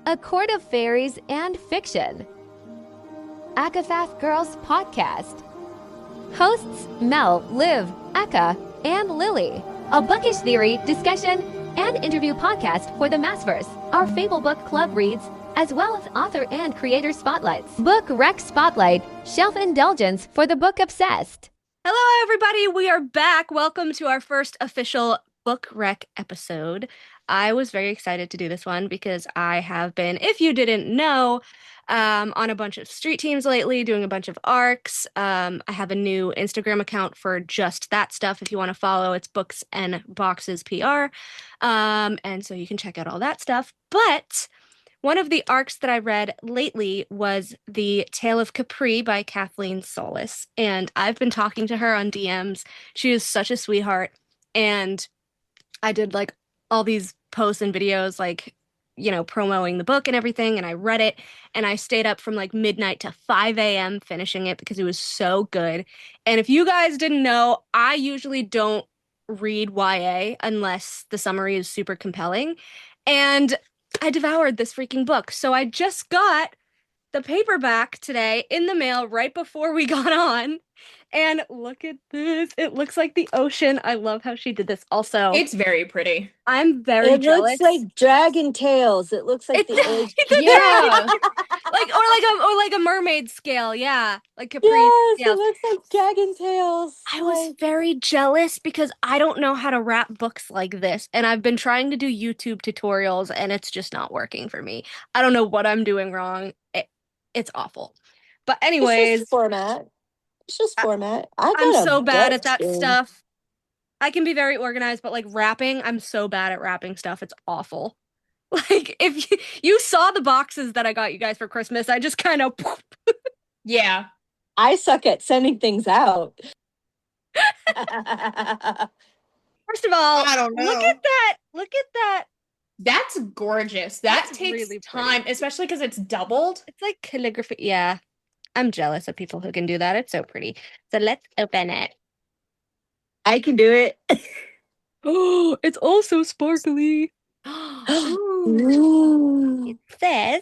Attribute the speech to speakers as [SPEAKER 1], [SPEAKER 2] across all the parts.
[SPEAKER 1] A Court of Fairies and Fiction. Akafath Girls Podcast. Hosts Mel, Liv, Aka, and Lily. A bookish theory, discussion, and interview podcast for the Massverse. Our Fable Book Club reads, as well as author and creator spotlights. Book Rec Spotlight, Shelf Indulgence for the Book Obsessed.
[SPEAKER 2] Hello, everybody. We are back. Welcome to our first official Book Rec episode. I was very excited to do this one because I have been, if you didn't know, on a bunch of street teams lately, doing a bunch of arcs. I have a new Instagram account for just that stuff. If you want to follow, it's Books and Boxes PR. And so you can check out all that stuff. But one of the arcs that I read lately was The Tale of Capri by Kathleen Solis. And I've been talking to her on DMs. She is such a sweetheart. And I did like all these posts and videos, like, you know, promoting the book and everything. And I read it and I stayed up from like midnight to 5 a.m. finishing it because it was so good. And if you guys didn't know, I usually don't read YA unless the summary is super compelling. And I devoured this freaking book. So I just got the paperback today in the mail right before we got on. And look at this. It looks like the ocean. I love how she did this. Also,
[SPEAKER 3] it's very pretty.
[SPEAKER 2] I'm very
[SPEAKER 4] It
[SPEAKER 2] jealous.
[SPEAKER 4] looks like dragon tails. It looks like the edge.
[SPEAKER 3] Yeah.
[SPEAKER 2] like a mermaid scale, yeah. Like Capri
[SPEAKER 4] Yes,
[SPEAKER 2] scales.
[SPEAKER 4] it looks like dragon tails.
[SPEAKER 2] I was very jealous because I don't know how to wrap books like this. And I've been trying to do YouTube tutorials and it's just not working for me. I don't know what I'm doing wrong. It's awful. But anyways.
[SPEAKER 4] It's just format. It's just format.
[SPEAKER 2] I'm so bad at that stuff. I can be very organized, but like wrapping, I'm so bad at wrapping stuff. It's awful. Like if you saw the boxes that I got you guys for Christmas, I just kind of
[SPEAKER 3] yeah.
[SPEAKER 4] I suck at sending things out.
[SPEAKER 2] First of all,
[SPEAKER 3] I don't know.
[SPEAKER 2] Look at that. Look at that.
[SPEAKER 3] That's gorgeous. That
[SPEAKER 2] That's
[SPEAKER 3] takes
[SPEAKER 2] really
[SPEAKER 3] time, especially because it's doubled.
[SPEAKER 2] It's like calligraphy. Yeah. I'm jealous of people who can do that. It's so pretty. So let's open it.
[SPEAKER 4] I can do it.
[SPEAKER 2] Oh, it's also sparkly.
[SPEAKER 4] Ooh.
[SPEAKER 2] It says,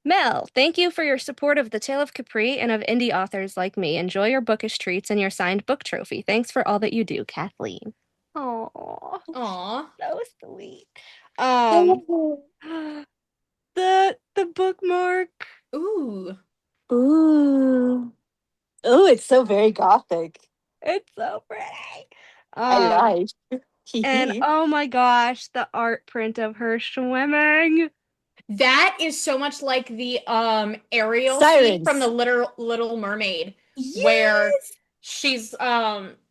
[SPEAKER 2] Mel, thank you for your support of The Tale of Capri and of indie authors like me. Enjoy your bookish treats and your signed book trophy. Thanks for all that you do, Kathleen. Oh,
[SPEAKER 3] Aw.
[SPEAKER 2] so sweet. The bookmark.
[SPEAKER 3] Ooh.
[SPEAKER 4] Ooh. Oh, it's so very gothic.
[SPEAKER 2] It's so pretty.
[SPEAKER 4] I like.
[SPEAKER 2] And oh my gosh, the art print of her swimming.
[SPEAKER 3] That is so much like the Ariel
[SPEAKER 4] Sirens.
[SPEAKER 3] scene from the Little Mermaid,
[SPEAKER 2] Yes!
[SPEAKER 3] where she's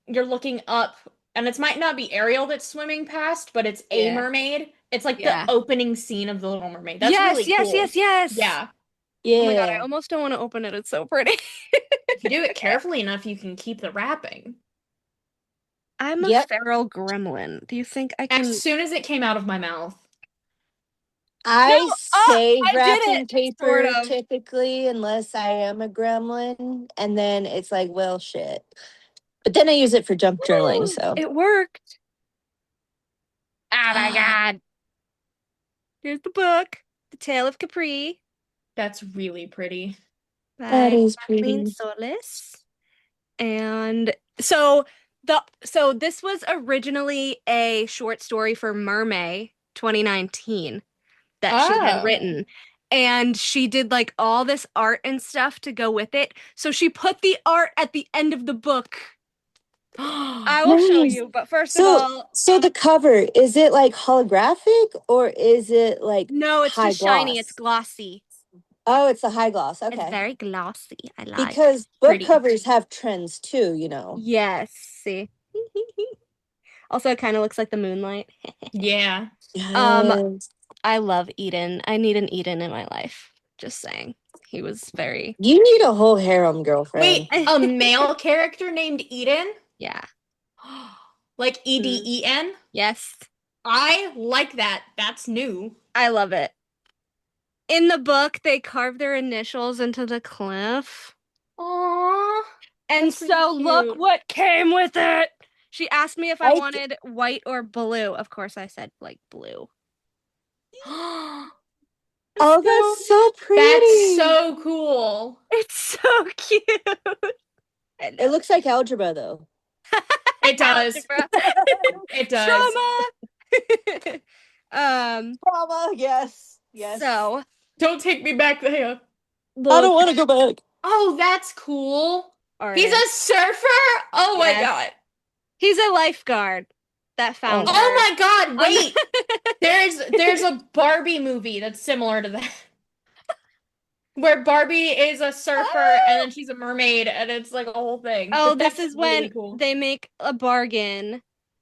[SPEAKER 3] you're looking up and it might not be Ariel that's swimming past, but it's a mermaid. It's like the opening scene of the Little Mermaid. That's really cool.
[SPEAKER 2] Yes.
[SPEAKER 3] Yeah.
[SPEAKER 4] Yeah.
[SPEAKER 2] Oh my god, I almost don't want to open it. It's so pretty.
[SPEAKER 3] If you do it carefully enough, you can keep the wrapping.
[SPEAKER 2] I'm a feral gremlin. Do you think I can?
[SPEAKER 3] As soon as it came out of my mouth.
[SPEAKER 4] I say
[SPEAKER 2] I
[SPEAKER 4] wrapping paper
[SPEAKER 2] sort of.
[SPEAKER 4] typically, unless I am a gremlin, and then it's like, well, shit. But then I use it for junk journaling, so
[SPEAKER 2] It worked. Oh my god. Here's the book, The Tale of Capri.
[SPEAKER 3] That's really pretty.
[SPEAKER 4] That is
[SPEAKER 2] Kathleen
[SPEAKER 4] pretty.
[SPEAKER 2] Solis. And so this was originally a short story for Mermaid 2019 that she had written. And she did like all this art and stuff to go with it. So she put the art at the end of the book. I will show you, but first of all,
[SPEAKER 4] so the cover, is it like holographic or is it like
[SPEAKER 2] no, it's
[SPEAKER 4] high
[SPEAKER 2] just shiny,
[SPEAKER 4] gloss?
[SPEAKER 2] it's glossy.
[SPEAKER 4] Oh, it's a high gloss. Okay.
[SPEAKER 2] It's very glossy. I like
[SPEAKER 4] because book
[SPEAKER 3] Pretty.
[SPEAKER 4] covers have trends too, you know.
[SPEAKER 2] Yes. See. Also, it kind of looks like the moonlight.
[SPEAKER 3] Yeah.
[SPEAKER 4] Yes.
[SPEAKER 2] I love Eden. I need an Eden in my life. Just saying. He was very...
[SPEAKER 4] You need a whole harem, girlfriend.
[SPEAKER 3] Wait, a male character named Eden?
[SPEAKER 2] Yeah.
[SPEAKER 3] Like Eden?
[SPEAKER 2] Yes.
[SPEAKER 3] I like that. That's new.
[SPEAKER 2] I love it. In the book, they carve their initials into the cliff.
[SPEAKER 3] Aww.
[SPEAKER 2] And
[SPEAKER 3] That's
[SPEAKER 2] so
[SPEAKER 3] really
[SPEAKER 2] look
[SPEAKER 3] cute.
[SPEAKER 2] what came with it. She asked me if I
[SPEAKER 4] I
[SPEAKER 2] wanted white or blue. Of course, I said like blue.
[SPEAKER 4] Oh, that's so pretty.
[SPEAKER 3] That's so cool.
[SPEAKER 2] It's so cute.
[SPEAKER 4] It looks like algebra, though.
[SPEAKER 3] It does. It does.
[SPEAKER 2] Trauma.
[SPEAKER 4] Trauma, yes. Yes.
[SPEAKER 2] So,
[SPEAKER 3] don't take me back there.
[SPEAKER 4] I don't want to go back.
[SPEAKER 3] Oh, that's cool. He's a surfer? Oh my god.
[SPEAKER 2] He's a lifeguard that found her.
[SPEAKER 3] Oh my god, wait. there's a Barbie movie that's similar to that. Where Barbie is a surfer and then she's a mermaid and it's like a whole thing.
[SPEAKER 2] Oh, this is really when they make a bargain.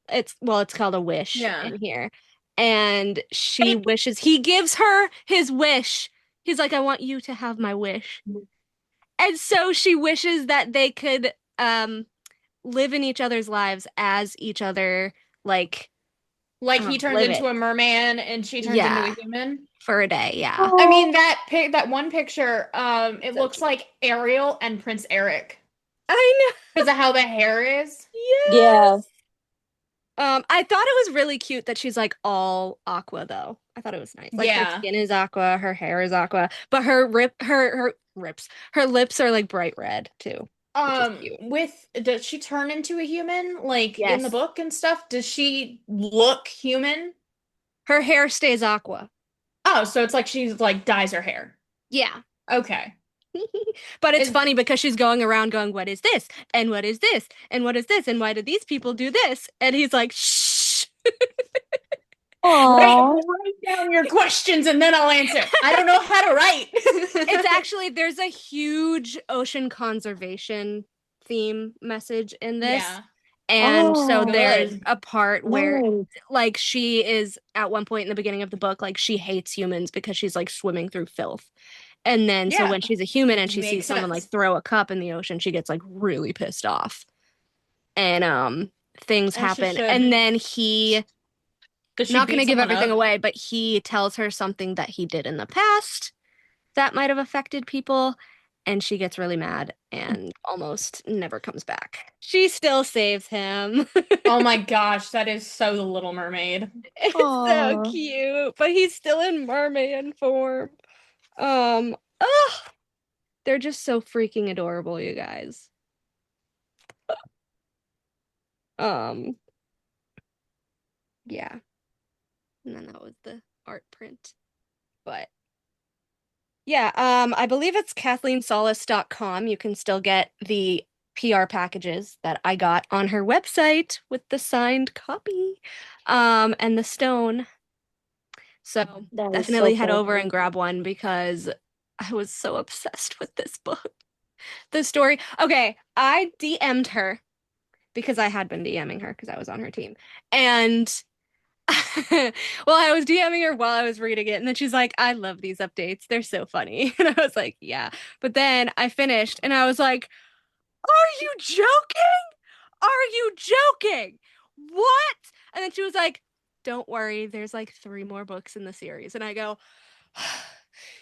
[SPEAKER 2] It's called a wish in here. And she wishes, he gives her his wish. He's like, I want you to have my wish. And so she wishes that they could live in each other's lives as each other, like
[SPEAKER 3] he turns into a merman and she turns into a human
[SPEAKER 2] for a day. Yeah.
[SPEAKER 3] I mean that one picture, it looks like Ariel and Prince Eric.
[SPEAKER 2] I know
[SPEAKER 3] because of how the hair is.
[SPEAKER 4] Yeah.
[SPEAKER 2] I thought it was really cute that she's like all aqua though. I thought it was nice. Like her skin is aqua, her hair is aqua, but her lips are like bright red too.
[SPEAKER 3] Does she turn into a human like in the book and stuff? Does she look human?
[SPEAKER 2] Her hair stays aqua.
[SPEAKER 3] Oh, so it's like she's like dyes her hair.
[SPEAKER 2] Yeah.
[SPEAKER 3] Okay.
[SPEAKER 2] But it's funny because she's going around going, what is this? And what is this? And what is this? And why did these people do this? And he's like, shh.
[SPEAKER 3] Write down your questions and then I'll answer. I don't know how to write.
[SPEAKER 2] It's actually, there's a huge ocean conservation theme message in this. Yeah. And so there's a part where like she is at one point in the beginning of the book, like she hates humans because she's like swimming through filth. And then so when she's a human and she sees someone like throw a cup in the ocean, she gets like really pissed off. And things happen. And then he not going to give everything away, but he tells her something that he did in the past that might have affected people. And she gets really mad and almost never comes back. She still saves him.
[SPEAKER 3] Oh my gosh, that is so The Little Mermaid.
[SPEAKER 2] It's so cute, but he's still in merman form. They're just so freaking adorable, you guys. Yeah. And then that was the art print. But yeah, I believe it's KathleenSolis.com. You can still get the PR packages that I got on her website with the signed copy, and the stone. So definitely head over and grab one because I was so obsessed with this book. The story. Okay, I DM'd her because I had been DMing her because I was on her team. And well, I was DMing her while I was reading it, and then she's like, I love these updates. They're so funny. And I was like, yeah. But then I finished and I was like, are you joking? Are you joking? What? And then she was like, don't worry, there's like 3 more books in the series. And I go,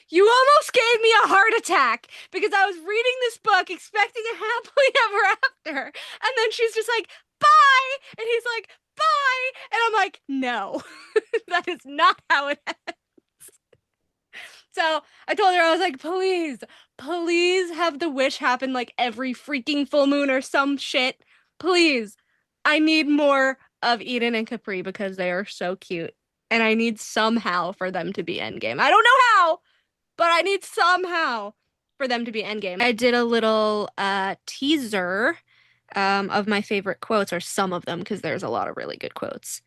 [SPEAKER 2] you almost gave me a heart attack because I was reading this book expecting a happily ever after. And then she's just like, bye. And he's like, bye. And I'm like, no, that is not how it ends. So I told her, I was like, please have the wish happen like every freaking full moon or some shit. Please. I need more of Eden and Capri because they are so cute. And I need somehow for them to be endgame. I don't know how, but I need somehow for them to be endgame. I did a little teaser of my favorite quotes, or some of them, because there's a lot of really good quotes,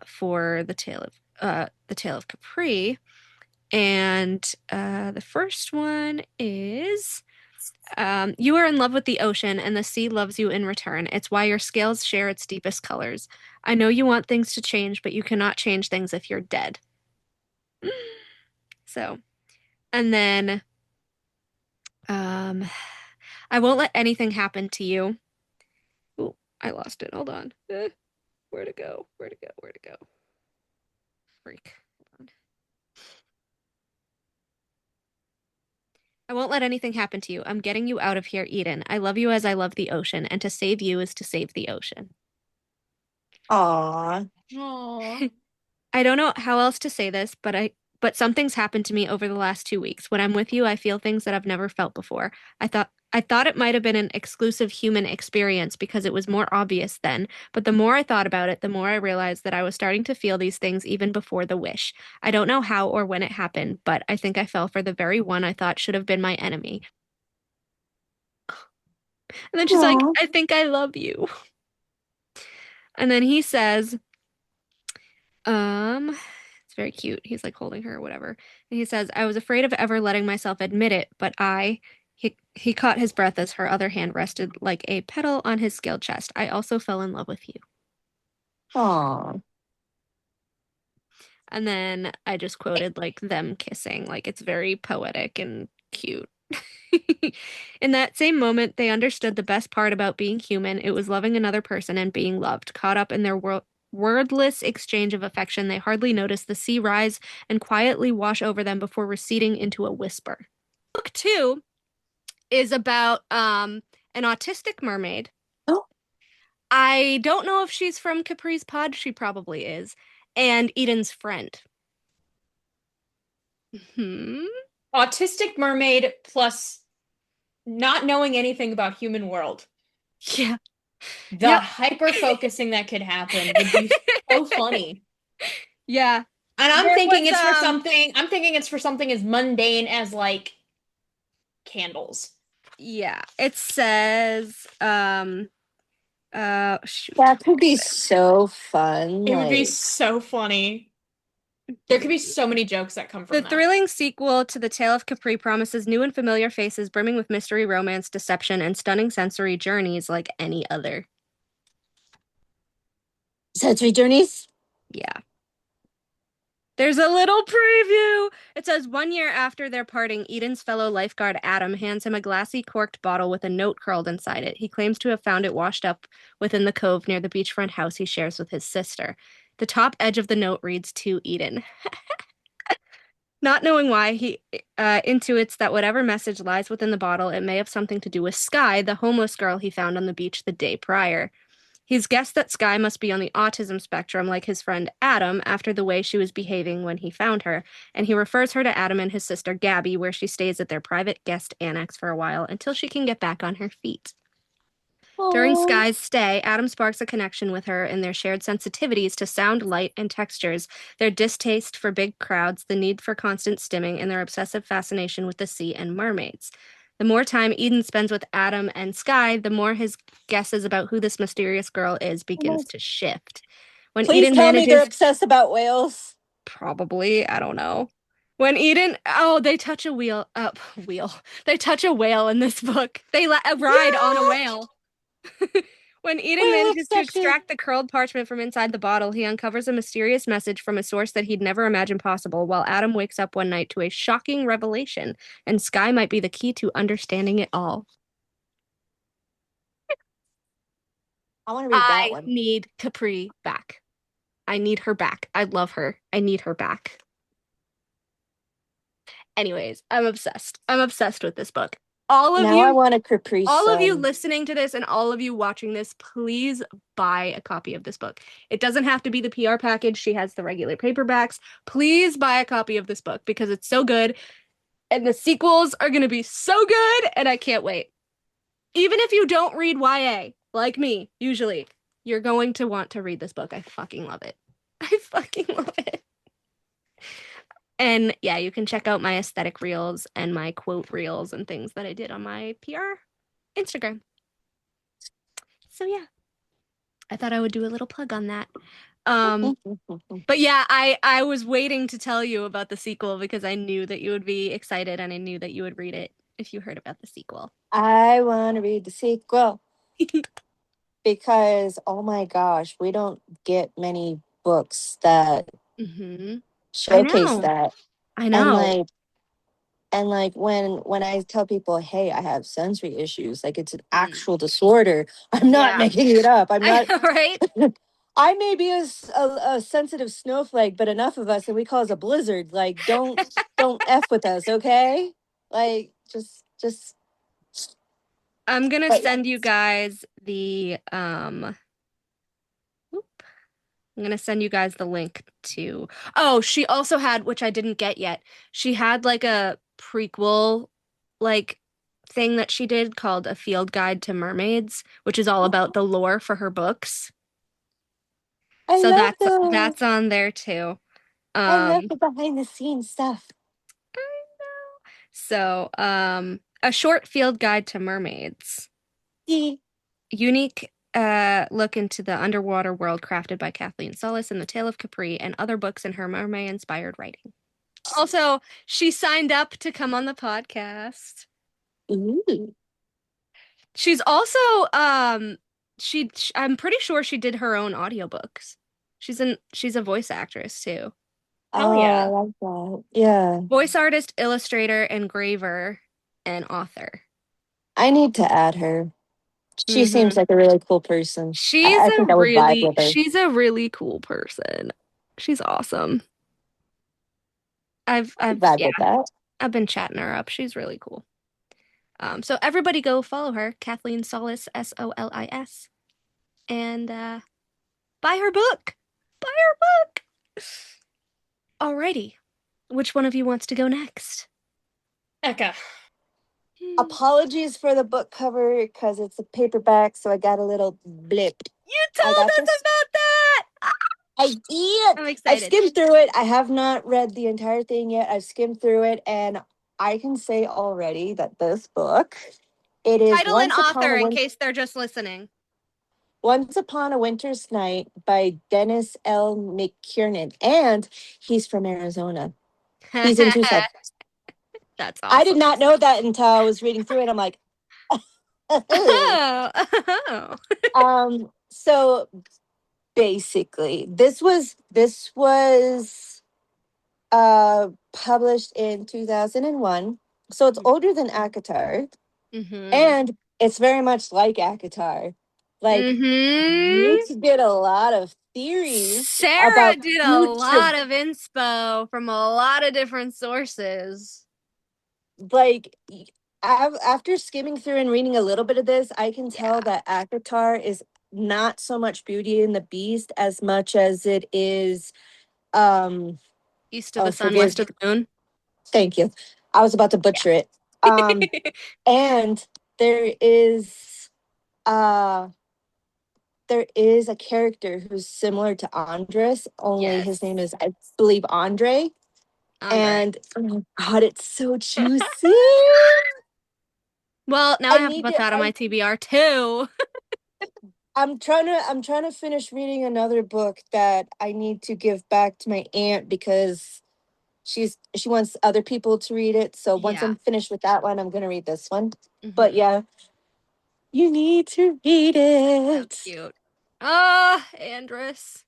[SPEAKER 2] for the Tale of Capri. And the first one is, you are in love with the ocean and the sea loves you in return. It's why your scales share its deepest colors. I know you want things to change, but you cannot change things if you're dead. So, and then, I won't let anything happen to you. Oh, I lost it. Hold on. Where'd it go? Freak. Hold on. I won't let anything happen to you. I'm getting you out of here, Eden. I love you as I love the ocean, and to save you is to save the ocean.
[SPEAKER 4] Aww.
[SPEAKER 3] Aww.
[SPEAKER 2] I don't know how else to say this, but but something's happened to me over the last 2 weeks. When I'm with you, I feel things that I've never felt before. I thought it might have been an exclusive human experience because it was more obvious then, but the more I thought about it, the more I realized that I was starting to feel these things even before the wish. I don't know how or when it happened, but I think I fell for the very one I thought should have been my enemy. And then she's like,
[SPEAKER 4] Aw.
[SPEAKER 2] I think I love you. And then he says, it's very cute. He's like holding her or whatever. And he says, I was afraid of ever letting myself admit it, but he caught his breath as her other hand rested like a petal on his scaled chest. I also fell in love with you.
[SPEAKER 4] Aw.
[SPEAKER 2] And then I just quoted like them kissing. Like it's very poetic and cute. In that same moment, they understood the best part about being human. It was loving another person and being loved. Caught up in their wordless exchange of affection, they hardly noticed the sea rise and quietly wash over them before receding into a whisper. Book 2 is about an autistic mermaid.
[SPEAKER 4] Oh.
[SPEAKER 2] I don't know if she's from Capri's pod. She probably is. And Eden's friend.
[SPEAKER 3] Autistic mermaid plus not knowing anything about human world.
[SPEAKER 2] Yeah.
[SPEAKER 3] The hyper focusing that could happen would be so funny.
[SPEAKER 2] Yeah.
[SPEAKER 3] And I'm thinking it's for something as mundane as like candles.
[SPEAKER 2] Yeah. It says shoot.
[SPEAKER 4] That could be so fun.
[SPEAKER 3] It would be so funny. There could be so many jokes that come from
[SPEAKER 2] The
[SPEAKER 3] that.
[SPEAKER 2] thrilling sequel to The Tale of Capri promises new and familiar faces brimming with mystery, romance, deception, and stunning sensory journeys like any other.
[SPEAKER 4] Sensory journeys?
[SPEAKER 2] Yeah. There's a little preview. It says 1 year after their parting, Eden's fellow lifeguard Adam hands him a glassy corked bottle with a note curled inside it. He claims to have found it washed up within the cove near the beachfront house he shares with his sister. The top edge of the note reads, "To Eden." Not knowing why, he intuits that whatever message lies within the bottle, it may have something to do with Sky, the homeless girl he found on the beach the day prior. He's guessed that Sky must be on the autism spectrum like his friend Adam after the way she was behaving when he found her, and he refers her to Adam and his sister Gabby, where she stays at their private guest annex for a while until she can get back on her feet. During Sky's stay, Adam sparks a connection with her in their shared sensitivities to sound, light, and textures, their distaste for big crowds, the need for constant stimming, and their obsessive fascination with the sea and mermaids. The more time Eden spends with Adam and Sky, the more his guesses about who this mysterious girl is begins to shift. When
[SPEAKER 4] Please
[SPEAKER 2] Eden
[SPEAKER 4] tell me they're
[SPEAKER 2] manages,
[SPEAKER 4] obsessed about whales.
[SPEAKER 2] probably, I don't know. When Eden, they touch a wheel. They touch a whale in this book. They ride on a whale. When Eden
[SPEAKER 4] Whale
[SPEAKER 2] manages to
[SPEAKER 4] obsession.
[SPEAKER 2] extract the curled parchment from inside the bottle, he uncovers a mysterious message from a source that he'd never imagined possible, while Adam wakes up one night to a shocking revelation, and Sky might be the key to understanding it all.
[SPEAKER 4] I want to read that
[SPEAKER 2] I
[SPEAKER 4] one.
[SPEAKER 2] need Capri back. I need her back. I love her. I need her back. Anyways, I'm obsessed. I'm obsessed with this book. All of
[SPEAKER 4] Now I want a Capri
[SPEAKER 2] all of you
[SPEAKER 4] Sun.
[SPEAKER 2] listening to this and all of you watching this, please buy a copy of this book. It doesn't have to be the PR package. She has the regular paperbacks. Please buy a copy of this book because it's so good. And the sequels are going to be so good. And I can't wait. Even if you don't read YA, like me, usually, you're going to want to read this book. I fucking love it. I fucking love it. And yeah, you can check out my aesthetic reels and my quote reels and things that I did on my PR Instagram. So yeah, I thought I would do a little plug on that. But yeah, I was waiting to tell you about the sequel because I knew that you would be excited and I knew that you would read it if you heard about the sequel.
[SPEAKER 4] I want to read the sequel. Because, oh my gosh, we don't get many books that showcase that.
[SPEAKER 2] I know.
[SPEAKER 4] And like when I tell people, hey, I have sensory issues, like it's an actual disorder. I'm not making it up. I'm not
[SPEAKER 2] right.
[SPEAKER 4] I may be a sensitive snowflake, but enough of us and we cause a blizzard. Like don't F with us, okay? Like just
[SPEAKER 2] I'm gonna send you guys the I'm going to send you guys the link to... Oh, she also had, which I didn't get yet, she had like a prequel like thing that she did called A Field Guide to Mermaids, which is all about the lore for her books. So that's on there too.
[SPEAKER 4] I love the behind the scenes stuff.
[SPEAKER 2] I know. So, A Short Field Guide to Mermaids. Unique look into the underwater world crafted by Kathleen Solis in The Tale of Capri and other books in her mermaid-inspired writing. Also, she signed up to come on the podcast.
[SPEAKER 4] Ooh.
[SPEAKER 2] She's also I'm pretty sure she did her own audiobooks. She's a voice actress too.
[SPEAKER 3] Oh yeah.
[SPEAKER 4] I like that. Yeah.
[SPEAKER 2] Voice artist, illustrator, engraver, and author.
[SPEAKER 4] I need to add her. She seems like a really cool person. I think I would vibe with her.
[SPEAKER 2] She's a really cool person. She's awesome. I've
[SPEAKER 4] vibe with that.
[SPEAKER 2] I've been chatting her up. She's really cool. So everybody go follow her, Kathleen Solis, Solis, and buy her book. Buy her book. Alrighty. Which one of you wants to go next?
[SPEAKER 3] Eka.
[SPEAKER 4] Apologies for the book cover because it's a paperback, so I got a little blip.
[SPEAKER 2] You told us about that!
[SPEAKER 4] I did.
[SPEAKER 2] I'm excited.
[SPEAKER 4] I skimmed through it. I have not read the entire thing yet. I've skimmed through it, and I can say already that this book, it is
[SPEAKER 2] title and author in case they're just listening.
[SPEAKER 4] Once Upon a Winter's Night by Dennis L. McKiernan, and he's from Arizona. He's in Tucson.
[SPEAKER 2] That's awesome.
[SPEAKER 4] I did not know that until I was reading through it. I'm like, so basically, this was published in 2001, so it's older than ACOTAR, and it's very much like ACOTAR. Like, you did a lot of theories.
[SPEAKER 2] Sarah did a lot of inspo from a lot of different sources.
[SPEAKER 4] Like, after skimming through and reading a little bit of this, I can tell that ACOTAR is not so much Beauty and the Beast as much as it is
[SPEAKER 2] East of the Sun, West of the Moon.
[SPEAKER 4] Thank you. I was about to butcher it. And there is a character who's similar to Andres, only his name is, I believe, Andre. And oh my God, it's so juicy.
[SPEAKER 2] Well, now I have to put that on my TBR too.
[SPEAKER 4] I'm trying to finish reading another book that I need to give back to my aunt because she wants other people to read it. So once I'm finished with that one, I'm gonna read this one. But yeah, you need to read it.
[SPEAKER 2] So cute. Andres.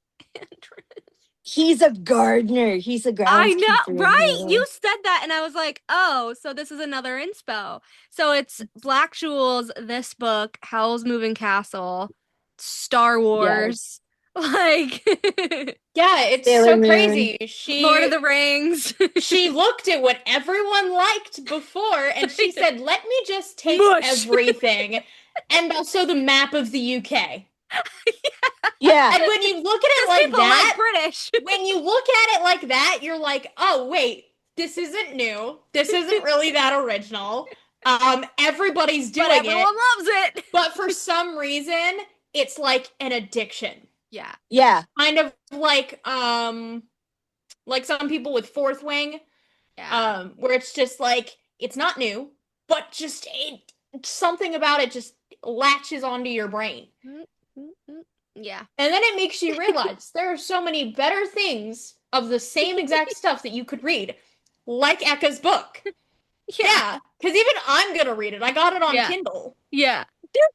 [SPEAKER 4] He's a gardener. He's a groundskeeper.
[SPEAKER 2] I know, right? You said that, and I was like, oh, so this is another inspo. So it's Black Jewels, this book, Howl's Moving Castle, Star Wars. Like,
[SPEAKER 3] yeah, it's so crazy.
[SPEAKER 2] Lord of the Rings.
[SPEAKER 3] She looked at what everyone liked before, and she said, let me just take everything. And also the map of the UK.
[SPEAKER 4] Yeah.
[SPEAKER 3] And when you look at it like that,
[SPEAKER 2] British.
[SPEAKER 3] When you look at it like that, you're like, oh, wait, this isn't new. This isn't really that original. Everybody's doing it.
[SPEAKER 2] Everyone loves it.
[SPEAKER 3] But for some reason, it's like an addiction.
[SPEAKER 2] Yeah.
[SPEAKER 4] Yeah.
[SPEAKER 3] Kind of like some people with Fourth Wing.
[SPEAKER 2] Yeah.
[SPEAKER 3] Where it's just like, it's not new, but just something about it just latches onto your brain.
[SPEAKER 2] Yeah.
[SPEAKER 3] And then it makes you realize there are so many better things of the same exact stuff that you could read, like Eka's book. Yeah. Because even I'm going to read it. I got it on Kindle.
[SPEAKER 2] Yeah.
[SPEAKER 4] You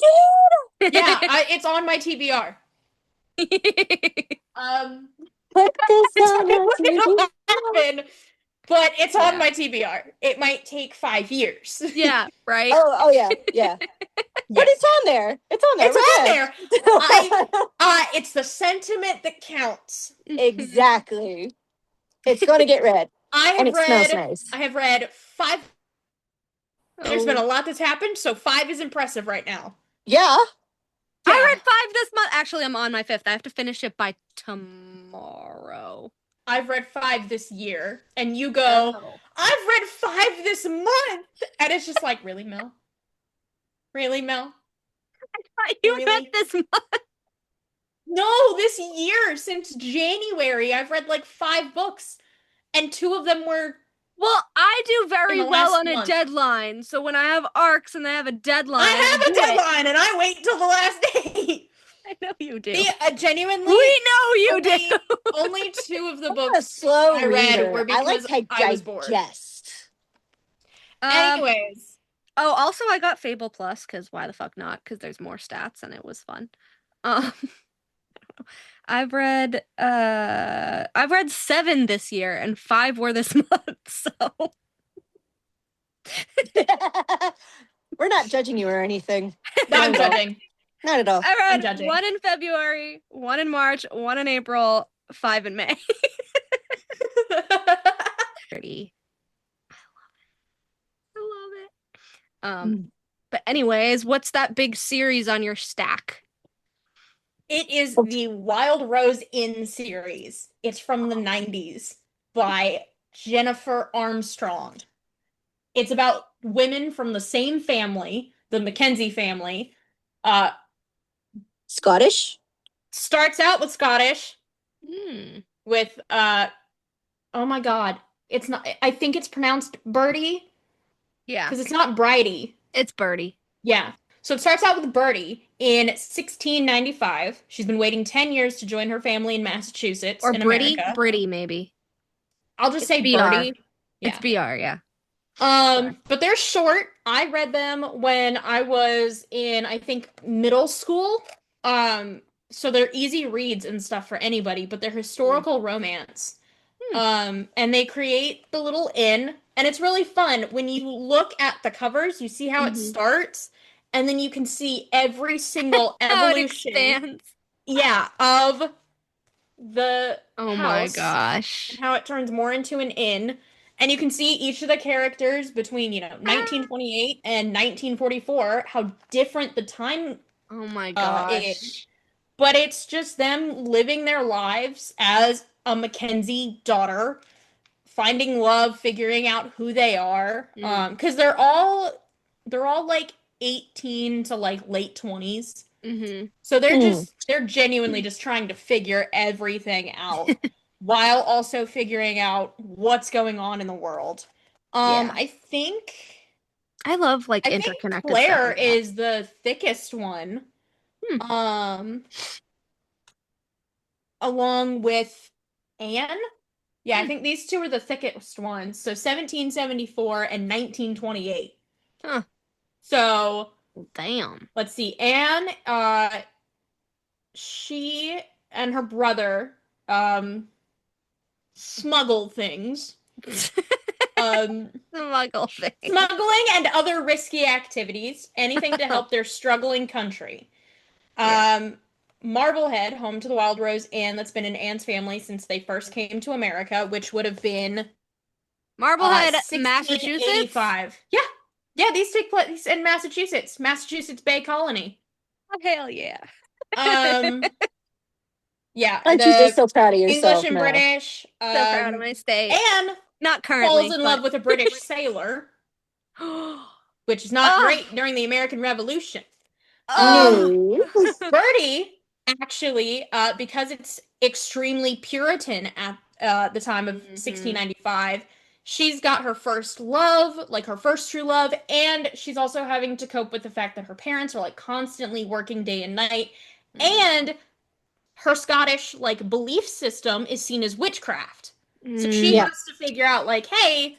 [SPEAKER 4] did?
[SPEAKER 3] Yeah, it's on my TBR.
[SPEAKER 4] Put this on
[SPEAKER 3] it'll happen, but it's on my TBR. It might take 5 years.
[SPEAKER 2] Yeah, right?
[SPEAKER 4] Oh yeah, yeah. But it's on there. It's on there.
[SPEAKER 3] It's on there. It's the sentiment that counts.
[SPEAKER 4] Exactly. It's going to get read. It smells nice.
[SPEAKER 3] I have read 5. There's been a lot that's happened, so 5 is impressive right now.
[SPEAKER 4] Yeah.
[SPEAKER 2] Yeah. I read 5 this month. Actually, I'm on my 5th. I have to finish it by tomorrow.
[SPEAKER 3] I've read 5 this year, and you go, I've read 5 this month, and it's just like, really, Mel? Really, Mel?
[SPEAKER 2] I thought you read this month.
[SPEAKER 3] No, this year, since January, I've read like 5 books, and 2 of them were.
[SPEAKER 2] Well, I do very well on a deadline, so when I have arcs and I have a deadline,
[SPEAKER 3] I have a deadline, and I wait till the last day.
[SPEAKER 2] I know you do.
[SPEAKER 3] Genuinely,
[SPEAKER 2] we know you do.
[SPEAKER 3] Only 2 of the books
[SPEAKER 4] I
[SPEAKER 3] read were because I was bored. Anyways.
[SPEAKER 2] Oh, also I got Fable Plus, because why the fuck not? Because there's more stats and it was fun. I've read 7 this year and 5 were this month, so
[SPEAKER 4] we're not judging you or anything.
[SPEAKER 3] No, I'm judging.
[SPEAKER 4] Not at all.
[SPEAKER 2] I read 1 in February, 1 in March, 1 in April, 5 in May. 30. I love it. But anyways, what's that big series on your stack?
[SPEAKER 3] It is the Wild Rose Inn series. It's from the 90s by Jennifer Armstrong. It's about women from the same family, the Mackenzie family.
[SPEAKER 4] Scottish?
[SPEAKER 3] Starts out with Scottish. With, oh my god. It's not, I think it's pronounced Birdie.
[SPEAKER 2] Yeah.
[SPEAKER 3] Because it's not Bridie.
[SPEAKER 2] It's Birdie.
[SPEAKER 3] Yeah. So it starts out with Birdie in 1695. She's been waiting 10 years to join her family in Massachusetts.
[SPEAKER 2] Or
[SPEAKER 3] in
[SPEAKER 2] Britty?
[SPEAKER 3] America.
[SPEAKER 2] Britty, maybe.
[SPEAKER 3] I'll just say
[SPEAKER 2] BR.
[SPEAKER 3] Birdie.
[SPEAKER 2] Yeah. It's BR, yeah.
[SPEAKER 3] But they're short. I read them when I was in, I think, middle school. So they're easy reads and stuff for anybody, but they're historical romance. And they create the little inn, and it's really fun. When you look at the covers, you see how it starts, and then you can see every single evolution. Yeah, of the house.
[SPEAKER 2] My gosh.
[SPEAKER 3] And how it turns more into an inn. And you can see each of the characters between, 1928 and 1944, how different the time is. But it's just them living their lives as a Mackenzie daughter, finding love, figuring out who they are. Because they're all like 18 to like late 20s. So they're genuinely just trying to figure everything out while also figuring out what's going on in the world. I think
[SPEAKER 2] I love like interconnected
[SPEAKER 3] Claire
[SPEAKER 2] stuff like
[SPEAKER 3] is the thickest one. Along with Anne. Yeah, I think these 2 are the thickest ones. So 1774 and 1928. So
[SPEAKER 2] damn.
[SPEAKER 3] Let's see. Anne, she and her brother smuggle things. Smuggling and other risky activities. Anything to help their struggling country. Marblehead, home to the Wild Rose Inn, that's been in Anne's family since they first came to America, which would have been
[SPEAKER 2] Marblehead, Massachusetts.
[SPEAKER 3] Yeah, these take place in Massachusetts Bay Colony.
[SPEAKER 2] Oh, hell yeah.
[SPEAKER 3] Yeah,
[SPEAKER 4] aren't you just so proud of yourself?
[SPEAKER 3] English and British.
[SPEAKER 2] So proud of my state.
[SPEAKER 3] And
[SPEAKER 2] not currently
[SPEAKER 3] falls in love with a British sailor, which is not great during the American Revolution. Birdie, actually, because it's extremely Puritan at the time of 1695, she's got her first love, like her first true love, and she's also having to cope with the fact that her parents are like constantly working day and night, and her Scottish like belief system is seen as witchcraft. So she has to figure out like, hey,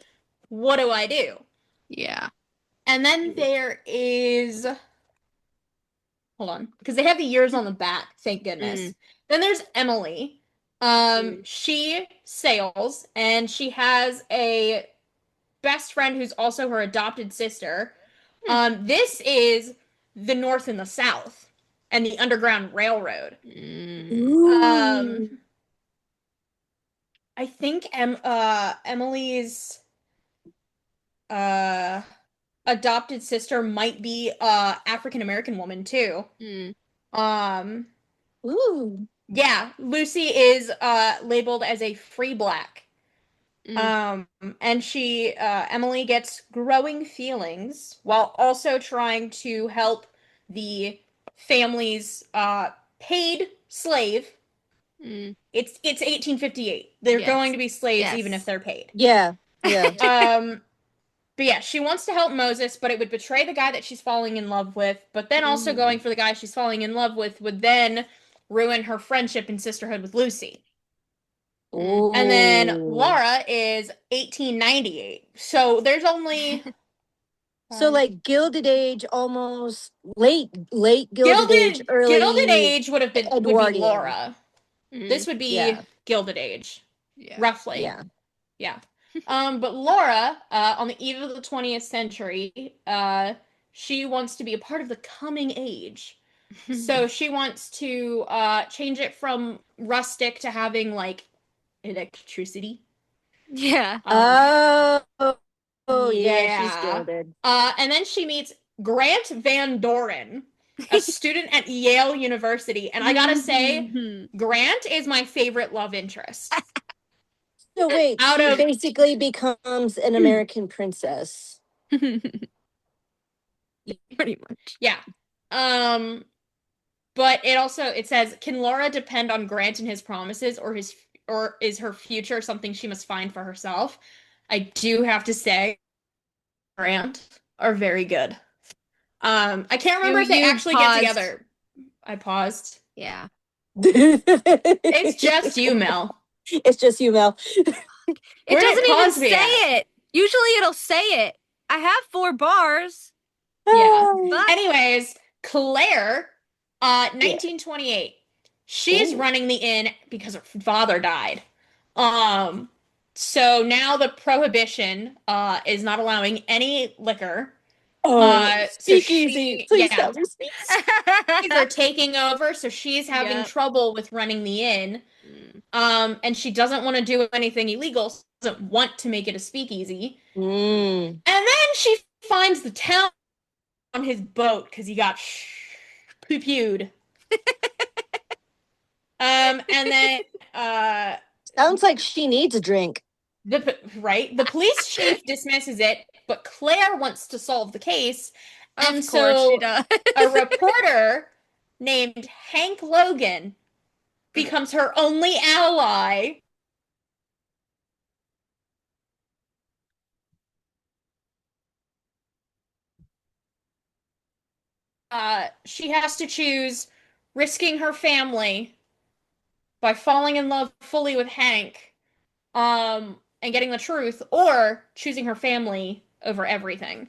[SPEAKER 3] what do I do?
[SPEAKER 2] Yeah.
[SPEAKER 3] And then there is, hold on, because they have the years on the back, thank goodness. Then there's Emily. She sails, and she has a best friend who's also her adopted sister. This is the North and the South, and the Underground Railroad. I think Emily's adopted sister might be African American woman too.
[SPEAKER 4] Ooh.
[SPEAKER 3] Yeah, Lucy is labeled as a free black. And Emily gets growing feelings while also trying to help the family's paid slave. It's 1858. They're going to be slaves even if they're paid.
[SPEAKER 4] Yeah.
[SPEAKER 3] But yeah, she wants to help Moses, but it would betray the guy that she's falling in love with. But then also going for the guy she's falling in love with would then ruin her friendship and sisterhood with Lucy.
[SPEAKER 4] Ooh.
[SPEAKER 3] And then Laura is 1898. So there's only...
[SPEAKER 4] So like Gilded Age, almost late Gilded Age, early
[SPEAKER 3] Gilded Age would be Laura. This would be Gilded Age, roughly. Yeah. But Laura, on the eve of the 20th century, she wants to be a part of the coming age. So she wants to change it from rustic to having like electricity.
[SPEAKER 2] Yeah.
[SPEAKER 4] Yeah, she's gilded.
[SPEAKER 3] And then she meets Grant Van Doren, a student at Yale University. And I gotta say, Grant is my favorite love interest.
[SPEAKER 4] So wait, she basically becomes an American princess.
[SPEAKER 2] Pretty much.
[SPEAKER 3] Yeah. But it says, can Laura depend on Grant and his promises, or is her future something she must find for herself? I do have to say, Grant are very good. I can't remember if they actually get together. I paused.
[SPEAKER 2] Yeah.
[SPEAKER 3] It's just you, Mel.
[SPEAKER 4] It's just you, Mel.
[SPEAKER 2] It doesn't even say it. Usually it'll say it. I have 4 bars.
[SPEAKER 3] Yeah. But... Anyways, Claire, 1928. She's running the inn because her father died. So now the prohibition is not allowing any liquor.
[SPEAKER 4] Speakeasy. Please tell me.
[SPEAKER 3] They're taking over, so she's having trouble with running the inn. And she doesn't want to do anything illegal, so doesn't want to make it a speakeasy. And then she finds the town on his boat because he got poo-pewed. And then
[SPEAKER 4] sounds like she needs a drink.
[SPEAKER 3] The police chief dismisses it, but Claire wants to solve the case. And
[SPEAKER 2] of course she does.
[SPEAKER 3] A reporter named Hank Logan becomes her only ally. She has to choose risking her family by falling in love fully with Hank, and getting the truth, or choosing her family over everything.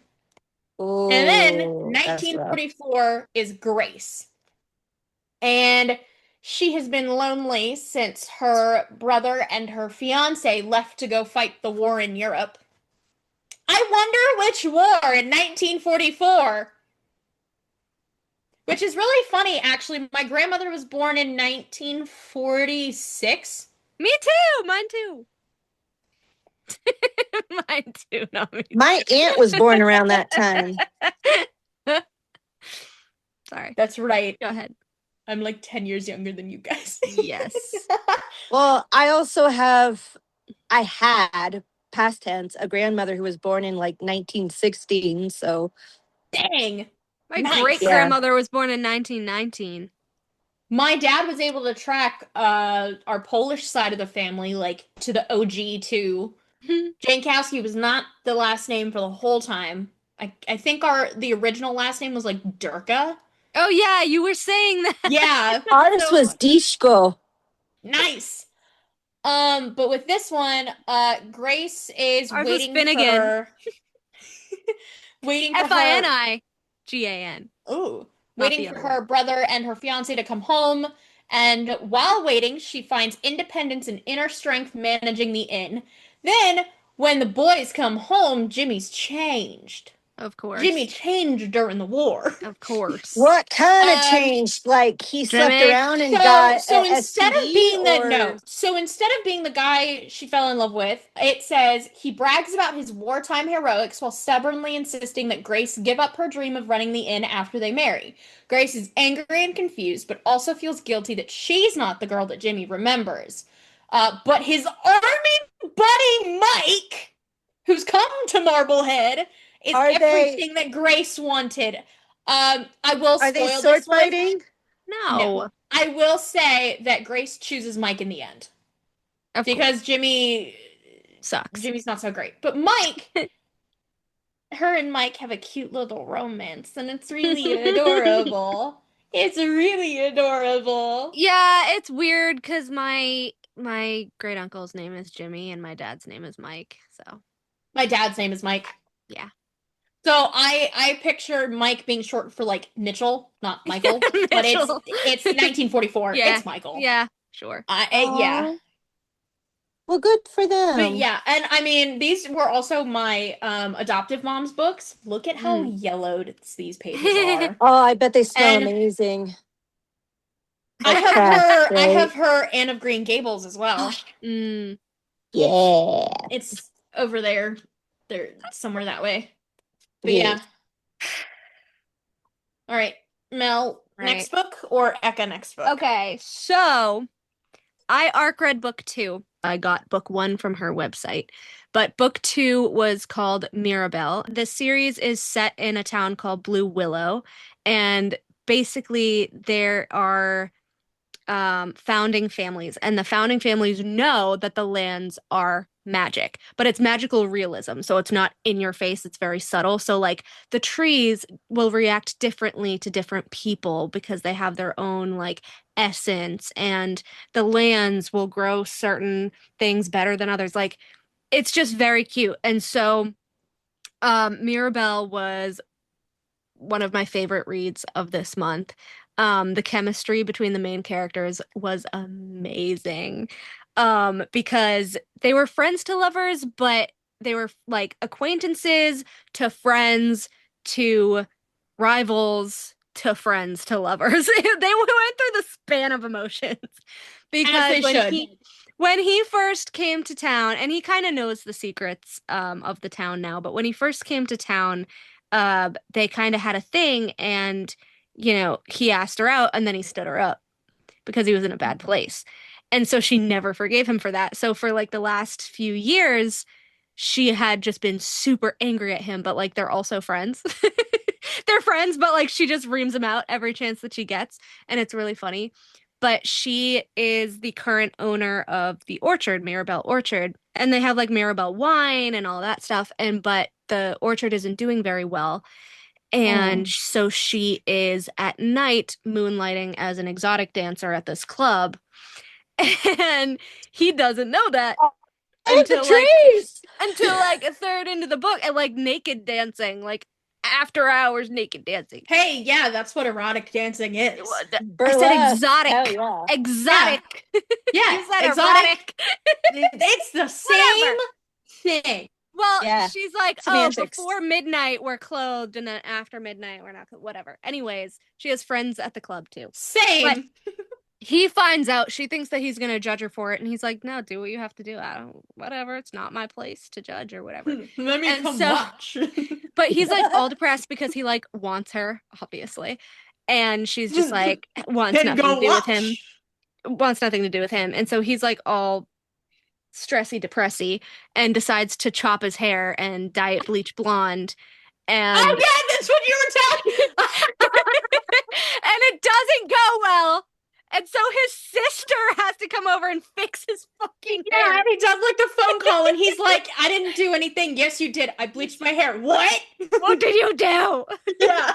[SPEAKER 4] Ooh,
[SPEAKER 3] and then 1944 is Grace. And she has been lonely since her brother and her fiance left to go fight the war in Europe. I wonder which war in 1944. Which is really funny, actually. My grandmother was born in 1946.
[SPEAKER 2] Me too! Mine too. Mine too, not me.
[SPEAKER 4] My aunt was born around that time.
[SPEAKER 2] Sorry.
[SPEAKER 3] That's right.
[SPEAKER 2] Go ahead.
[SPEAKER 3] I'm like 10 years younger than you guys.
[SPEAKER 2] Yes.
[SPEAKER 4] Well, I had, past tense, a grandmother who was born in like 1916, so.
[SPEAKER 3] Dang.
[SPEAKER 2] My great-grandmother was born in 1919.
[SPEAKER 3] My dad was able to track our Polish side of the family, like, to the OG too. Jankowski was not the last name for the whole time. I think the original last name was like Durka.
[SPEAKER 2] Oh yeah, you were saying that.
[SPEAKER 3] Yeah.
[SPEAKER 4] Ours was Dishko.
[SPEAKER 3] Nice. But with this one, Grace is waiting for
[SPEAKER 2] Finigan.
[SPEAKER 3] Ooh. Waiting for her brother and her fiance to come home. And while waiting, she finds independence and inner strength managing the inn. Then, when the boys come home, Jimmy's changed.
[SPEAKER 2] Of course.
[SPEAKER 3] Jimmy changed during the war.
[SPEAKER 2] Of course.
[SPEAKER 4] What kind of changed? Like he slept around and got
[SPEAKER 3] instead
[SPEAKER 4] STD,
[SPEAKER 3] of being
[SPEAKER 4] or...
[SPEAKER 3] instead of being the guy she fell in love with, it says he brags about his wartime heroics while stubbornly insisting that Grace give up her dream of running the inn after they marry. Grace is angry and confused, but also feels guilty that she's not the girl that Jimmy remembers. But his army buddy Mike, who's come to Marblehead, is everything that Grace wanted. I will spoil this one. Are they sword fighting?
[SPEAKER 2] No.
[SPEAKER 3] I will say that Grace chooses Mike in the end. Because Jimmy
[SPEAKER 2] sucks.
[SPEAKER 3] Jimmy's not so great. But Mike, her and Mike have a cute little romance, and it's really adorable. It's really adorable.
[SPEAKER 2] Yeah, it's weird because my great uncle's name is Jimmy and my dad's name is Mike. So
[SPEAKER 3] my dad's name is Mike.
[SPEAKER 2] Yeah. So
[SPEAKER 3] I picture Mike being short for like Mitchell, not Michael, Mitchell. But it's 1944.
[SPEAKER 2] Yeah.
[SPEAKER 3] It's Michael.
[SPEAKER 2] Yeah, sure.
[SPEAKER 3] Yeah.
[SPEAKER 4] Well, good for them.
[SPEAKER 3] But yeah, and I mean, these were also my adoptive mom's books. Look at how yellowed these pages are.
[SPEAKER 4] Oh, I bet they smell amazing.
[SPEAKER 3] I have her Anne of Green Gables as well.
[SPEAKER 4] Yeah.
[SPEAKER 3] It's over there. They're somewhere that way. But yeah. All right. Mel, next book, or Eka next book?
[SPEAKER 2] Okay, so I arc read book 2. I got book 1 from her website, but book 2 was called Mirabelle. The series is set in a town called Blue Willow, and basically there are founding families, and the founding families know that the lands are magic, but it's magical realism, so it's not in your face, it's very subtle. So like the trees will react differently to different people because they have their own like essence, and the lands will grow certain things better than others. Like it's just very cute. And so Mirabelle was one of my favorite reads of this month. The chemistry between the main characters was amazing. Because they were friends to lovers, but they were like acquaintances to friends to rivals to friends to lovers. They went through the span of emotions. Because when he first came to town, and he kind of knows the secrets of the town now, but when he first came to town, they kind of had a thing, and he asked her out, and then he stood her up because he was in a bad place. And so she never forgave him for that. So for like the last few years, she had just been super angry at him, but like they're also friends. They're friends, but like she just reams him out every chance that she gets, and it's really funny. But she is the current owner of the orchard, Mirabelle Orchard, and they have like Mirabelle wine and all that stuff, but the orchard isn't doing very well. And so she is at night moonlighting as an exotic dancer at this club. And he doesn't know that until like a third into the book, and like naked dancing, like after hours naked dancing.
[SPEAKER 3] Hey, yeah, that's what erotic dancing is.
[SPEAKER 2] I said exotic. Yeah. Exotic.
[SPEAKER 3] Yeah, exotic. It's the same thing.
[SPEAKER 2] Well, she's like, semantics. Before midnight we're clothed, and then after midnight we're not, whatever. Anyways, she has friends at the club too.
[SPEAKER 3] Same.
[SPEAKER 2] But he finds out, she thinks that he's going to judge her for it, and he's like, no, do what you have to do. Whatever, it's not my place to judge or whatever.
[SPEAKER 3] Let me come watch.
[SPEAKER 2] But he's like all depressed because he like wants her, obviously. And she's just like, wants nothing to do with him. And so he's like all stressy depressy and decides to chop his hair and dye it bleach blonde. And
[SPEAKER 3] oh yeah, that's what you were talking.
[SPEAKER 2] And it doesn't go well. And so his sister has to come over and fix his fucking hair.
[SPEAKER 3] Yeah, and he does like the phone call, and he's like, I didn't do anything. Yes, you did. I bleached my hair. What?
[SPEAKER 2] What did you do?
[SPEAKER 3] Yeah.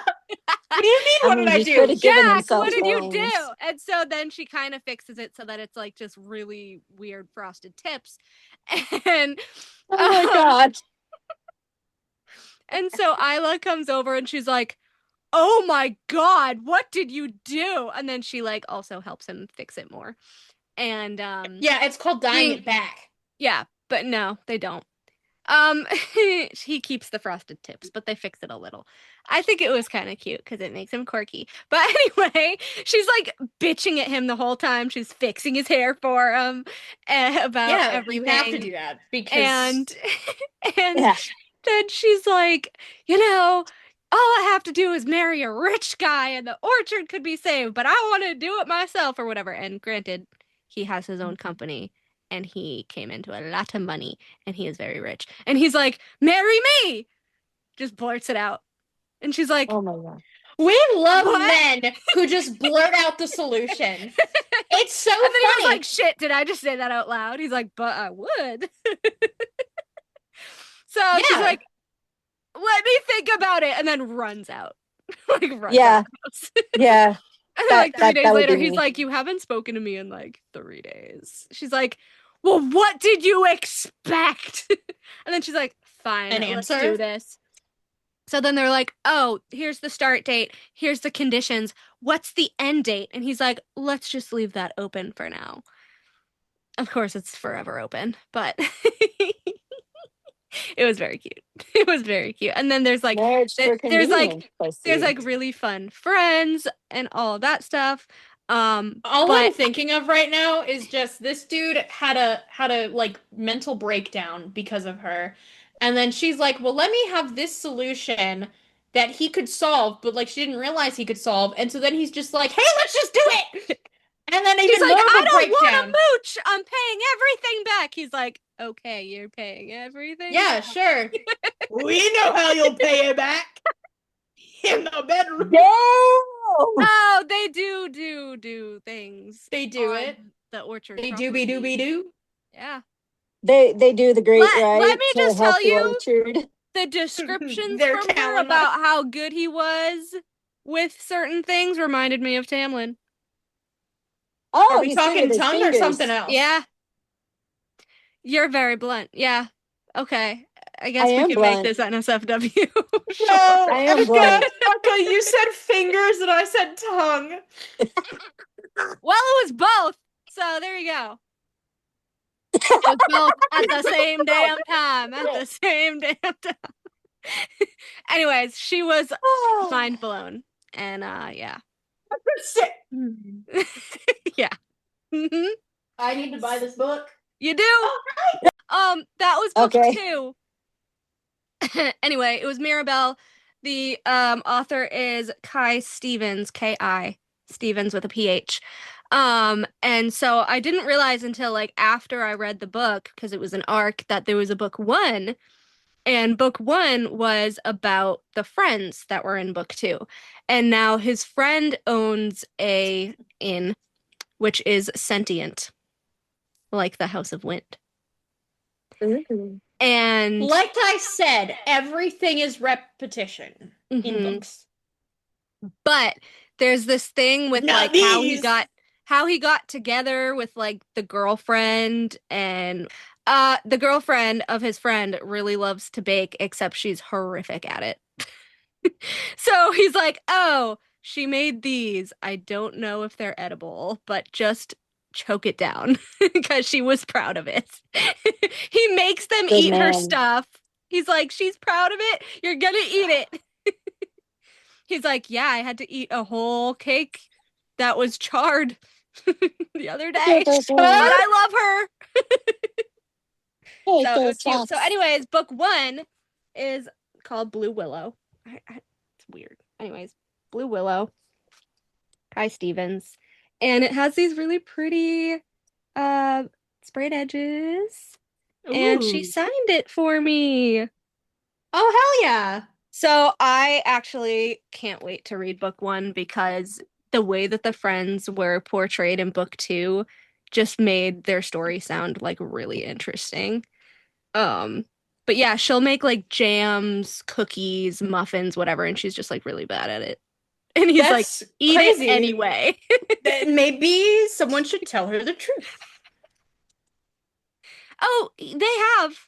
[SPEAKER 3] What do you mean, what did I do?
[SPEAKER 2] Jack, what did you do? And so then she kind of fixes it so that it's like just really weird frosted tips. And
[SPEAKER 4] oh my God.
[SPEAKER 2] And so Isla comes over and she's like, oh my God, what did you do? And then she like also helps him fix it more. And
[SPEAKER 3] yeah, it's called dyeing it back.
[SPEAKER 2] Yeah, but no, they don't. He keeps the frosted tips, but they fix it a little. I think it was kind of cute because it makes him quirky. But anyway, she's like bitching at him the whole time. She's fixing his hair for him about everything.
[SPEAKER 3] You have to do that because
[SPEAKER 2] and then she's like, all I have to do is marry a rich guy and the orchard could be saved, but I want to do it myself or whatever. And granted, he has his own company. And he came into a lot of money, and he is very rich. And he's like, marry me! Just blurts it out. And she's like,
[SPEAKER 4] oh my God.
[SPEAKER 3] We love men who just blurt out the solution. It's so funny.
[SPEAKER 2] And then he was like, shit, did I just say that out loud? He's like, but I would. So she's like, let me think about it, and then runs out. Runs out.
[SPEAKER 4] Yeah.
[SPEAKER 2] And then like 3 days later, he's like, you haven't spoken to me in like 3 days. She's like, well, what did you expect? And then she's like, fine, let's do this. So then they're like, oh, here's the start date. Here's the conditions. What's the end date? And he's like, let's just leave that open for now. Of course, it's forever open, but it was very cute. It was very cute. And then there's like, there's like really fun friends and all of that stuff.
[SPEAKER 3] I'm thinking of right now is just this dude had a like mental breakdown because of her. And then she's like, well, let me have this solution that he could solve, but like she didn't realize he could solve. And so then he's just like, hey, let's just do it. And then he's like, I don't want to mooch. I'm paying everything back. He's like, okay, you're paying everything back. Sure. We know how you'll pay it back. In the bedroom.
[SPEAKER 2] Oh, they do things.
[SPEAKER 3] They do it.
[SPEAKER 2] The orchard.
[SPEAKER 3] They do.
[SPEAKER 2] Yeah.
[SPEAKER 4] They do the great right.
[SPEAKER 2] Let me just tell you
[SPEAKER 4] orchard.
[SPEAKER 2] The descriptions from her about how good he was with certain things reminded me of Tamlin.
[SPEAKER 3] Oh, are we talking tongue or something else?
[SPEAKER 2] Yeah. You're very blunt. Yeah. Okay. I guess we can make this NSFW.
[SPEAKER 3] Sure. No, I am blunt. Okay, you said fingers and I said tongue.
[SPEAKER 2] Well, it was both. So there you go. It was both at the same damn time. At the same damn time. Anyways, she was mind blown. And yeah. Yeah. Mm-hmm.
[SPEAKER 3] I need to buy this book.
[SPEAKER 2] You do? Right. That was book 2. Anyway, it was Mirabelle. The author is Kai Stevens, K.A. Stevens with a PH. And so I didn't realize until like after I read the book, because it was an arc, that there was a book 1. And book 1 was about the friends that were in book 2. And now his friend owns a inn, which is sentient, like the House of Wind.
[SPEAKER 4] Mm-hmm.
[SPEAKER 2] And
[SPEAKER 3] like I said, everything is repetition in books.
[SPEAKER 2] But there's this thing with like how he got together with like the girlfriend, and the girlfriend of his friend really loves to bake, except she's horrific at it. So he's like, oh, she made these. I don't know if they're edible, but just choke it down, because she was proud of it. He makes them eat her stuff. He's like, she's proud of it. You're gonna eat it. He's like, yeah, I had to eat a whole cake that was charred the other day, but I love her. So it was cute. So anyways, book 1 is called Blue Willow. It's weird. Anyways, Blue Willow, Kai Stevens. And it has these really pretty sprayed edges. Ooh. And she signed it for me.
[SPEAKER 3] Oh, hell yeah.
[SPEAKER 2] So I actually can't wait to read book 1, because the way that the friends were portrayed in book 2 just made their story sound like really interesting. But yeah, she'll make like jams, cookies, muffins, whatever, and she's just like really bad at it. And he's like, eat it anyway.
[SPEAKER 3] Maybe someone should tell her the truth.
[SPEAKER 2] Oh, they have.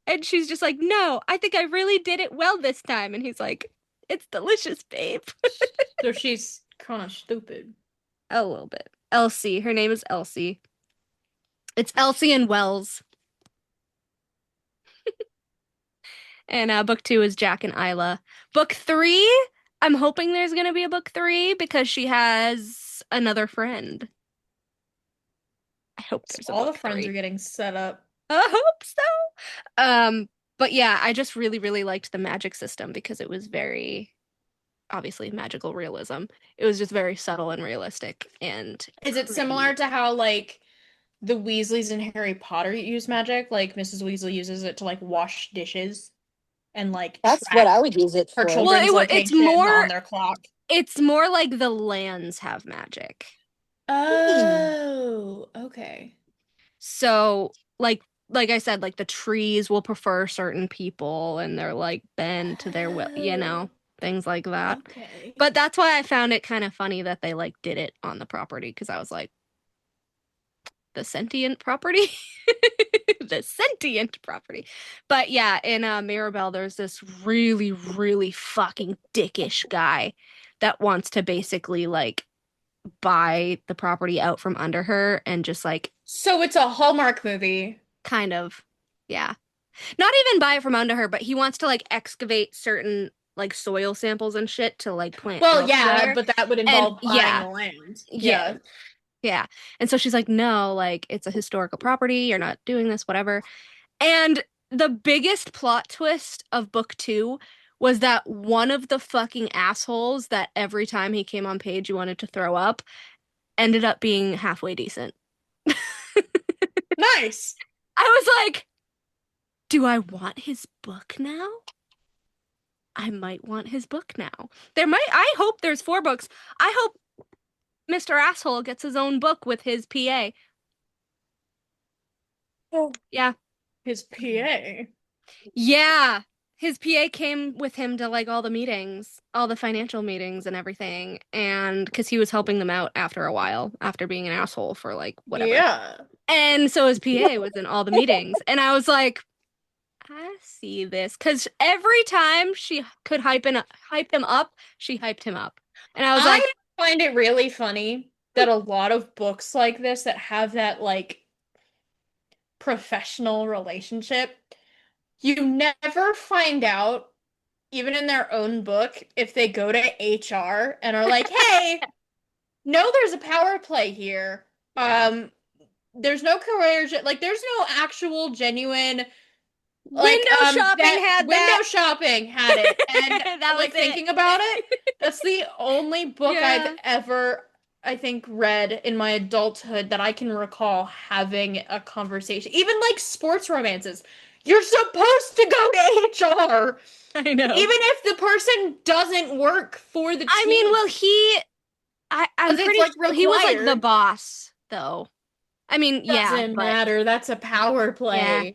[SPEAKER 2] And she's just like, no, I think I really did it well this time. And he's like, it's delicious, babe.
[SPEAKER 3] So she's kind of stupid.
[SPEAKER 2] A little bit. Elsie. Her name is Elsie. It's Elsie and Wells. And book 2 is Jack and Isla. Book 3, I'm hoping there's going to be a book 3 because she has another friend. I hope there's
[SPEAKER 3] all
[SPEAKER 2] a book
[SPEAKER 3] the friends
[SPEAKER 2] 3.
[SPEAKER 3] are getting set up.
[SPEAKER 2] I hope so. But yeah, I just really, really liked the magic system because it was very, obviously, magical realism. It was just very subtle and realistic. And
[SPEAKER 3] is it similar to how like the Weasleys in Harry Potter use magic? Like Mrs. Weasley uses it to like wash dishes and like
[SPEAKER 4] That's
[SPEAKER 3] track
[SPEAKER 4] what I would use it
[SPEAKER 3] her
[SPEAKER 4] for.
[SPEAKER 3] children's
[SPEAKER 2] it's
[SPEAKER 3] location
[SPEAKER 2] more
[SPEAKER 3] on their clock.
[SPEAKER 2] It's more like the lands have magic.
[SPEAKER 3] Oh, okay.
[SPEAKER 2] So like I said, like the trees will prefer certain people and they're like bend to their will, you know, things like that.
[SPEAKER 3] Okay.
[SPEAKER 2] But that's why I found it kind of funny that they like did it on the property because I was like, the sentient property? The sentient property. But yeah, in Mirabelle, there's this really, really fucking dickish guy that wants to basically like buy the property out from under her and just like
[SPEAKER 3] So it's a Hallmark movie.
[SPEAKER 2] kind of, yeah. Not even buy it from under her, but he wants to like excavate certain like soil samples and shit to like plant.
[SPEAKER 3] Well, yeah,
[SPEAKER 2] there.
[SPEAKER 3] but that would involve
[SPEAKER 2] And,
[SPEAKER 3] buying the land.
[SPEAKER 2] Yeah. Yeah. And so she's like, no, like it's a historical property. You're not doing this, whatever. And the biggest plot twist of book 2 was that one of the fucking assholes that every time he came on page you wanted to throw up ended up being halfway decent.
[SPEAKER 3] Nice.
[SPEAKER 2] I was like, do I want his book now? I might want his book now. I hope there's 4 books. I hope Mr. Asshole gets his own book with his PA.
[SPEAKER 4] Oh.
[SPEAKER 2] Yeah.
[SPEAKER 3] His PA.
[SPEAKER 2] Yeah. His PA came with him to like all the meetings, all the financial meetings and everything. And because he was helping them out after a while, after being an asshole for like whatever.
[SPEAKER 3] Yeah.
[SPEAKER 2] And so his PA was in all the meetings. And I was like, I see this. Because every time she could hype him up, she hyped him up. And I was like,
[SPEAKER 3] I find it really funny that a lot of books like this that have that like professional relationship, you never find out, even in their own book, if they go to HR and are like, hey, no, there's a power play here. There's no career, like there's no actual genuine
[SPEAKER 2] window
[SPEAKER 3] shopping had it. And
[SPEAKER 2] that
[SPEAKER 3] like
[SPEAKER 2] was
[SPEAKER 3] thinking about it, that's the only book I've ever I think read in my adulthood that I can recall having a conversation. Even like sports romances. You're supposed to go to HR.
[SPEAKER 2] I know.
[SPEAKER 3] Even if the person doesn't work for the team.
[SPEAKER 2] I mean, well, I'm pretty sure he was like the boss, though. I mean,
[SPEAKER 3] doesn't matter. That's a power play.
[SPEAKER 2] Yeah.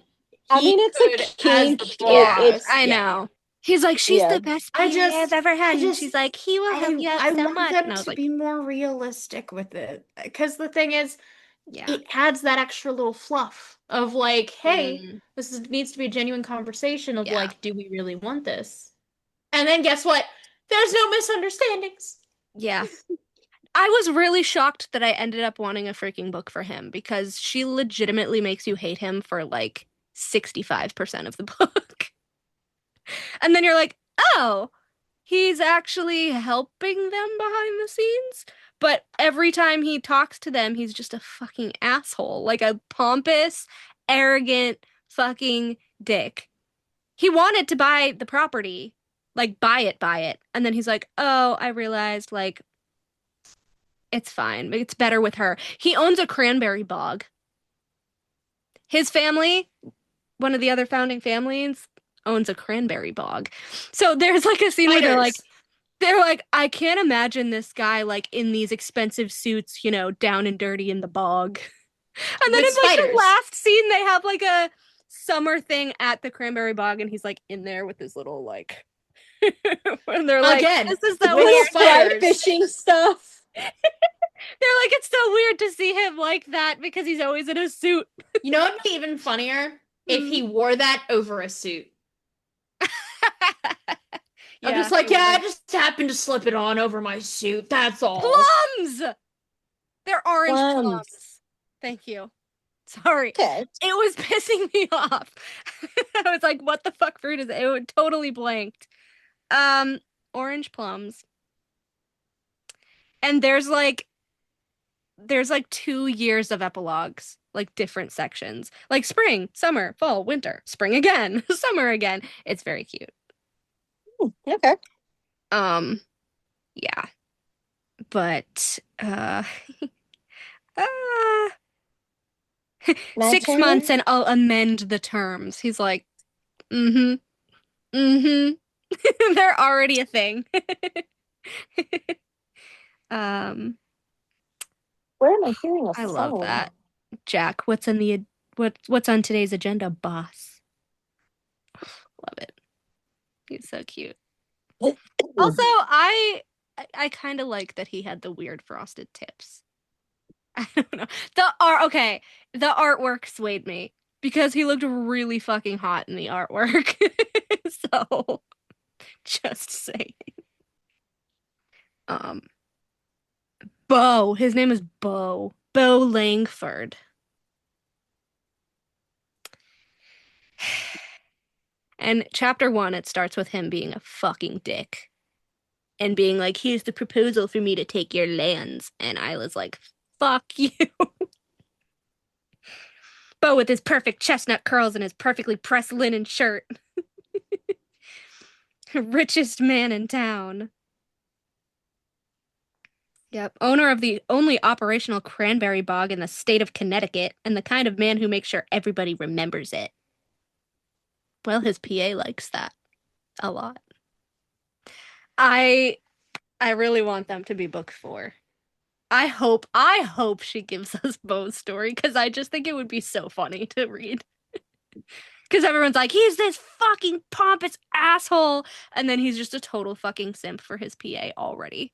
[SPEAKER 4] I mean, it's a kink.
[SPEAKER 2] I know. He's like, she's the best PA I've ever had. And she's like, he will help you out so much.
[SPEAKER 3] I want them to be more realistic with it. Because the thing is, it adds that extra little fluff of like, hey, needs to be a genuine conversation of like, do we really want this? And then guess what? There's no misunderstandings.
[SPEAKER 2] Yeah. I was really shocked that I ended up wanting a freaking book for him because she legitimately makes you hate him for like 65% of the book. And then you're like, oh, he's actually helping them behind the scenes. But every time he talks to them, he's just a fucking asshole. Like a pompous, arrogant fucking dick. He wanted to buy the property. Like, buy it. And then he's like, oh, I realized, like, it's fine. It's better with her. He owns a cranberry bog. His family, one of the other founding families, owns a cranberry bog. So there's like a scene where they're like, I can't imagine this guy like in these expensive suits, you know, down and dirty in the bog. And then in like the last scene, they have like a summer thing at the cranberry bog, and he's like in there with his little like, and they're like,
[SPEAKER 3] again,
[SPEAKER 2] this is so
[SPEAKER 4] weird
[SPEAKER 3] fly
[SPEAKER 4] fishing stuff.
[SPEAKER 2] They're like, it's so weird to see him like that because he's always in a suit.
[SPEAKER 3] You know what would be even funnier? If he wore that over a suit. I'm just like, I just happened to slip it on over my suit. That's all.
[SPEAKER 2] Plums! They're orange plums. Thank you. Sorry.
[SPEAKER 4] Okay.
[SPEAKER 2] It was pissing me off. I was like, what the fuck fruit is it? It totally blanked. Orange plums. And there's like 2 years of epilogues, like different sections. Like spring, summer, fall, winter, spring again, summer again. It's very cute.
[SPEAKER 4] Okay.
[SPEAKER 2] Yeah. But 6 months and I'll amend the terms. He's like, mm-hmm. They're already a thing.
[SPEAKER 4] Where am I hearing a
[SPEAKER 2] I
[SPEAKER 4] phone?
[SPEAKER 2] love that. Jack, what's on today's agenda, boss? Love it. He's so cute. Also, I kind of like that he had the weird frosted tips. I don't know. The artwork swayed me because he looked really fucking hot in the artwork. So, just saying. Bo. His name is Bo. Bo Langford. And chapter 1, it starts with him being a fucking dick. And being like, here's the proposal for me to take your lands. And Isla's like, fuck you. Bo with his perfect chestnut curls and his perfectly pressed linen shirt. Richest man in town. Yep. Owner of the only operational cranberry bog in the state of Connecticut, and the kind of man who makes sure everybody remembers it. Well, his PA likes that a lot. I really want them to be book 4. I hope she gives us Bo's story, because I just think it would be so funny to read. Because everyone's like, he's this fucking pompous asshole, and then he's just a total fucking simp for his PA already.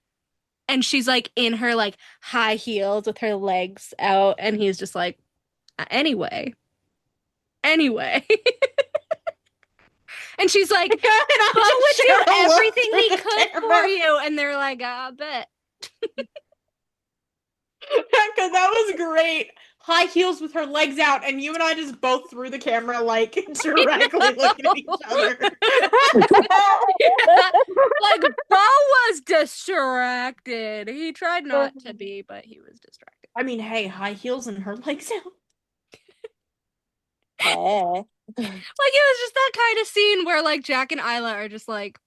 [SPEAKER 2] And she's like in her like high heels with her legs out, and he's just like, anyway. And she's like, Bo would do everything he could for you. And they're like, I bet.
[SPEAKER 3] Because that was great. High heels with her legs out, and you and I just both threw the camera like directly looking at each other.
[SPEAKER 2] Yeah. Like, Bo was distracted. He tried not to be, but he was distracted.
[SPEAKER 3] I mean, hey, high heels and her legs out.
[SPEAKER 2] Like, it was just that kind of scene where like Jack and Isla are just like,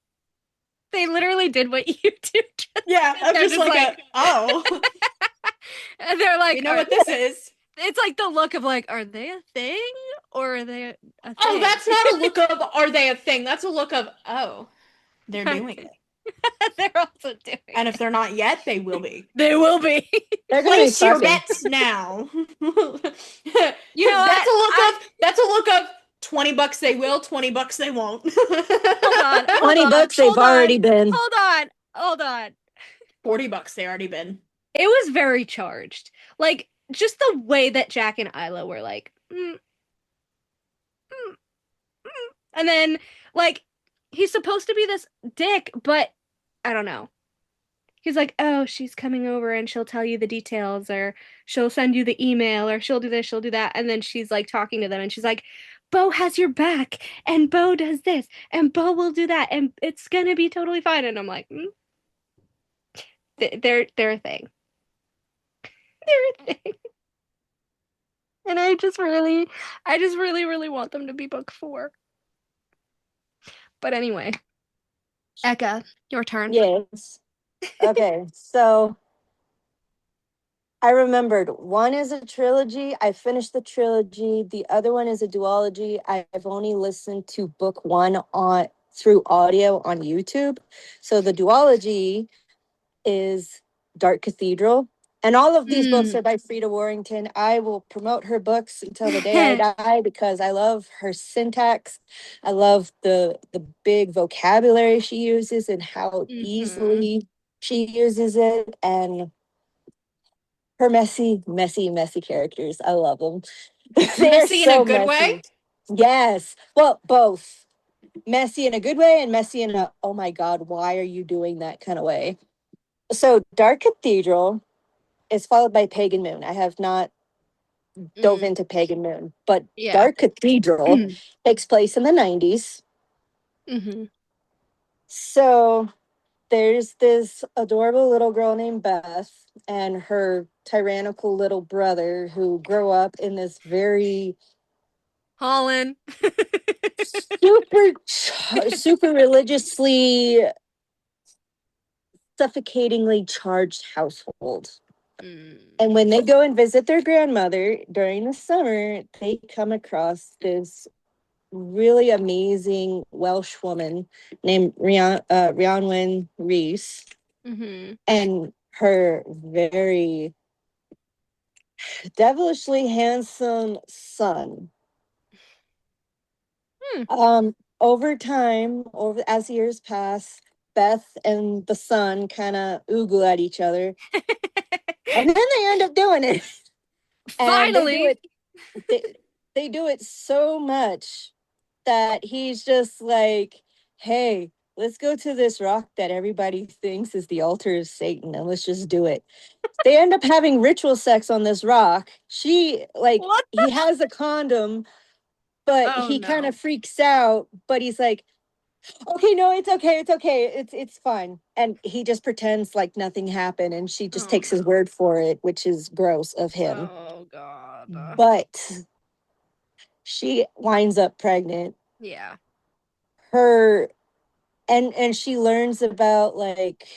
[SPEAKER 2] they literally did what you do.
[SPEAKER 3] Yeah, I'm just like oh.
[SPEAKER 2] And they're like,
[SPEAKER 3] you know what this is?
[SPEAKER 2] It's like the look of like, are they a thing or are they a thing?
[SPEAKER 3] Oh, that's not a look of, are they a thing? That's a look of, oh, they're doing it.
[SPEAKER 2] They're also doing it.
[SPEAKER 3] And if they're not yet, they will be.
[SPEAKER 2] They will be.
[SPEAKER 4] They're
[SPEAKER 3] Place your bets now. You know, that's a look of $20 they will, $20 they won't.
[SPEAKER 2] Hold on.
[SPEAKER 4] 20 bucks they've already been.
[SPEAKER 2] Hold on.
[SPEAKER 3] $40 they already been.
[SPEAKER 2] It was very charged. Like, just the way that Jack and Isla were like, and then, like, he's supposed to be this dick, but I don't know. He's like, oh, she's coming over and she'll tell you the details, or she'll send you the email, or she'll do this, she'll do that. And then she's like talking to them and she's like, Bo has your back, and Bo does this, and Bo will do that, and it's gonna be totally fine. And I'm like, they're a thing. They're a thing. And I just really want them to be book 4. But anyway, Eka, your turn.
[SPEAKER 4] Yes. Okay, so I remembered one is a trilogy. I finished the trilogy. The other one is a duology. I've only listened to book 1 through audio on YouTube. So the duology is Dark Cathedral. And all of these books are by Freda Warrington. I will promote her books until the day I die because I love her syntax. I love the big vocabulary she uses and how easily she uses it. And her messy characters. I love them.
[SPEAKER 3] Messy in a good way?
[SPEAKER 4] Yes. Well, both. Messy in a good way and messy in a, oh my God, why are you doing that kind of way? So Dark Cathedral is followed by Pagan Moon. I have not dove into Pagan Moon. But Dark Cathedral takes place in the 90s. So there's this adorable little girl named Beth and her tyrannical little brother who grow up in this very
[SPEAKER 2] Holland
[SPEAKER 4] super religiously suffocatingly charged household. And when they go and visit their grandmother during the summer, they come across this really amazing Welsh woman named Rhiannon Reese, and her very devilishly handsome son. Over time, as years pass, Beth and the son kind of oogle at each other, and then they end up doing it.
[SPEAKER 2] Finally,
[SPEAKER 4] they do it so much that he's just like, "Hey, let's go to this rock that everybody thinks is the altar of Satan, and let's just do it." They end up having ritual sex on this rock. He has a condom, but he kind of freaks out. But he's like, "Okay, no, it's okay, it's fine," and he just pretends like nothing happened, and she just takes his word for it, which is gross of him.
[SPEAKER 2] Oh God!
[SPEAKER 4] But she winds up pregnant.
[SPEAKER 2] Yeah.
[SPEAKER 4] And she learns about like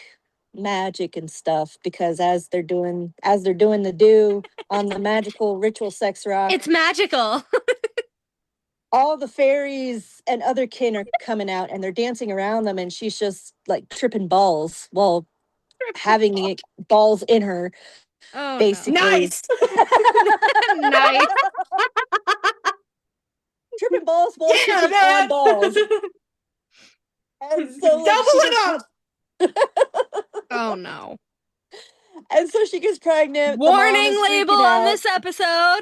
[SPEAKER 4] magic and stuff, because as they're doing the do on the magical ritual sex rock,
[SPEAKER 2] it's magical.
[SPEAKER 4] all the fairies and other kin are coming out and they're dancing around them, and she's just like tripping balls while having the balls in her.
[SPEAKER 2] Oh,
[SPEAKER 4] basically.
[SPEAKER 3] No. Nice.
[SPEAKER 2] Nice.
[SPEAKER 4] Tripping balls while tripping on balls. And so
[SPEAKER 3] double it up.
[SPEAKER 2] Oh no.
[SPEAKER 4] And so she gets pregnant.
[SPEAKER 2] Warning label on this episode.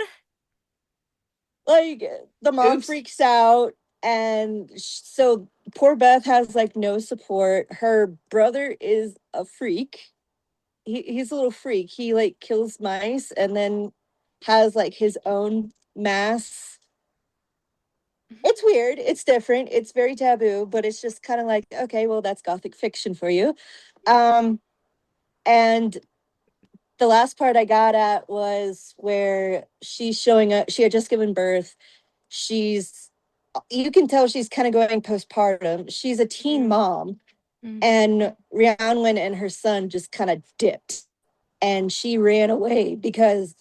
[SPEAKER 4] Like, the mom freaks out, and so poor Beth has like no support. Her brother is a freak. He's a little freak. He like kills mice and then has like his own mass. It's weird. It's different. It's very taboo, but it's just kind of like, okay, well, that's gothic fiction for you. And the last part I got at was where she's showing up. She had just given birth. You can tell she's kind of going postpartum. She's a teen mom, and Rhiannon and her son just kind of dipped, and she ran away because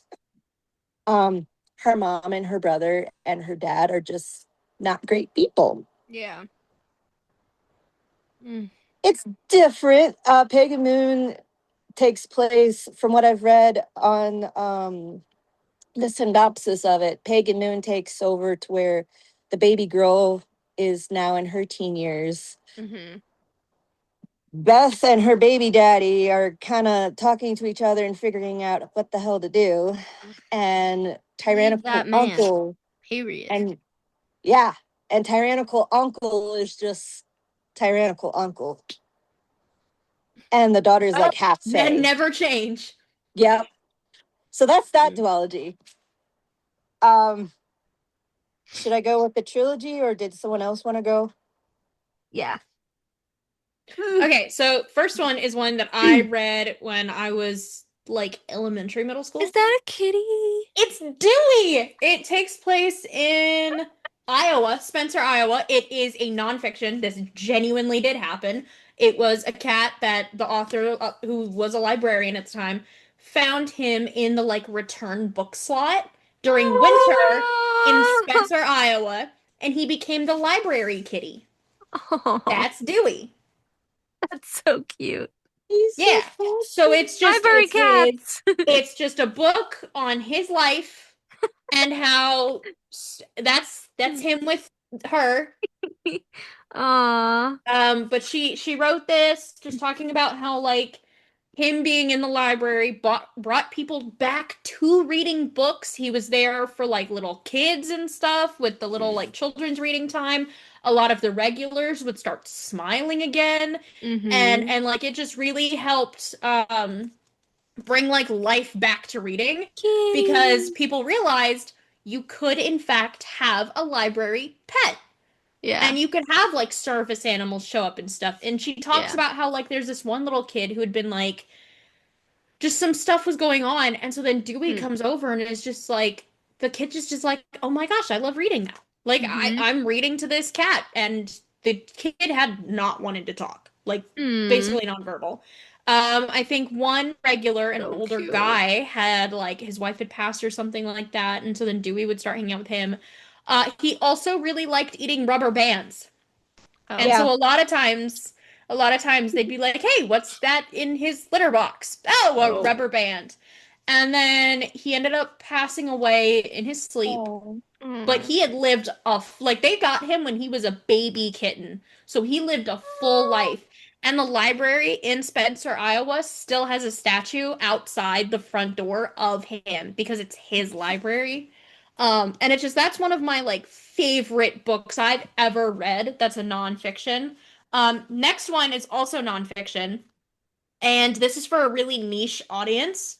[SPEAKER 4] her mom and her brother and her dad are just not great people.
[SPEAKER 2] Yeah.
[SPEAKER 4] It's different. Pagan Moon takes place, from what I've read on the synopsis of it, Pagan Moon takes over to where the baby girl is now in her teen years. Beth and her baby daddy are kind of talking to each other and figuring out what the hell to do. And tyrannical uncle.
[SPEAKER 2] Period.
[SPEAKER 4] And tyrannical uncle is just tyrannical uncle. And the daughter's like half fae.
[SPEAKER 3] Men never change.
[SPEAKER 4] Yep. So that's that duology. Should I go with the trilogy, or did someone else want to go?
[SPEAKER 2] Yeah.
[SPEAKER 3] Okay, so first one is one that I read when I was like elementary, middle school.
[SPEAKER 2] Is that a kitty?
[SPEAKER 3] It's Dewey. It takes place in Iowa, Spencer, Iowa. It is a nonfiction. This genuinely did happen. It was a cat that the author, who was a librarian at the time, found him in the like return book slot during winter in Spencer, Iowa, and he became the library kitty. That's Dewey.
[SPEAKER 2] That's so cute.
[SPEAKER 3] Yeah. So it's just
[SPEAKER 2] library cats.
[SPEAKER 3] It's just a book on his life and how that's him with her.
[SPEAKER 2] Aww.
[SPEAKER 3] But she wrote this just talking about how like him being in the library brought people back to reading books. He was there for like little kids and stuff with the little like children's reading time. A lot of the regulars would start smiling again. And like it just really helped bring like life back to reading because people realized you could in fact have a library pet.
[SPEAKER 2] Yeah.
[SPEAKER 3] And you could have like service animals show up and stuff. And she talks about how like there's this one little kid who had been like just some stuff was going on, and so then Dewey comes over and is just like the kid just like, oh my gosh, I love reading now. Like I'm reading to this cat, and the kid had not wanted to talk. Like basically nonverbal. I think one regular, an older guy, had like his wife had passed or something like that, and so then Dewey would start hanging out with him. He also really liked eating rubber bands. And so a lot of times they'd be like, hey, what's that in his litter box? Oh, a rubber band. And then he ended up passing away in his sleep. But he had lived like they got him when he was a baby kitten. So he lived a full life. And the library in Spencer, Iowa still has a statue outside the front door of him because it's his library. And it's just that's one of my like favorite books I've ever read. That's a nonfiction. Next one is also nonfiction, and this is for a really niche audience.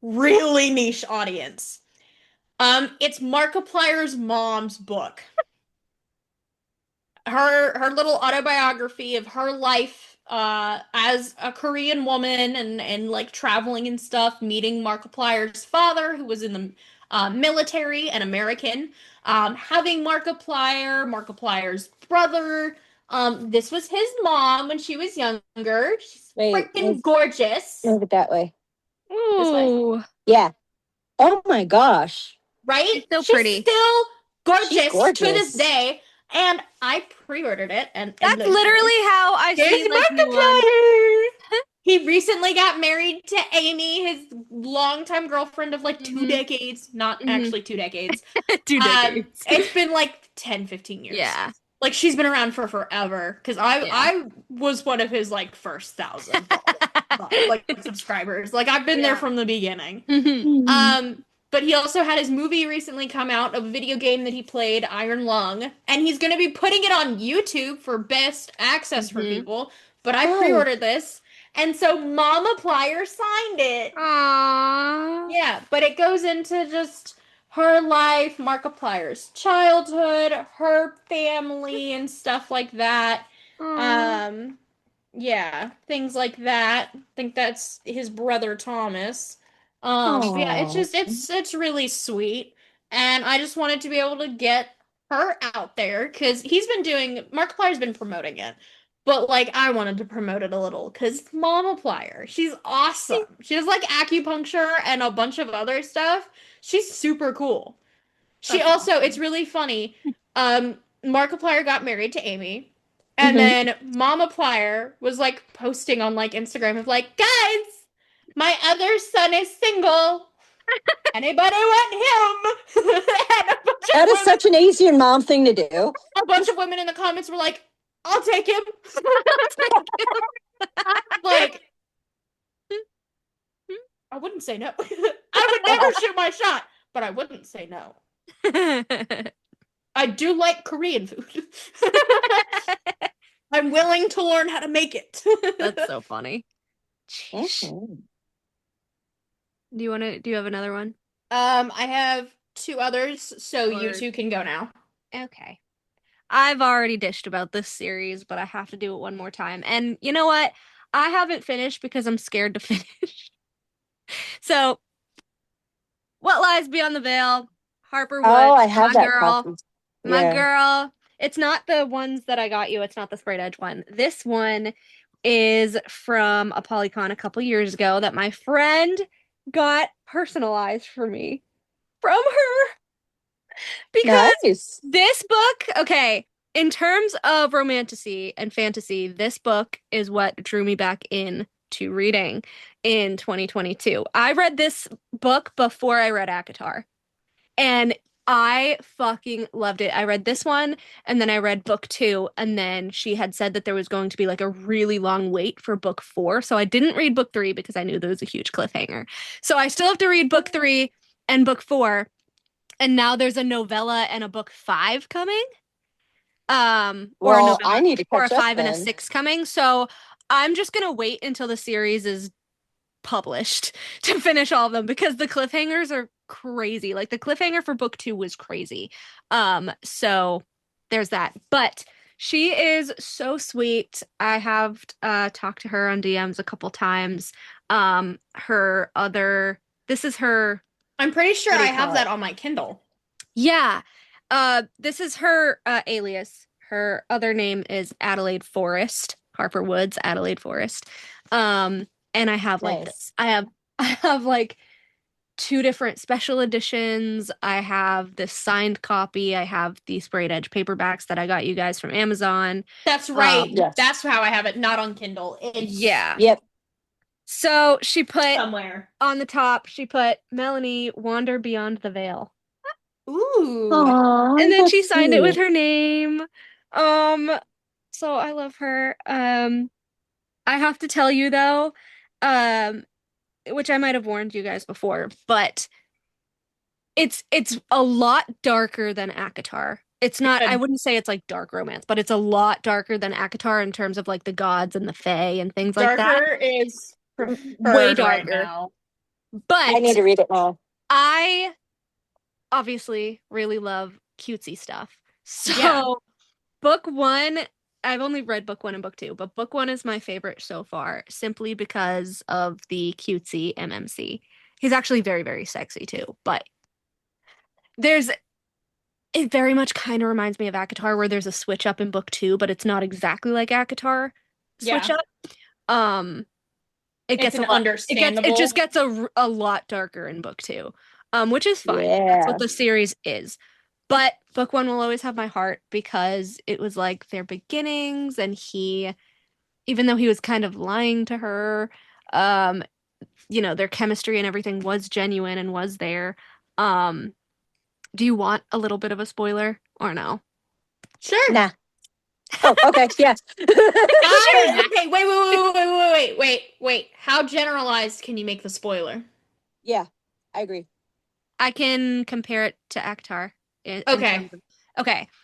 [SPEAKER 3] Really niche audience. It's Markiplier's mom's book. Her little autobiography of her life as a Korean woman and like traveling and stuff, meeting Markiplier's father, who was in the military and American, having Markiplier's brother. This was his mom when she was younger. She's freaking gorgeous.
[SPEAKER 4] Move it that way.
[SPEAKER 2] Ooh.
[SPEAKER 4] This way. Yeah. Oh my gosh.
[SPEAKER 3] Right?
[SPEAKER 2] She's so pretty.
[SPEAKER 3] She's still gorgeous to this day. And I pre-ordered it, and
[SPEAKER 2] that's literally how I see like
[SPEAKER 3] Markiplier. He recently got married to Amy, his longtime girlfriend of like 2 decades. Not actually 2 decades.
[SPEAKER 2] 2 decades.
[SPEAKER 3] It's been like 10, 15 years.
[SPEAKER 2] Yeah.
[SPEAKER 3] Like she's been around for forever. Because I was one of his like first 1,000 like subscribers. Like I've been there from the beginning. But he also had his movie recently come out, a video game that he played, Iron Lung, and he's going to be putting it on YouTube for best access for people. But I pre-ordered this, and so Mamaplier signed it.
[SPEAKER 2] Aww.
[SPEAKER 3] Yeah, but it goes into just her life, Markiplier's childhood, her family, and stuff like that. Yeah, things like that. I think that's his brother Thomas. Yeah, it's really sweet, and I just wanted to be able to get her out there because Markiplier's been promoting it, but like I wanted to promote it a little because Mamaplier, she's awesome. She does like acupuncture and a bunch of other stuff. She's super cool. She also, it's really funny. Markiplier got married to Amy, and then Mamaplier was like posting on like Instagram of like, guys, my other son is single. Anybody want him?
[SPEAKER 4] That is such an easy mom thing to do.
[SPEAKER 3] A bunch of women in the comments were like, I'll take him. Like, I wouldn't say no. I would never shoot my shot, but I wouldn't say no. I do like Korean food. I'm willing to learn how to make it.
[SPEAKER 2] That's so funny. Do you have another one?
[SPEAKER 3] I have 2 others, so you 2 can go now.
[SPEAKER 2] Okay. I've already dished about this series, but I have to do it one more time. And you know what? I haven't finished because I'm scared to finish. So, What Lies Beyond the Veil, Harper Wood,
[SPEAKER 4] I have
[SPEAKER 2] my
[SPEAKER 4] that
[SPEAKER 2] girl.
[SPEAKER 4] copy.
[SPEAKER 2] My girl. It's not the ones that I got you. It's not the sprayed edge one. This one is from a Polycon a couple years ago that my friend got personalized for me from her. Because this book, okay, in terms of romantasy and fantasy, this book is what drew me back in to reading in 2022. I read this book before I read ACOTAR, and I fucking loved it. I read this one, and then I read book 2, and then she had said that there was going to be like a really long wait for book 4, so I didn't read book 3 because I knew there was a huge cliffhanger. So I still have to read book 3 and book 4, and now there's a novella and a book 5 coming. Or a novella,
[SPEAKER 4] I need to catch
[SPEAKER 2] or a 5
[SPEAKER 4] up
[SPEAKER 2] and a 6 coming. So I'm just gonna wait until the series is published to finish all of them because the cliffhangers are crazy. Like the cliffhanger for book 2 was crazy. So there's that. But she is so sweet. I have talked to her on DMs a couple times. This is her.
[SPEAKER 3] I'm pretty sure I have that on my Kindle.
[SPEAKER 2] Yeah. This is her alias. Her other name is Adelaide Forrest. Harper Woods, Adelaide Forrest. And I have like this. I have like 2 different special editions. I have this signed copy. I have the sprayed edge paperbacks that I got you guys from Amazon.
[SPEAKER 3] That's right. Yes. That's how I have it, not on Kindle.
[SPEAKER 4] Yep.
[SPEAKER 2] So she put
[SPEAKER 3] somewhere
[SPEAKER 2] on the top, she put Melanie Wander Beyond the Veil.
[SPEAKER 3] Ooh.
[SPEAKER 4] Aww,
[SPEAKER 2] and then she signed it with her name. So I love her. I have to tell you though, which I might have warned you guys before, but it's a lot darker than ACOTAR. It's not, I wouldn't say it's like dark romance, but it's a lot darker than ACOTAR in terms of like the gods and the fae and things like that.
[SPEAKER 3] Darker is
[SPEAKER 2] way darker.
[SPEAKER 3] Right now.
[SPEAKER 2] But
[SPEAKER 4] I need to read it now.
[SPEAKER 2] I obviously really love cutesy stuff. So book 1, I've only read book 1 and book 2, but book 1 is my favorite so far simply because of the cutesy MMC. He's actually very, very sexy too, but it very much kind of reminds me of ACOTAR where there's a switch up in book 2, but it's not exactly like ACOTAR switch up. It gets understandable. It just gets a lot darker in book 2, which is fine. Yeah. That's what the series is. But book 1 will always have my heart because it was like their beginnings, and even though he was kind of lying to her, their chemistry and everything was genuine and was there. Do you want a little bit of a spoiler or no?
[SPEAKER 3] Sure.
[SPEAKER 4] Nah. Oh, okay. Yes.
[SPEAKER 3] Okay, wait. How generalized can you make the spoiler?
[SPEAKER 4] Yeah, I agree.
[SPEAKER 2] I can compare it to ACOTAR. Okay.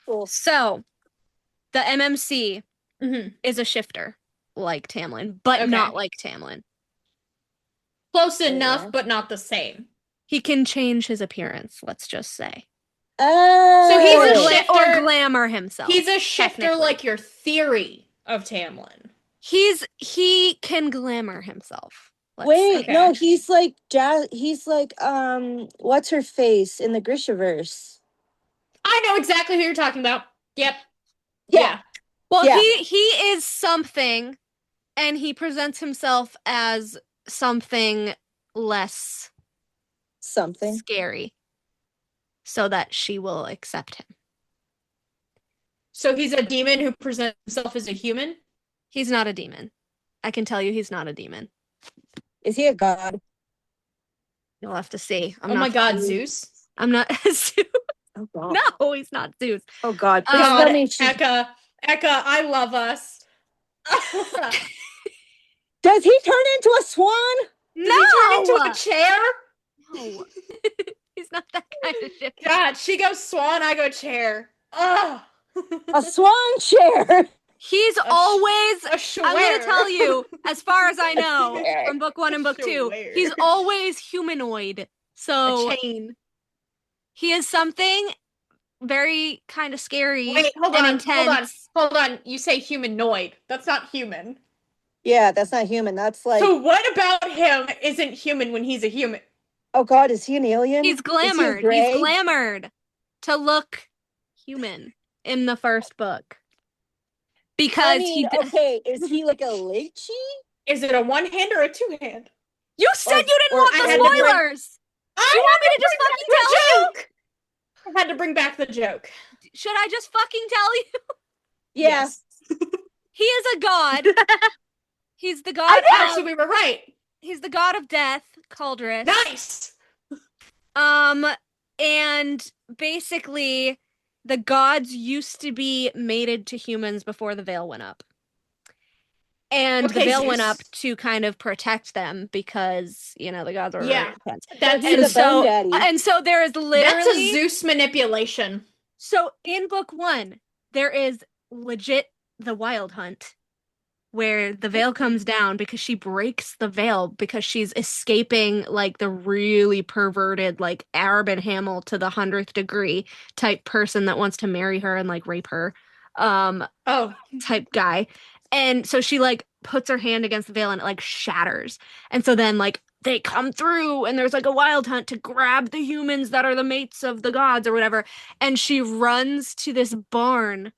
[SPEAKER 4] Cool.
[SPEAKER 2] So the MMC is a shifter like Tamlin, but not like Tamlin.
[SPEAKER 3] Close enough, but not the same.
[SPEAKER 2] He can change his appearance, let's just say.
[SPEAKER 3] So he's a shifter.
[SPEAKER 2] Or glamour himself.
[SPEAKER 3] He's a shifter like your theory of Tamlin.
[SPEAKER 2] He can glamour himself.
[SPEAKER 4] No, he's like what's her face in the Grishaverse?
[SPEAKER 3] I know exactly who you're talking about. Yep.
[SPEAKER 4] Yeah.
[SPEAKER 2] Well, he is something, and he presents himself as something less scary, so that she will accept him.
[SPEAKER 3] So he's a demon who presents himself as a human?
[SPEAKER 2] He's not a demon. I can tell you he's not a demon.
[SPEAKER 4] Is he a god?
[SPEAKER 2] You'll have to see.
[SPEAKER 3] Oh my god, Zeus?
[SPEAKER 2] I'm not Zeus.
[SPEAKER 4] Oh god.
[SPEAKER 2] No, he's not Zeus.
[SPEAKER 4] Oh god.
[SPEAKER 3] Eka, I love us.
[SPEAKER 4] Does he turn into a swan?
[SPEAKER 3] Does he turn into a chair?
[SPEAKER 2] No. He's not that kind of shit.
[SPEAKER 3] God, she goes swan, I go chair. Ugh.
[SPEAKER 4] A swan chair.
[SPEAKER 2] He's always, I'm going to tell you, as far as I know, from book 1 and book 2, he's always humanoid. So
[SPEAKER 3] a chain.
[SPEAKER 2] He is something very kind of scary.
[SPEAKER 3] Wait, hold
[SPEAKER 2] intense.
[SPEAKER 3] on. You say humanoid. That's not human.
[SPEAKER 4] Yeah, that's not human. That's like...
[SPEAKER 3] So what about him isn't human when he's a human?
[SPEAKER 4] Oh god, is he an alien?
[SPEAKER 2] He's glamored. He's glamored to look human in the first book. Because
[SPEAKER 4] is he like a lychee?
[SPEAKER 3] Is it a one hand or a two hand?
[SPEAKER 2] You said you didn't want the spoilers. You want me to just fucking tell you?
[SPEAKER 3] I had to bring back the joke.
[SPEAKER 2] Should I just fucking tell you?
[SPEAKER 4] Yes.
[SPEAKER 2] He is a god. He's the god.
[SPEAKER 3] Actually, we were right.
[SPEAKER 2] He's the god of death, Cauldress.
[SPEAKER 3] Nice.
[SPEAKER 2] And basically, the gods used to be mated to humans before the veil went up. And the veil went up to kind of protect them because, the gods were very intense. And so there is literally...
[SPEAKER 3] That's a Zeus manipulation.
[SPEAKER 2] So in book 1, there is legit the Wild Hunt where the veil comes down because she breaks the veil because she's escaping like the really perverted like Arab and Hamel to the 100th degree type person that wants to marry her and like rape her type guy. And so she like puts her hand against the veil and it like shatters. And so then like they come through and there's like a wild hunt to grab the humans that are the mates of the gods or whatever. And she runs to this barn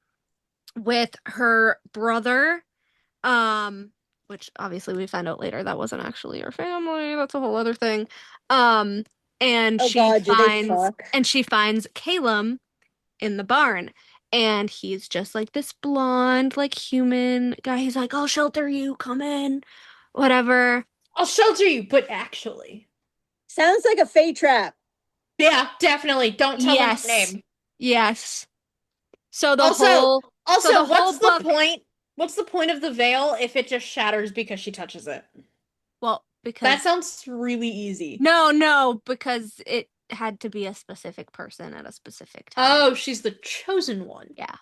[SPEAKER 2] with her brother, which obviously we find out later that wasn't actually her family. That's a whole other thing. And she finds Calum in the barn. And he's just like this blonde, like human guy. He's like, I'll shelter you, come in, whatever.
[SPEAKER 3] I'll shelter you, but actually.
[SPEAKER 4] Sounds like a Fae trap.
[SPEAKER 3] Yeah, definitely. Don't tell them his name.
[SPEAKER 2] Yes. So
[SPEAKER 3] what's the point? What's the point of the veil if it just shatters because she touches it?
[SPEAKER 2] Well, because
[SPEAKER 3] that sounds really easy.
[SPEAKER 2] No, because it had to be a specific person at a specific time.
[SPEAKER 3] Oh, she's the chosen one.
[SPEAKER 2] Yeah.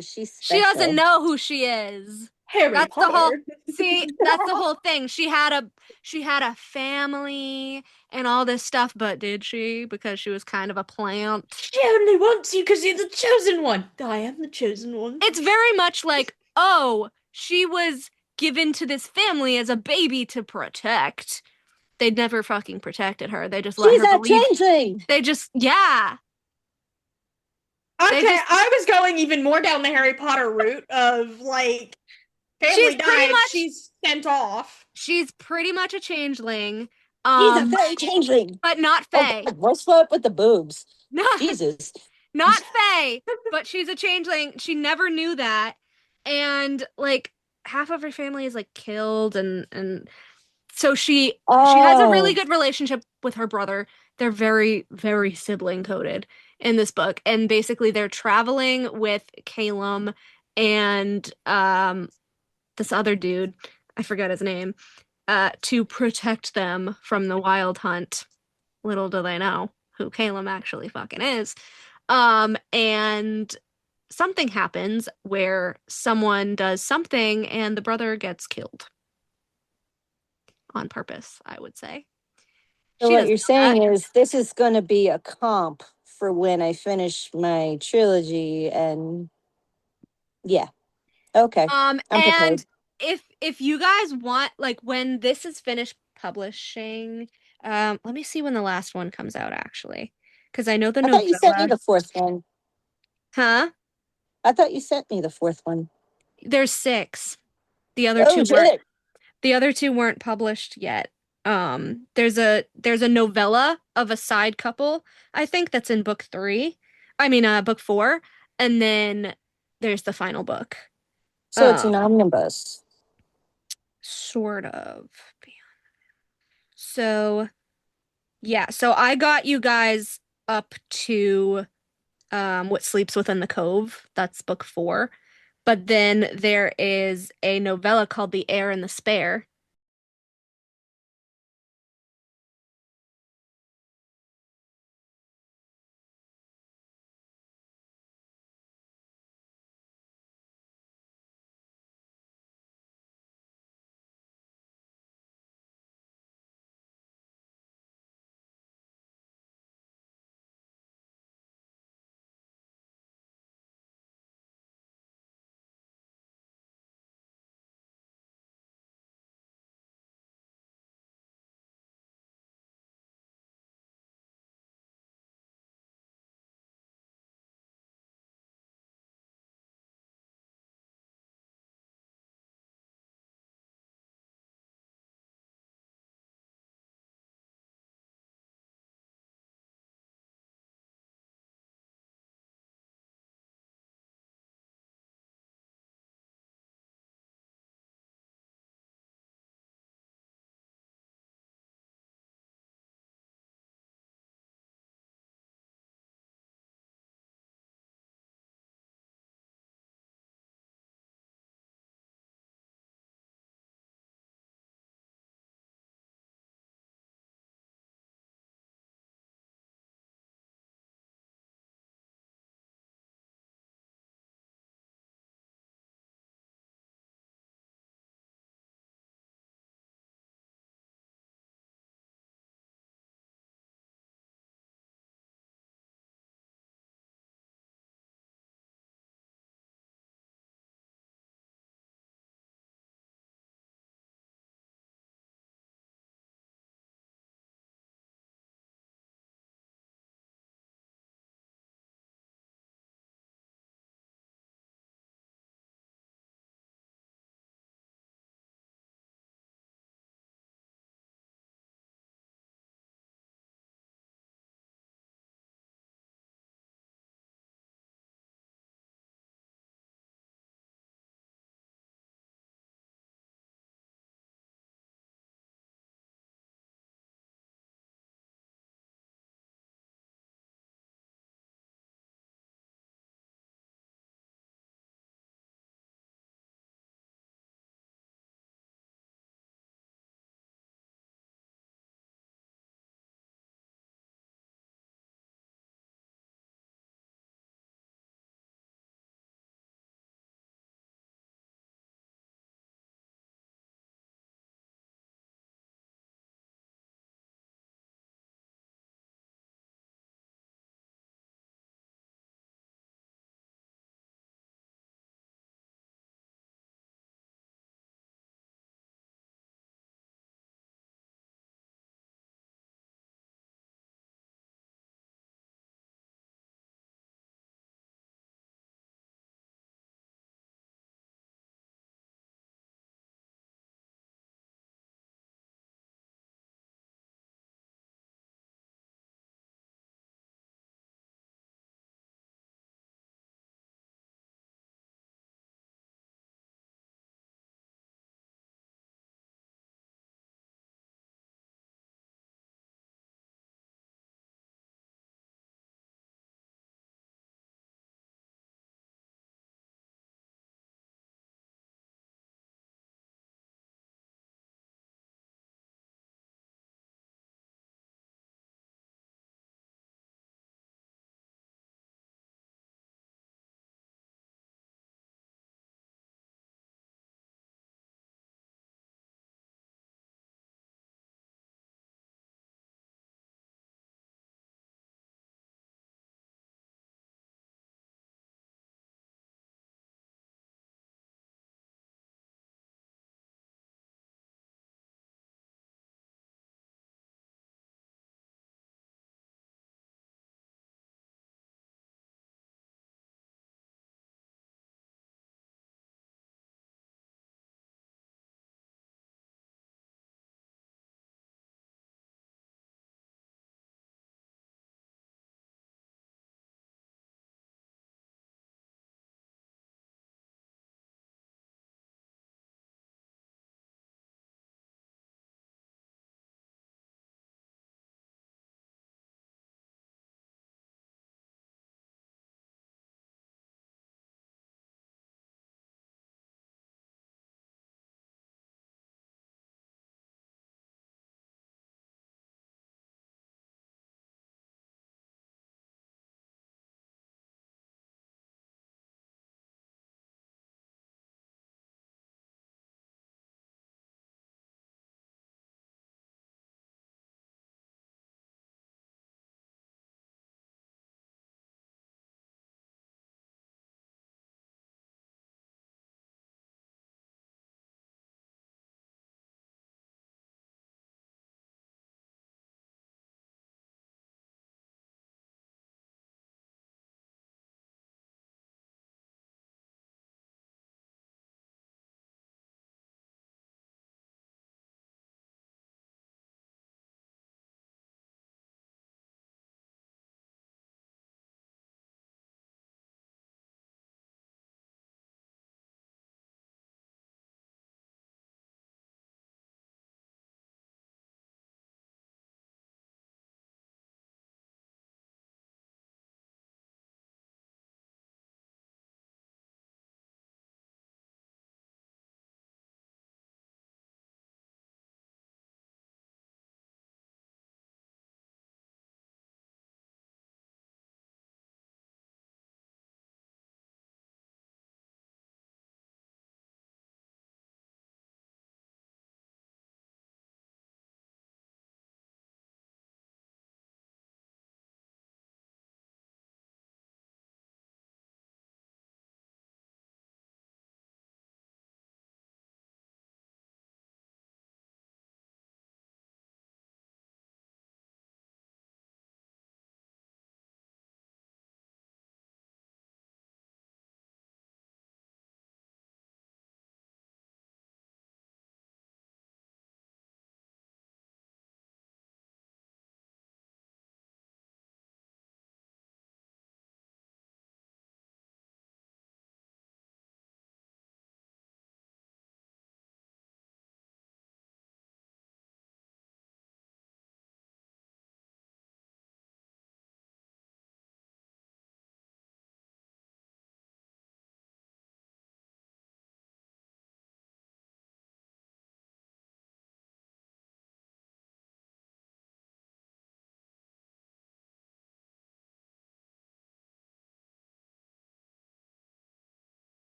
[SPEAKER 4] She's special.
[SPEAKER 2] She doesn't know who she is.
[SPEAKER 3] Harry Potter.
[SPEAKER 2] That's the whole thing. She had a family and all this stuff, but did she? Because she was kind of a plant.
[SPEAKER 3] She only wants you because you're the chosen one. I am the chosen one.
[SPEAKER 2] It's very much like, oh, she was given to this family as a baby to protect. They'd never fucking protected her. They just let her believe.
[SPEAKER 4] She's a changeling.
[SPEAKER 2] They just, yeah.
[SPEAKER 3] Okay, I was going even more down the Harry Potter route of like family dies, she's sent off.
[SPEAKER 2] She's pretty much a changeling.
[SPEAKER 4] She's a fairy changeling,
[SPEAKER 2] but not fae.
[SPEAKER 4] Oh, what's up with the boobs?
[SPEAKER 2] No,
[SPEAKER 4] Jesus,
[SPEAKER 2] not fae, but she's a changeling. She never knew that, and like half of her family is like killed, and so she has a really good relationship with her brother. They're very, very sibling coded in this book. And basically they're traveling with Calum and this other dude, I forget his name, to protect them from the wild hunt. Little do they know who Calum actually fucking is. And something happens where someone does something and the brother gets killed. On purpose, I would say.
[SPEAKER 4] So what you're saying is this is going to be a comp for when I finish my trilogy, and yeah, okay. I'm
[SPEAKER 2] and if you guys want, like, when this is finished publishing, let me see when the last one comes out actually, because I know the novella.
[SPEAKER 4] I thought you sent me the fourth one.
[SPEAKER 2] Huh?
[SPEAKER 4] I thought you sent me the fourth one.
[SPEAKER 2] There's 6. The other two weren't published yet. There's a novella of a side couple, I think, that's in book 3. I mean, book 4, and then there's the final book.
[SPEAKER 4] So it's an omnibus.
[SPEAKER 2] Sort of. So, yeah. So I got you guys up to What Sleeps Within the Cove. That's book 4. But then there is a novella called The Heir and the Spare.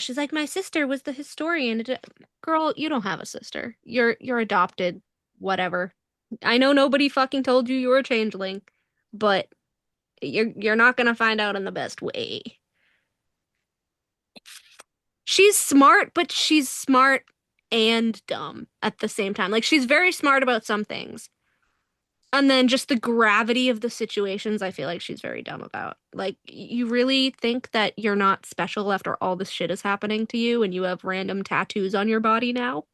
[SPEAKER 2] she's like, my sister was the historian. Girl, you don't have a sister. You're adopted. Whatever. I know nobody fucking told you were a changeling, but you're not gonna find out in the best way. She's smart, but she's smart and dumb at the same time. Like, she's very smart about some things. And then just the gravity of the situations, I feel like she's very dumb about. Like, you really think that you're not special after all this shit is happening to you and you have random tattoos on your body now?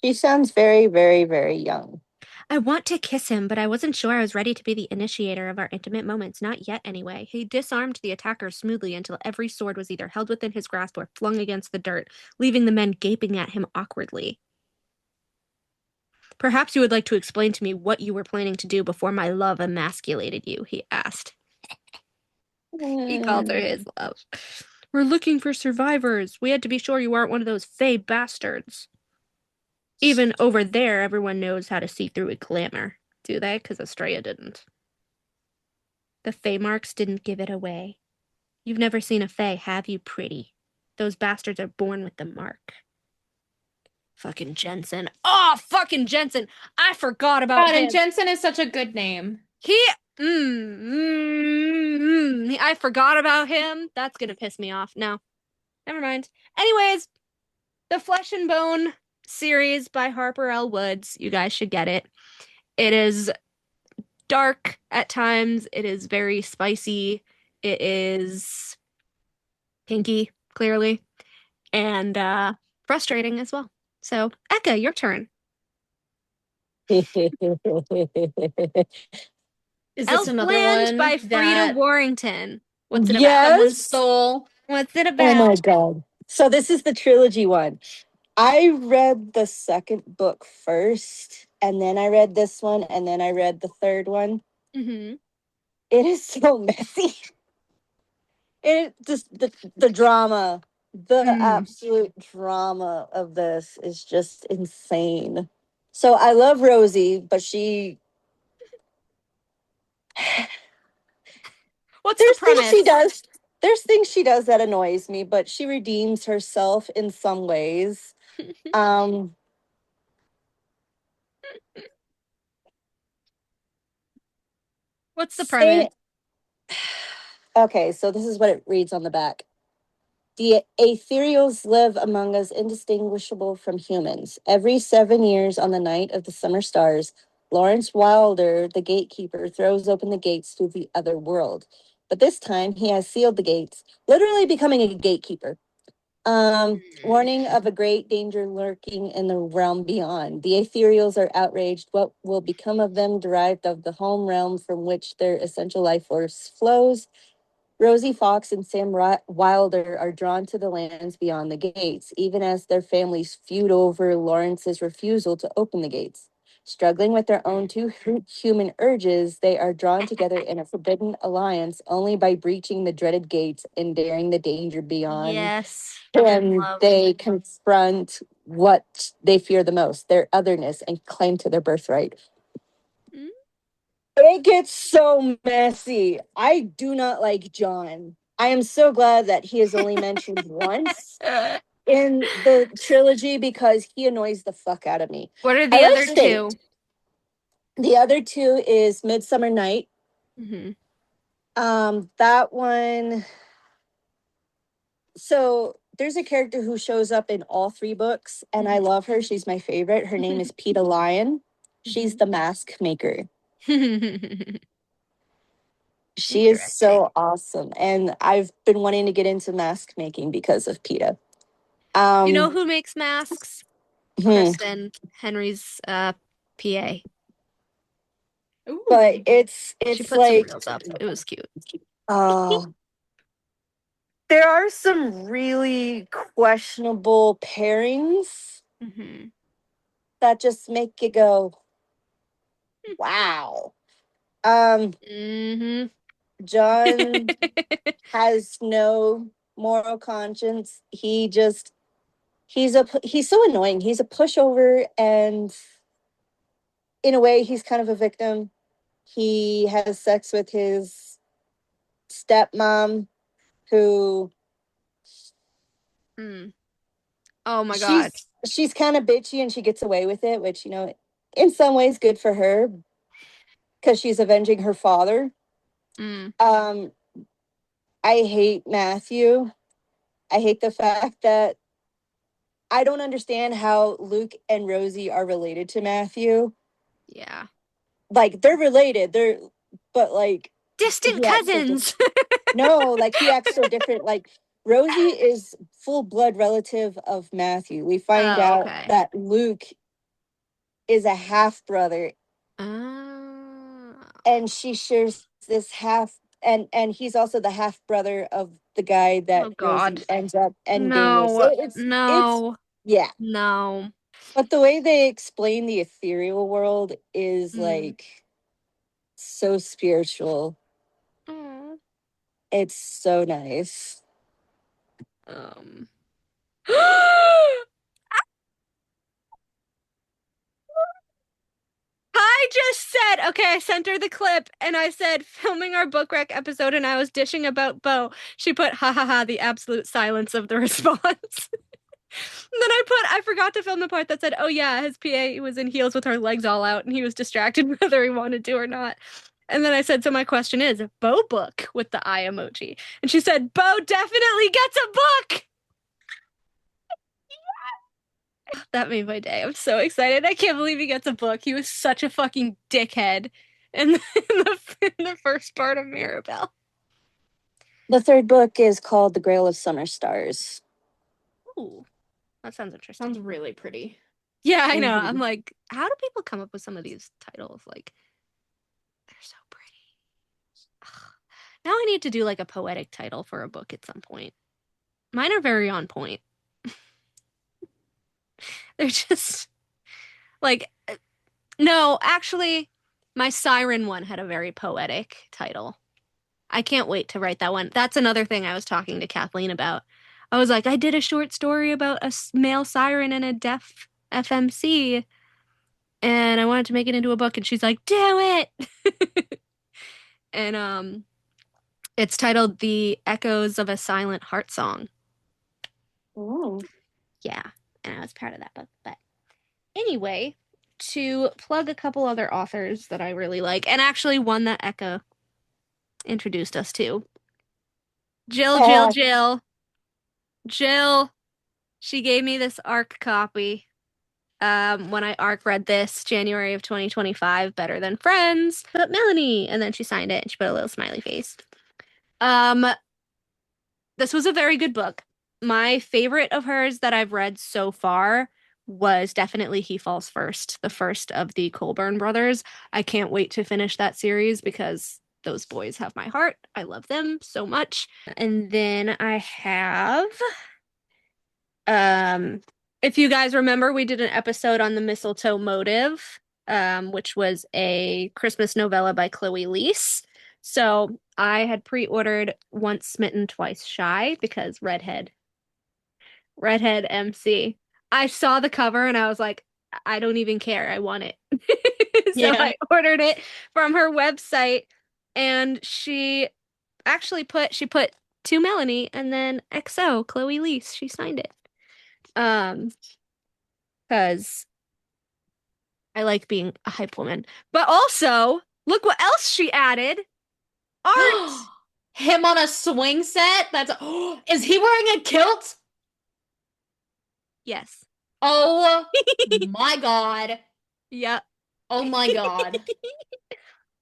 [SPEAKER 4] She sounds very, very, very young.
[SPEAKER 2] I want to kiss him, but I wasn't sure I was ready to be the initiator of our intimate moments. Not yet, anyway. He disarmed the attackers smoothly until every sword was either held within his grasp or flung against the dirt, leaving the men gaping at him awkwardly. Perhaps you would like to explain to me what you were planning to do before my love emasculated you, he asked. He called her his love. We're looking for survivors. We had to be sure you aren't one of those fey bastards. Even over there, everyone knows how to see through a glamour. Do they? Because Estrella didn't. The fey marks didn't give it away. You've never seen a fey, have you, pretty? Those bastards are born with the mark. Fucking Jensen. Oh, fucking Jensen. I forgot about him.
[SPEAKER 3] And Jensen is such a good name.
[SPEAKER 2] I forgot about him. That's gonna piss me off. No. Never mind. Anyways, the Flesh and Bone series by Harper L. Woods. You guys should get it. It is dark at times. It is very spicy. It is kinky, clearly. And frustrating as well. So, Eka, your turn.
[SPEAKER 3] Is this another one
[SPEAKER 2] by Freda Warrington?
[SPEAKER 3] What's it about? Someone's soul.
[SPEAKER 2] What's it about?
[SPEAKER 4] Oh my god. So this is the trilogy one. I read the second book first, and then I read this one, and then I read the third one.
[SPEAKER 2] Mm-hmm.
[SPEAKER 4] It is so messy. It just the drama, the absolute drama of this is just insane. So I love Rosie, but she
[SPEAKER 2] What's the premise?
[SPEAKER 4] There's things she does that annoys me, but she redeems herself in some ways.
[SPEAKER 2] What's the premise?
[SPEAKER 4] Okay, so this is what it reads on the back. The ethereals live among us indistinguishable from humans. Every 7 years on the night of the summer stars, Lawrence Wilder, the gatekeeper, throws open the gates to the other world. But this time he has sealed the gates, literally becoming a gatekeeper. Warning of a great danger lurking in the realm beyond. The ethereals are outraged. What will become of them derived of the home realm from which their essential life force flows? Rosie Fox and Sam Wilder are drawn to the lands beyond the gates, even as their families feud over Lawrence's refusal to open the gates. Struggling with their own two human urges, they are drawn together in a forbidden alliance only by breaching the dreaded gates and daring the danger beyond.
[SPEAKER 2] Yes.
[SPEAKER 4] And they confront what they fear the most, their otherness, and claim to their birthright. It gets so messy. I do not like John. I am so glad that he is only mentioned once in the trilogy because he annoys the fuck out of me.
[SPEAKER 2] What are the other two?
[SPEAKER 4] The other two is Midsummer Night.
[SPEAKER 2] Mm-hmm.
[SPEAKER 4] That one. So there's a character who shows up in all three books, and I love her. She's my favorite. Her name is Peta Lion. She's the mask maker. She is so awesome, and I've been wanting to get into mask making because of Peta.
[SPEAKER 2] You know who makes masks? Kristen, Henry's PA.
[SPEAKER 3] Ooh.
[SPEAKER 4] But it's
[SPEAKER 2] she put
[SPEAKER 4] like
[SPEAKER 2] some reels up. It was cute.
[SPEAKER 4] There are some really questionable pairings that just make you go, wow. John has no moral conscience. He's so annoying. He's a pushover, and in a way, he's kind of a victim. He has sex with his stepmom, who
[SPEAKER 2] Oh my God.
[SPEAKER 4] She's kind of bitchy and she gets away with it, which, you know, in some ways good for her because she's avenging her father. I hate Matthew. I hate the fact that I don't understand how Luke and Rosie are related to Matthew.
[SPEAKER 2] Yeah.
[SPEAKER 4] Like, they're related. But like
[SPEAKER 2] distant cousins.
[SPEAKER 4] No, like he acts so different. Like Rosie is full blood relative of Matthew. We find out that Luke is a half brother. And she shares this half and he's also the half brother of the guy that Rosie ends up ending with. So it's yeah.
[SPEAKER 2] No.
[SPEAKER 4] But the way they explain the ethereal world is like so spiritual. It's so nice.
[SPEAKER 2] I just said, okay, I sent her the clip and I said, filming our book rec episode and I was dishing about Bo. She put, ha ha ha, the absolute silence of the response. And then I forgot to film the part that said, oh yeah, his PA was in heels with her legs all out and he was distracted whether he wanted to or not. And then I said, so my question is, Bo book with the eye emoji. And she said, Bo definitely gets a book. That made my day. I'm so excited. I can't believe he gets a book. He was such a fucking dickhead in the first part of Mirabelle.
[SPEAKER 4] The third book is called The Grail of Summer Stars.
[SPEAKER 2] Ooh, that sounds interesting.
[SPEAKER 3] Sounds really pretty.
[SPEAKER 2] Yeah, I know. I'm like, how do people come up with some of these titles? Like, they're so pretty. Ugh. Now I need to do like a poetic title for a book at some point. Mine are very on point. They're just like, no, actually, my Siren one had a very poetic title. I can't wait to write that one. That's another thing I was talking to Kathleen about. I was like, I did a short story about a male siren and a deaf FMC, and I wanted to make it into a book, and she's like, do it! And it's titled The Echoes of a Silent Heart Song.
[SPEAKER 4] Oh.
[SPEAKER 2] Yeah, and I was proud of that book. But anyway, to plug a couple other authors that I really like, and actually one that Eka introduced us to. Jill. She gave me this ARC copy. When I ARC read this January of 2025, Better Than Friends, but Melanie, and then she signed it and she put a little smiley face. This was a very good book. My favorite of hers that I've read so far was definitely He Falls First, the first of the Colburn brothers. I can't wait to finish that series because those boys have my heart. I love them so much. And then I have, if you guys remember, we did an episode on the Mistletoe Motive, which was a Christmas novella by Chloe Liese. So I had pre-ordered Once Smitten, Twice Shy because Redhead MC. I saw the cover and I was like, I don't even care. I want it. So I ordered it from her website and she put to Melanie and then XO Chloe Liese. She signed it. Because I like being a hype woman. But also, look what else she added. Art.
[SPEAKER 3] Him on a swing set? Is he wearing a kilt?
[SPEAKER 2] Yes.
[SPEAKER 3] Oh my God.
[SPEAKER 2] Yep.
[SPEAKER 3] Oh my God.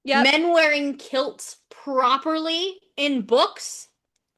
[SPEAKER 2] Yep.
[SPEAKER 3] Men wearing kilts properly in books?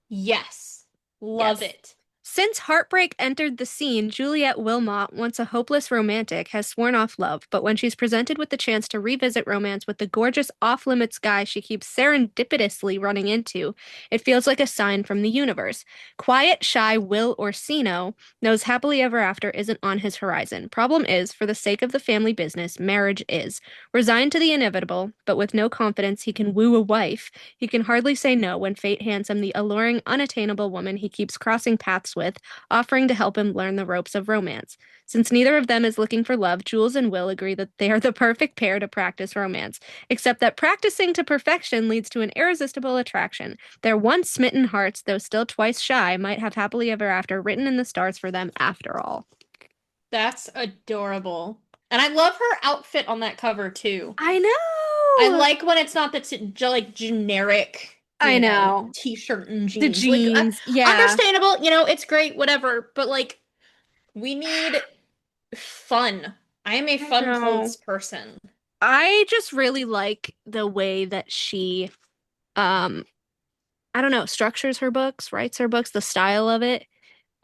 [SPEAKER 3] Yes. Love it.
[SPEAKER 2] Since heartbreak entered the scene, Juliette Wilmot, once a hopeless romantic, has sworn off love, but when she's presented with the chance to revisit romance with the gorgeous off-limits guy she keeps serendipitously running into, it feels like a sign from the universe. Quiet, shy Will Orsino knows happily ever after isn't on his horizon. Problem is, for the sake of the family business, marriage is. Resigned to the inevitable, but with no confidence he can woo a wife, he can hardly say no when fate hands him the alluring, unattainable woman he keeps crossing paths with with, offering to help him learn the ropes of romance. Since neither of them is looking for love, Jules and Will agree that they are the perfect pair to practice romance, except that practicing to perfection leads to an irresistible attraction. Their once smitten hearts, though still twice shy, might have happily ever after written in the stars for them after all.
[SPEAKER 3] That's adorable. And I love her outfit on that cover, too.
[SPEAKER 2] I know!
[SPEAKER 3] I like when it's not the like generic,
[SPEAKER 2] I know.
[SPEAKER 3] t-shirt and jeans.
[SPEAKER 2] The jeans, yeah.
[SPEAKER 3] Understandable, it's great, whatever. But like, we need fun. I am a fun clothes person.
[SPEAKER 2] I just really like the way that she, I don't know, structures her books, writes her books, the style of it.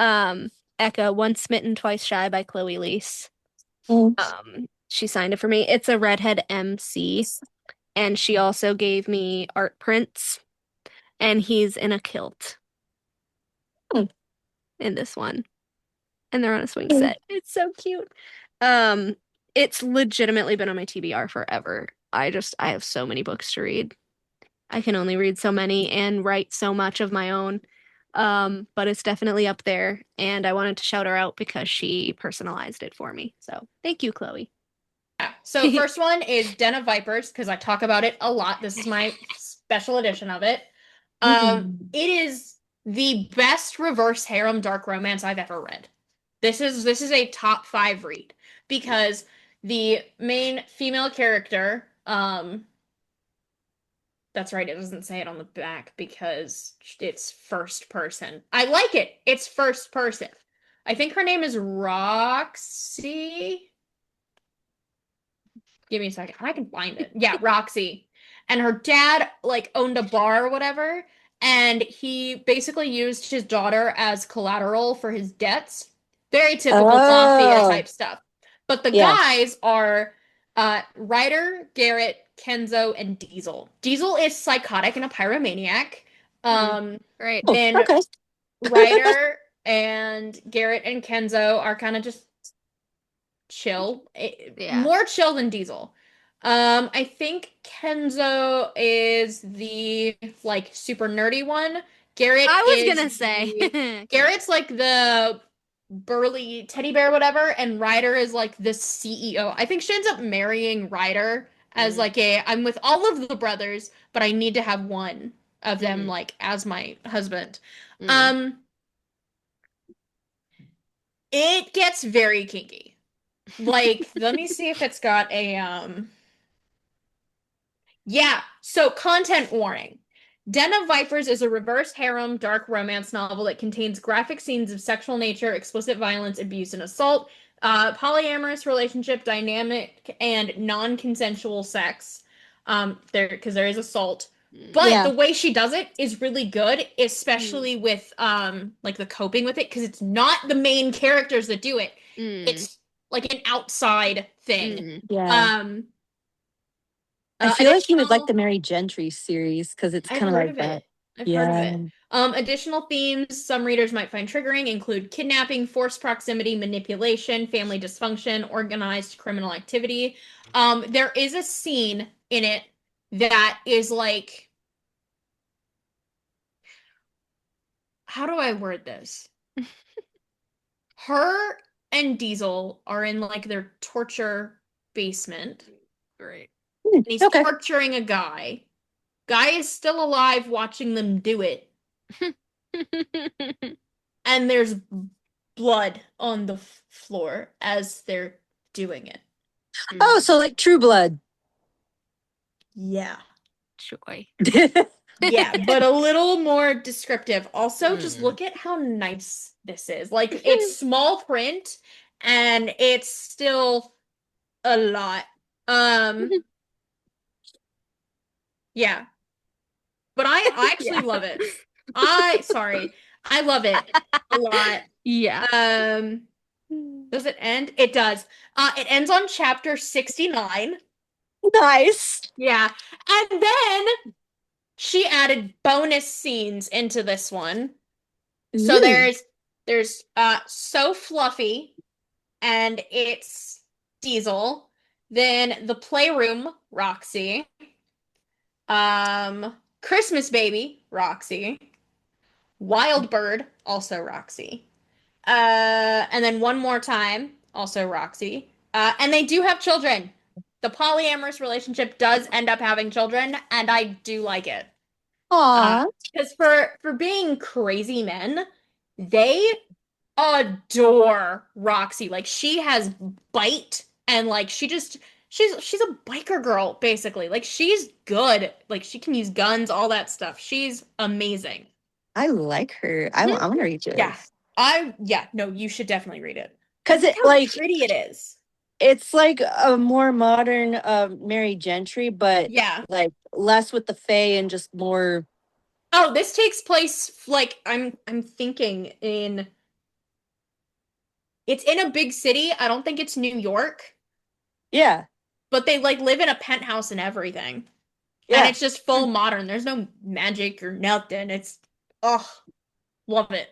[SPEAKER 2] Eka, Once Smitten, Twice Shy by Chloe Liese. She signed it for me. It's a redhead MC. And she also gave me art prints. And he's in a kilt. In this one. And they're on a swing set. It's so cute. It's legitimately been on my TBR forever. I have so many books to read. I can only read so many and write so much of my own. But it's definitely up there, and I wanted to shout her out because she personalized it for me. So thank you, Chloe.
[SPEAKER 3] Yeah. So first one is Den of Vipers, because I talk about it a lot. This is my special edition of it. It is the best reverse harem dark romance I've ever read. This is a top 5 read, because the main female character, that's right, it doesn't say it on the back because it's first person. I like it. It's first person. I think her name is Roxy. Give me a second. I can find it. Yeah, Roxy. And her dad, like, owned a bar or whatever, and he basically used his daughter as collateral for his debts. Very typical mafia type stuff. But the guys are Ryder, Garrett, Kenzo, and Diesel. Diesel is psychotic and a pyromaniac.
[SPEAKER 2] Right.
[SPEAKER 3] Then Ryder and Garrett and Kenzo are kind of just chill. More chill than Diesel. I think Kenzo is the like super nerdy one. Garrett's like the burly teddy bear, whatever, and Ryder is like the CEO. I think she ends up marrying Ryder as like I'm with all of the brothers, but I need to have one of them like as my husband. It gets very kinky. Like, let me see if it's got a yeah, so content warning. Den of Vipers is a reverse harem dark romance novel that contains graphic scenes of sexual nature, explicit violence, abuse, and assault, polyamorous relationship dynamic, and non-consensual sex. Because there is assault. But the way she does it is really good, especially with like the coping with it, because it's not the main characters that do it. It's like an outside thing.
[SPEAKER 4] I feel like you would like the Mary Gentry series because it's kind of like that.
[SPEAKER 3] I've heard of it. Additional themes some readers might find triggering include kidnapping, forced proximity, manipulation, family dysfunction, organized criminal activity. There is a scene in it that is like, how do I word this? Her and Diesel are in like their torture basement.
[SPEAKER 2] Great.
[SPEAKER 3] And he's torturing a guy. Guy is still alive watching them do it. And there's blood on the floor as they're doing it.
[SPEAKER 4] Oh, so like True Blood.
[SPEAKER 3] Yeah.
[SPEAKER 2] Joy.
[SPEAKER 3] Yeah, but a little more descriptive. Also, just look at how nice this is. Like, it's small print, and it's still a lot. Yeah. But I actually love it. I love it a lot.
[SPEAKER 2] Yeah.
[SPEAKER 3] Does it end? It does. It ends on chapter 69.
[SPEAKER 4] Nice.
[SPEAKER 3] Yeah. And then she added bonus scenes into this one. So there's So Fluffy, and it's Diesel. Then the Playroom, Roxy. Christmas Baby, Roxy. Wild Bird, also Roxy. And then one more time, also Roxy. And they do have children. The polyamorous relationship does end up having children, and I do like it.
[SPEAKER 4] Aww.
[SPEAKER 3] Because for being crazy men, they adore Roxy. Like she has bite and like she's a biker girl basically. Like she's good. Like she can use guns, all that stuff. She's amazing.
[SPEAKER 4] I like her. I want to read this.
[SPEAKER 3] No, you should definitely read it.
[SPEAKER 4] Because
[SPEAKER 3] Look how pretty it is.
[SPEAKER 4] It's like a more modern Mary Gentry, but like less with the fae and just more.
[SPEAKER 3] Oh, this takes place like I'm thinking in. It's in a big city. I don't think it's New York.
[SPEAKER 4] Yeah.
[SPEAKER 3] But they like live in a penthouse and everything.
[SPEAKER 4] Yeah.
[SPEAKER 3] And it's just full modern. There's no magic or nothing. It's love it.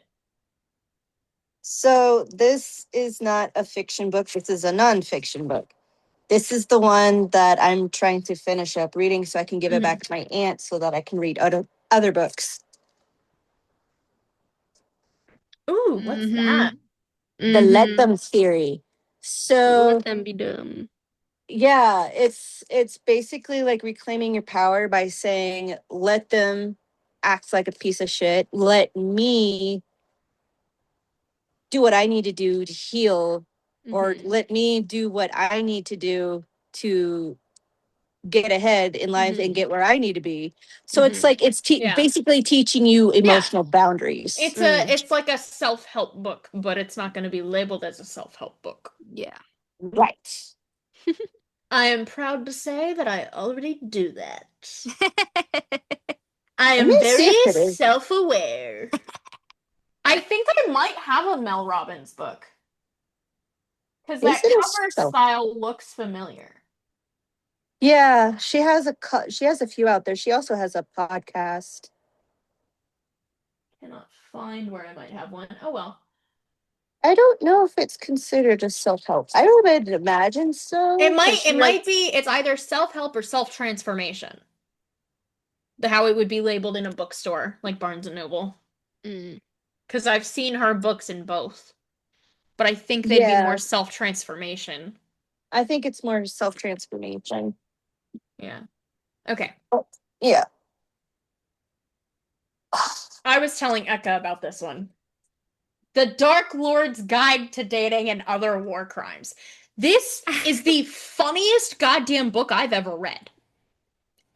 [SPEAKER 4] So this is not a fiction book. This is a nonfiction book. This is the one that I'm trying to finish up reading so I can give it back to my aunt so that I can read other books.
[SPEAKER 3] Ooh, what's that?
[SPEAKER 4] The let them theory. So
[SPEAKER 2] let them be dumb.
[SPEAKER 4] Yeah, it's basically like reclaiming your power by saying, let them act like a piece of shit. Let me do what I need to do to heal, or let me do what I need to do to get ahead in life and get where I need to be. So it's like it's basically teaching you emotional boundaries.
[SPEAKER 3] It's like a self-help book, but it's not going to be labeled as a self-help book.
[SPEAKER 2] Yeah.
[SPEAKER 4] Right.
[SPEAKER 3] I am proud to say that I already do that. I am very self-aware. I think I might have a Mel Robbins book. Because that cover style looks familiar.
[SPEAKER 4] Yeah, she has a few out there. She also has a podcast.
[SPEAKER 3] Cannot find where I might have one. Oh well.
[SPEAKER 4] I don't know if it's considered a self-help. I would imagine so.
[SPEAKER 3] It might be. It's either self-help or self-transformation. How it would be labeled in a bookstore like Barnes and Noble. Because I've seen her books in both, but I think they'd be more self-transformation.
[SPEAKER 4] I think it's more self-transformation.
[SPEAKER 3] Yeah. Okay.
[SPEAKER 4] Yeah.
[SPEAKER 3] I was telling Eka about this one. The Dark Lord's Guide to Dating and Other War Crimes. This is the funniest goddamn book I've ever read.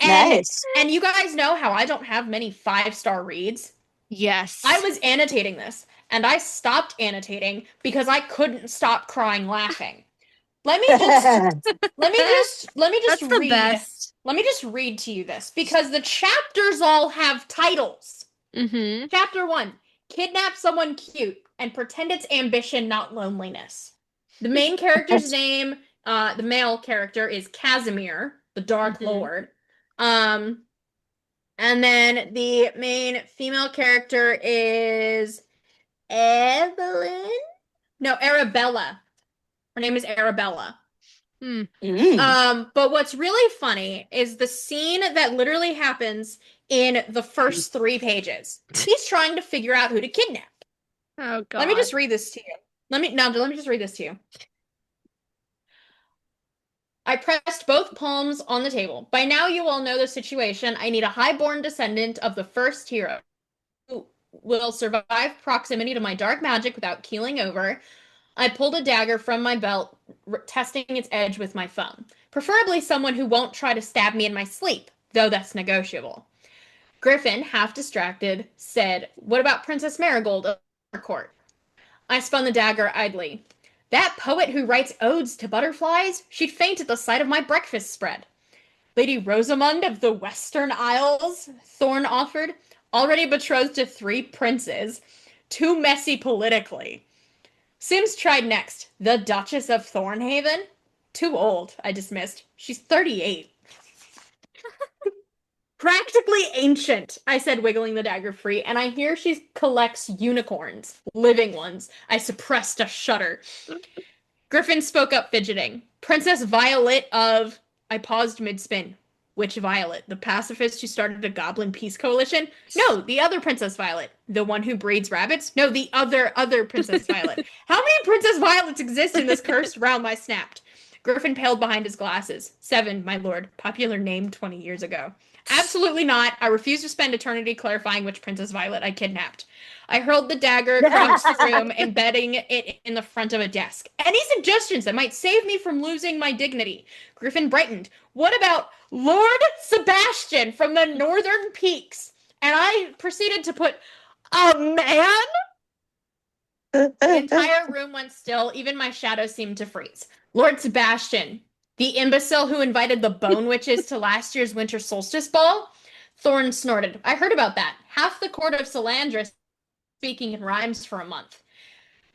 [SPEAKER 3] And you guys know how I don't have many 5-star reads?
[SPEAKER 2] Yes.
[SPEAKER 3] I was annotating this, and I stopped annotating because I couldn't stop crying laughing. Let me just read. Let me just read to you this because the chapters all have titles. Chapter 1, kidnap someone cute and pretend it's ambition, not loneliness. The main character's name, the male character, is Casimir, the Dark Lord. And then the main female character is Evelyn? No, Arabella. Her name is Arabella. But what's really funny is the scene that literally happens in the first 3 pages. He's trying to figure out who to kidnap.
[SPEAKER 2] Oh God.
[SPEAKER 3] Let me just read this to you. Let me just read this to you. I pressed both palms on the table. By now you all know the situation. I need a highborn descendant of the first hero who will survive proximity to my dark magic without keeling over. I pulled a dagger from my belt, testing its edge with my thumb. Preferably someone who won't try to stab me in my sleep, though that's negotiable. Griffin, half distracted, said, "What about Princess Marigold of our court?" I spun the dagger idly. "That poet who writes odes to butterflies? She'd faint at the sight of my breakfast spread." "Lady Rosamund of the Western Isles?" Thorn offered. "Already betrothed to 3 princes. Too messy politically." Sims tried next. "The Duchess of Thornhaven?" "Too old," I dismissed. "She's 38. "Practically ancient," I said, wiggling the dagger free, "and I hear she collects unicorns. Living ones." I suppressed a shudder. Griffin spoke up, fidgeting. "Princess Violet of..." I paused mid-spin. Which Violet? The pacifist who started a goblin peace coalition? No, the other Princess Violet. The one who breeds rabbits? No, the other Princess Violet. How many Princess Violets exist in this cursed realm? I snapped. Griffin paled behind his glasses. 7, my lord. Popular name 20 years ago. Absolutely not. I refuse to spend eternity clarifying which Princess Violet I kidnapped. I hurled the dagger across the room, embedding it in the front of a desk. Any suggestions that might save me from losing my dignity? Griffin brightened. What about Lord Sebastian from the Northern Peaks? And I proceeded to put, a man? The entire room went still. Even my shadow seemed to freeze. Lord Sebastian, the imbecile who invited the Bone Witches to last year's winter solstice ball? Thorn snorted. I heard about that. Half the court of Solandris speaking in rhymes for a month.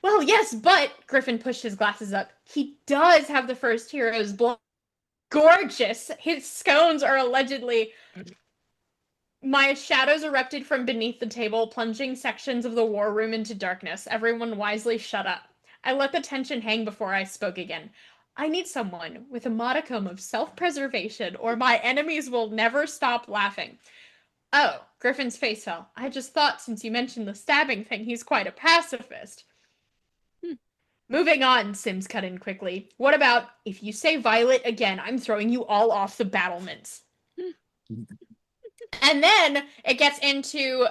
[SPEAKER 3] Well, yes, but, Griffin pushed his glasses up, he does have the first hero's blood. Gorgeous. His scones are allegedly... My shadows erupted from beneath the table, plunging sections of the war room into darkness. Everyone wisely shut up. I let the tension hang before I spoke again. I need someone with a modicum of self-preservation, or my enemies will never stop laughing. Oh, Griffin's face fell. I just thought, since you mentioned the stabbing thing, he's quite a pacifist. Moving on, Sims cut in quickly. What about, if you say Violet again, I'm throwing you all off the battlements. And then it gets into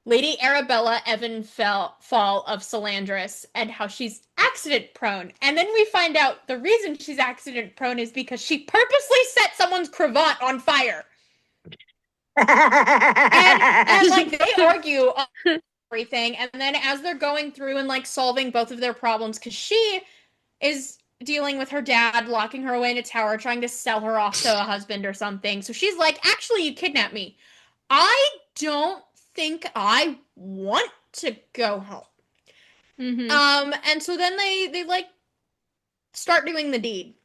[SPEAKER 3] Lady Arabella Fall of Solandris and how she's accident prone. And then we find out the reason she's accident prone is because she purposely set someone's cravat on fire. and like they argue on everything, and then as they're going through and like solving both of their problems, because she is dealing with her dad locking her away in a tower, trying to sell her off to a husband or something. So she's like, actually, you kidnapped me. I don't think I want to go home. And so then they like start doing the deed.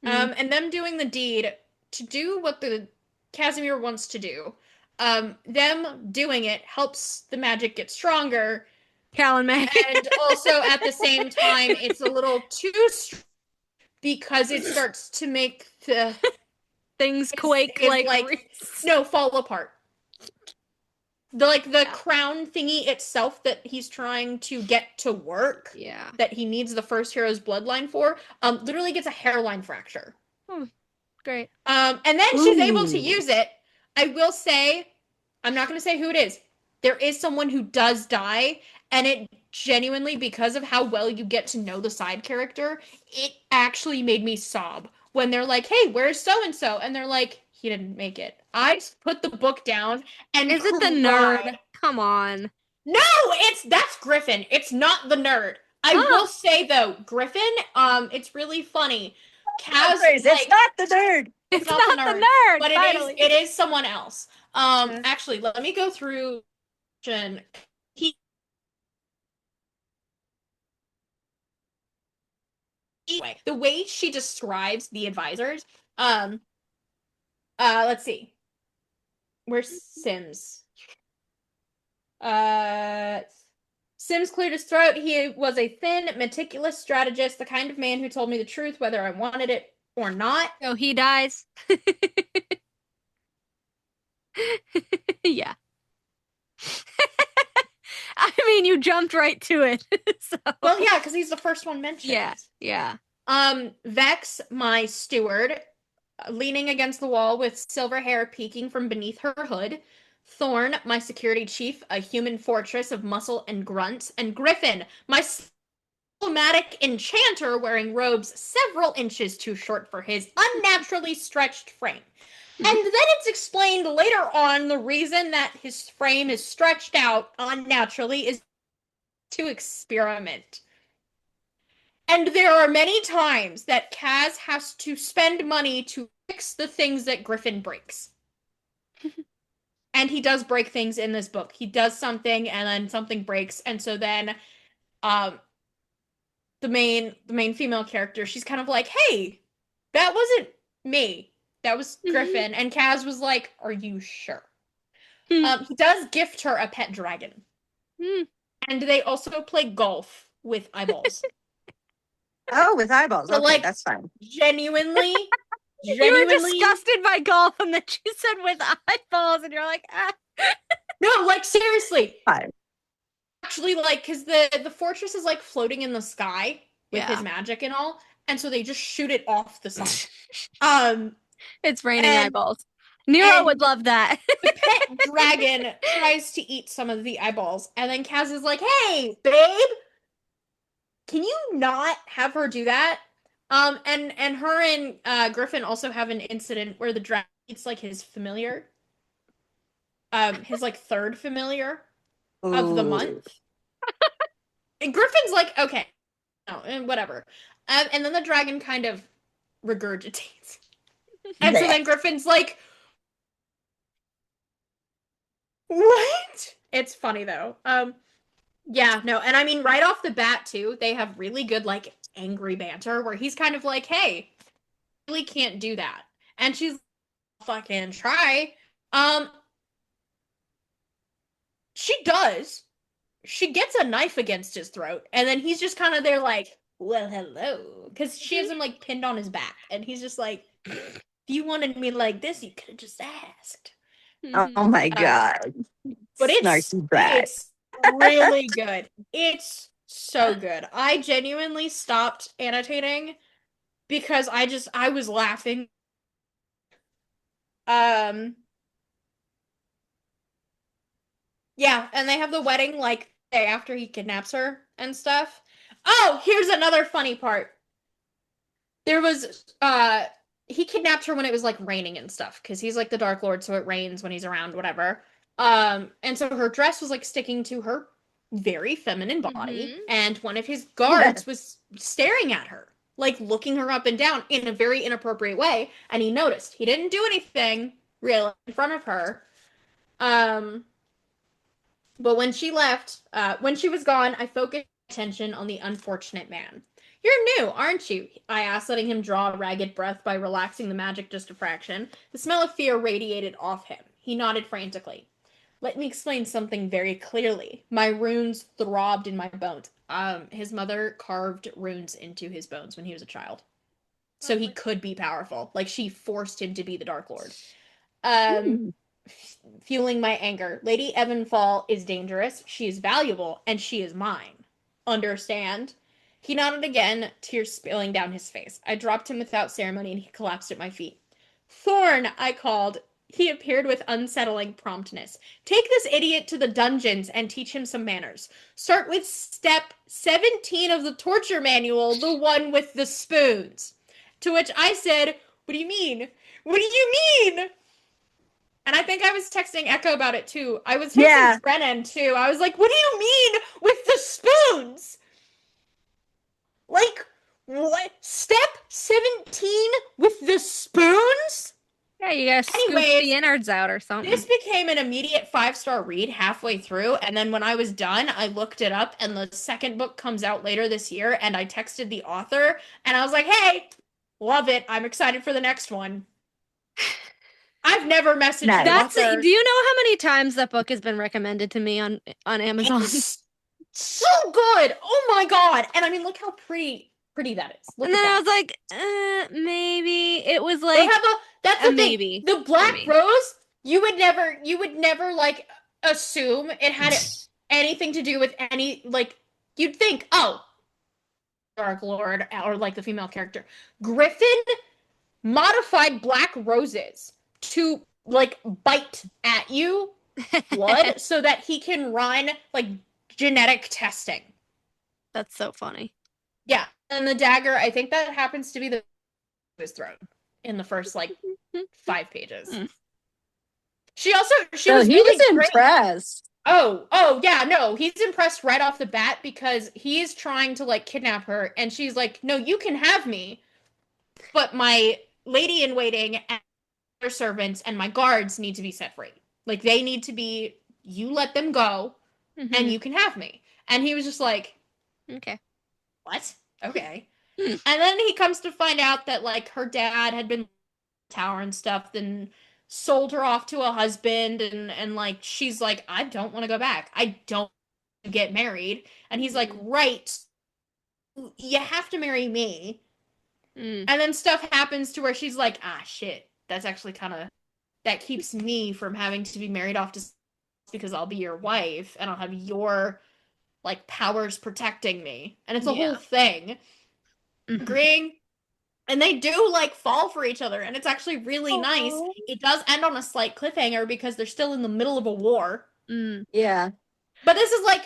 [SPEAKER 3] And them doing the deed to do what the Casimir wants to do. Them doing it helps the magic get stronger.
[SPEAKER 2] And
[SPEAKER 3] also at the same time, it's a little too strong because it starts to make the
[SPEAKER 2] things quake,
[SPEAKER 3] fall apart. The crown thingy itself that he's trying to get to work, that he needs the first hero's bloodline for, literally gets a hairline fracture.
[SPEAKER 2] Great.
[SPEAKER 3] And then she's able to use it. I will say, I'm not going to say who it is. There is someone who does die, and it genuinely, because of how well you get to know the side character, it actually made me sob when they're like, hey, where's so-and-so? And they're like, he didn't make it. I put the book down and
[SPEAKER 2] Is it the nerd? Come on.
[SPEAKER 3] No, that's Griffin. It's not the nerd. I will say, though, Griffin, it's really funny. Kaz,
[SPEAKER 4] it's not the nerd.
[SPEAKER 3] It's not the nerd, but
[SPEAKER 2] finally.
[SPEAKER 3] it is someone else. Actually, let me go through. The way she describes the advisors, let's see. Where's Sims? Sims cleared his throat. He was a thin, meticulous strategist, the kind of man who told me the truth whether I wanted it or not.
[SPEAKER 2] So he dies. Yeah. I mean, you jumped right to it. So.
[SPEAKER 3] Well, yeah, because he's the first one mentioned.
[SPEAKER 2] Yeah.
[SPEAKER 3] Vex, my steward, leaning against the wall with silver hair peeking from beneath her hood. Thorn, my security chief, a human fortress of muscle and grunts. And Griffin, my diplomatic enchanter wearing robes several inches too short for his unnaturally stretched frame. And then it's explained later on the reason that his frame is stretched out unnaturally is to experiment. And there are many times that Kaz has to spend money to fix the things that Griffin breaks. And he does break things in this book. He does something and then something breaks. And so then the main female character, she's kind of like, hey, that wasn't me. That was Griffin. And Kaz was like, are you sure? He does gift her a pet dragon. And they also play golf with eyeballs.
[SPEAKER 4] Oh, with eyeballs.
[SPEAKER 3] So,
[SPEAKER 4] okay, that's fine.
[SPEAKER 3] Genuinely,
[SPEAKER 2] You were disgusted by golf, and then she said with eyeballs, and you're like, ah.
[SPEAKER 3] No, like, seriously. Actually, like, because the fortress is, like, floating in the sky with his magic and all, and so they just shoot it off the side.
[SPEAKER 2] It's raining eyeballs. Nero would love that.
[SPEAKER 3] The pet dragon tries to eat some of the eyeballs, and then Kaz is like, hey, babe, can you not have her do that? And her and Griffin also have an incident where the dragon eats, like, his familiar. His, like, third familiar of the month. And Griffin's like, okay, no, and whatever. And then the dragon kind of regurgitates. And so then Griffin's like, what? It's funny, though. Yeah, no, and I mean, right off the bat, too, they have really good, like, angry banter, where he's kind of like, hey, I really can't do that. And she's fucking try. She does. She gets a knife against his throat, and then he's just kind of there like, well, hello. Because she has him, like, pinned on his back, and he's just like, if you wanted me like this, you could have just asked.
[SPEAKER 5] Oh my God.
[SPEAKER 3] But it's really good. It's so good. I genuinely stopped annotating because I was laughing. Yeah, and they have the wedding, like, day after he kidnaps her and stuff. Oh, here's another funny part. There was, he kidnapped her when it was, like, raining and stuff, because he's, like, the Dark Lord, so it rains when he's around, whatever. And so her dress was, like, sticking to her very feminine body, and one of his guards was staring at her, like, looking her up and down in a very inappropriate way, and he noticed. He didn't do anything, really, in front of her. But when she left, when she was gone, I focused attention on the unfortunate man. You're new, aren't you? I asked, letting him draw a ragged breath by relaxing the magic just a fraction. The smell of fear radiated off him. He nodded frantically. Let me explain something very clearly. My runes throbbed in my bones. His mother carved runes into his bones when he was a child. So he could be powerful. Like, she forced him to be the Dark Lord. Fueling my anger. Lady Evanfall is dangerous, she is valuable, and she is mine. Understand? He nodded again, tears spilling down his face. I dropped him without ceremony, and he collapsed at my feet. Thorn, I called. He appeared with unsettling promptness. Take this idiot to the dungeons and teach him some manners. Start with step 17 of the torture manual, the one with the spoons. To which I said, what do you mean? What do you mean? And I think I was texting Echo about it, too. I was texting Brennan, too. I was like, what do you mean with the spoons? Like, what? Step 17 with the spoons?
[SPEAKER 2] Yeah, you gotta scoop the innards out or something.
[SPEAKER 3] This became an immediate 5-star read halfway through, and then when I was done, I looked it up, and the second book comes out later this year, and I texted the author, and I was like, hey, love it. I'm excited for the next one. I've never messaged the author.
[SPEAKER 2] Do you know how many times that book has been recommended to me on Amazon?
[SPEAKER 3] It's so good. Oh my God. And I mean, look how pretty that is. Look
[SPEAKER 2] and then I was like, maybe. It was like,
[SPEAKER 3] that's the
[SPEAKER 2] maybe.
[SPEAKER 3] Thing. The Black Rose, you would never like assume it had anything to do with any, like, you'd think, oh, Dark Lord, or like the female character. Griffin modified black roses to, like, bite at you blood so that he can run, like, genetic testing.
[SPEAKER 2] That's so funny.
[SPEAKER 3] Yeah. And the dagger, I think that happens to be the his throat in the first, like, 5 pages. She was really
[SPEAKER 5] impressed.
[SPEAKER 3] Oh, yeah, no, he's impressed right off the bat because he's trying to, like, kidnap her, and she's like, no, you can have me, but my lady-in-waiting and their servants and my guards need to be set free. Like, they need to be, you let them go, and you can have me. And he was just like,
[SPEAKER 2] okay.
[SPEAKER 3] What? Okay. And then he comes to find out that, like, her dad had been in the tower and stuff, then sold her off to a husband, and like, she's like, I don't want to go back. I don't want to get married. And he's like, right, you have to marry me. And then stuff happens to where she's like, ah, shit, that's actually kind of, that keeps me from having to be married off to because I'll be your wife and I'll have your, like, powers protecting me. And it's a whole thing. Agreeing. And they do, like, fall for each other, and it's actually really nice. It does end on a slight cliffhanger because they're still in the middle of a war.
[SPEAKER 4] Yeah.
[SPEAKER 3] But this is, like,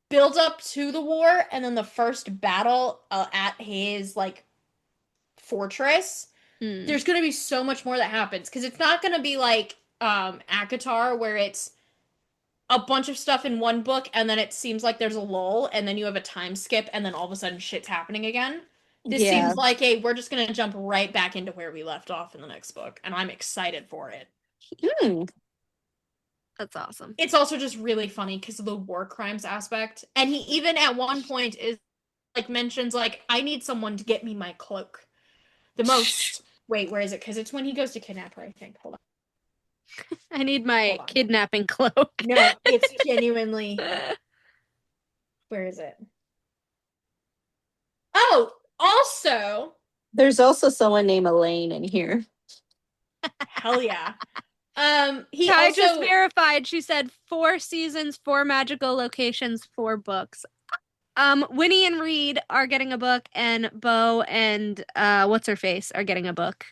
[SPEAKER 3] build up to the war, and then the first battle at his, like, fortress. There's going to be so much more that happens, because it's not going to be like ACOTAR, where it's a bunch of stuff in one book, and then it seems like there's a lull, and then you have a time skip, and then all of a sudden shit's happening again. This seems like we're just going to jump right back into where we left off in the next book, and I'm excited for it.
[SPEAKER 2] That's awesome.
[SPEAKER 3] It's also just really funny because of the war crimes aspect, and he even at one point is like mentions like, I need someone to get me my cloak. The most... Wait, where is it? Because it's when he goes to kidnap her, I think. Hold on.
[SPEAKER 2] I need my kidnapping cloak.
[SPEAKER 3] No, it's genuinely... Where is it? Oh, also...
[SPEAKER 4] There's also someone named Elaine in here.
[SPEAKER 3] Hell yeah. He
[SPEAKER 2] I
[SPEAKER 3] also...
[SPEAKER 2] just verified. She said 4 seasons, 4 magical locations, 4 books. Winnie and Reed are getting a book, and Bo and what's her face are getting a book.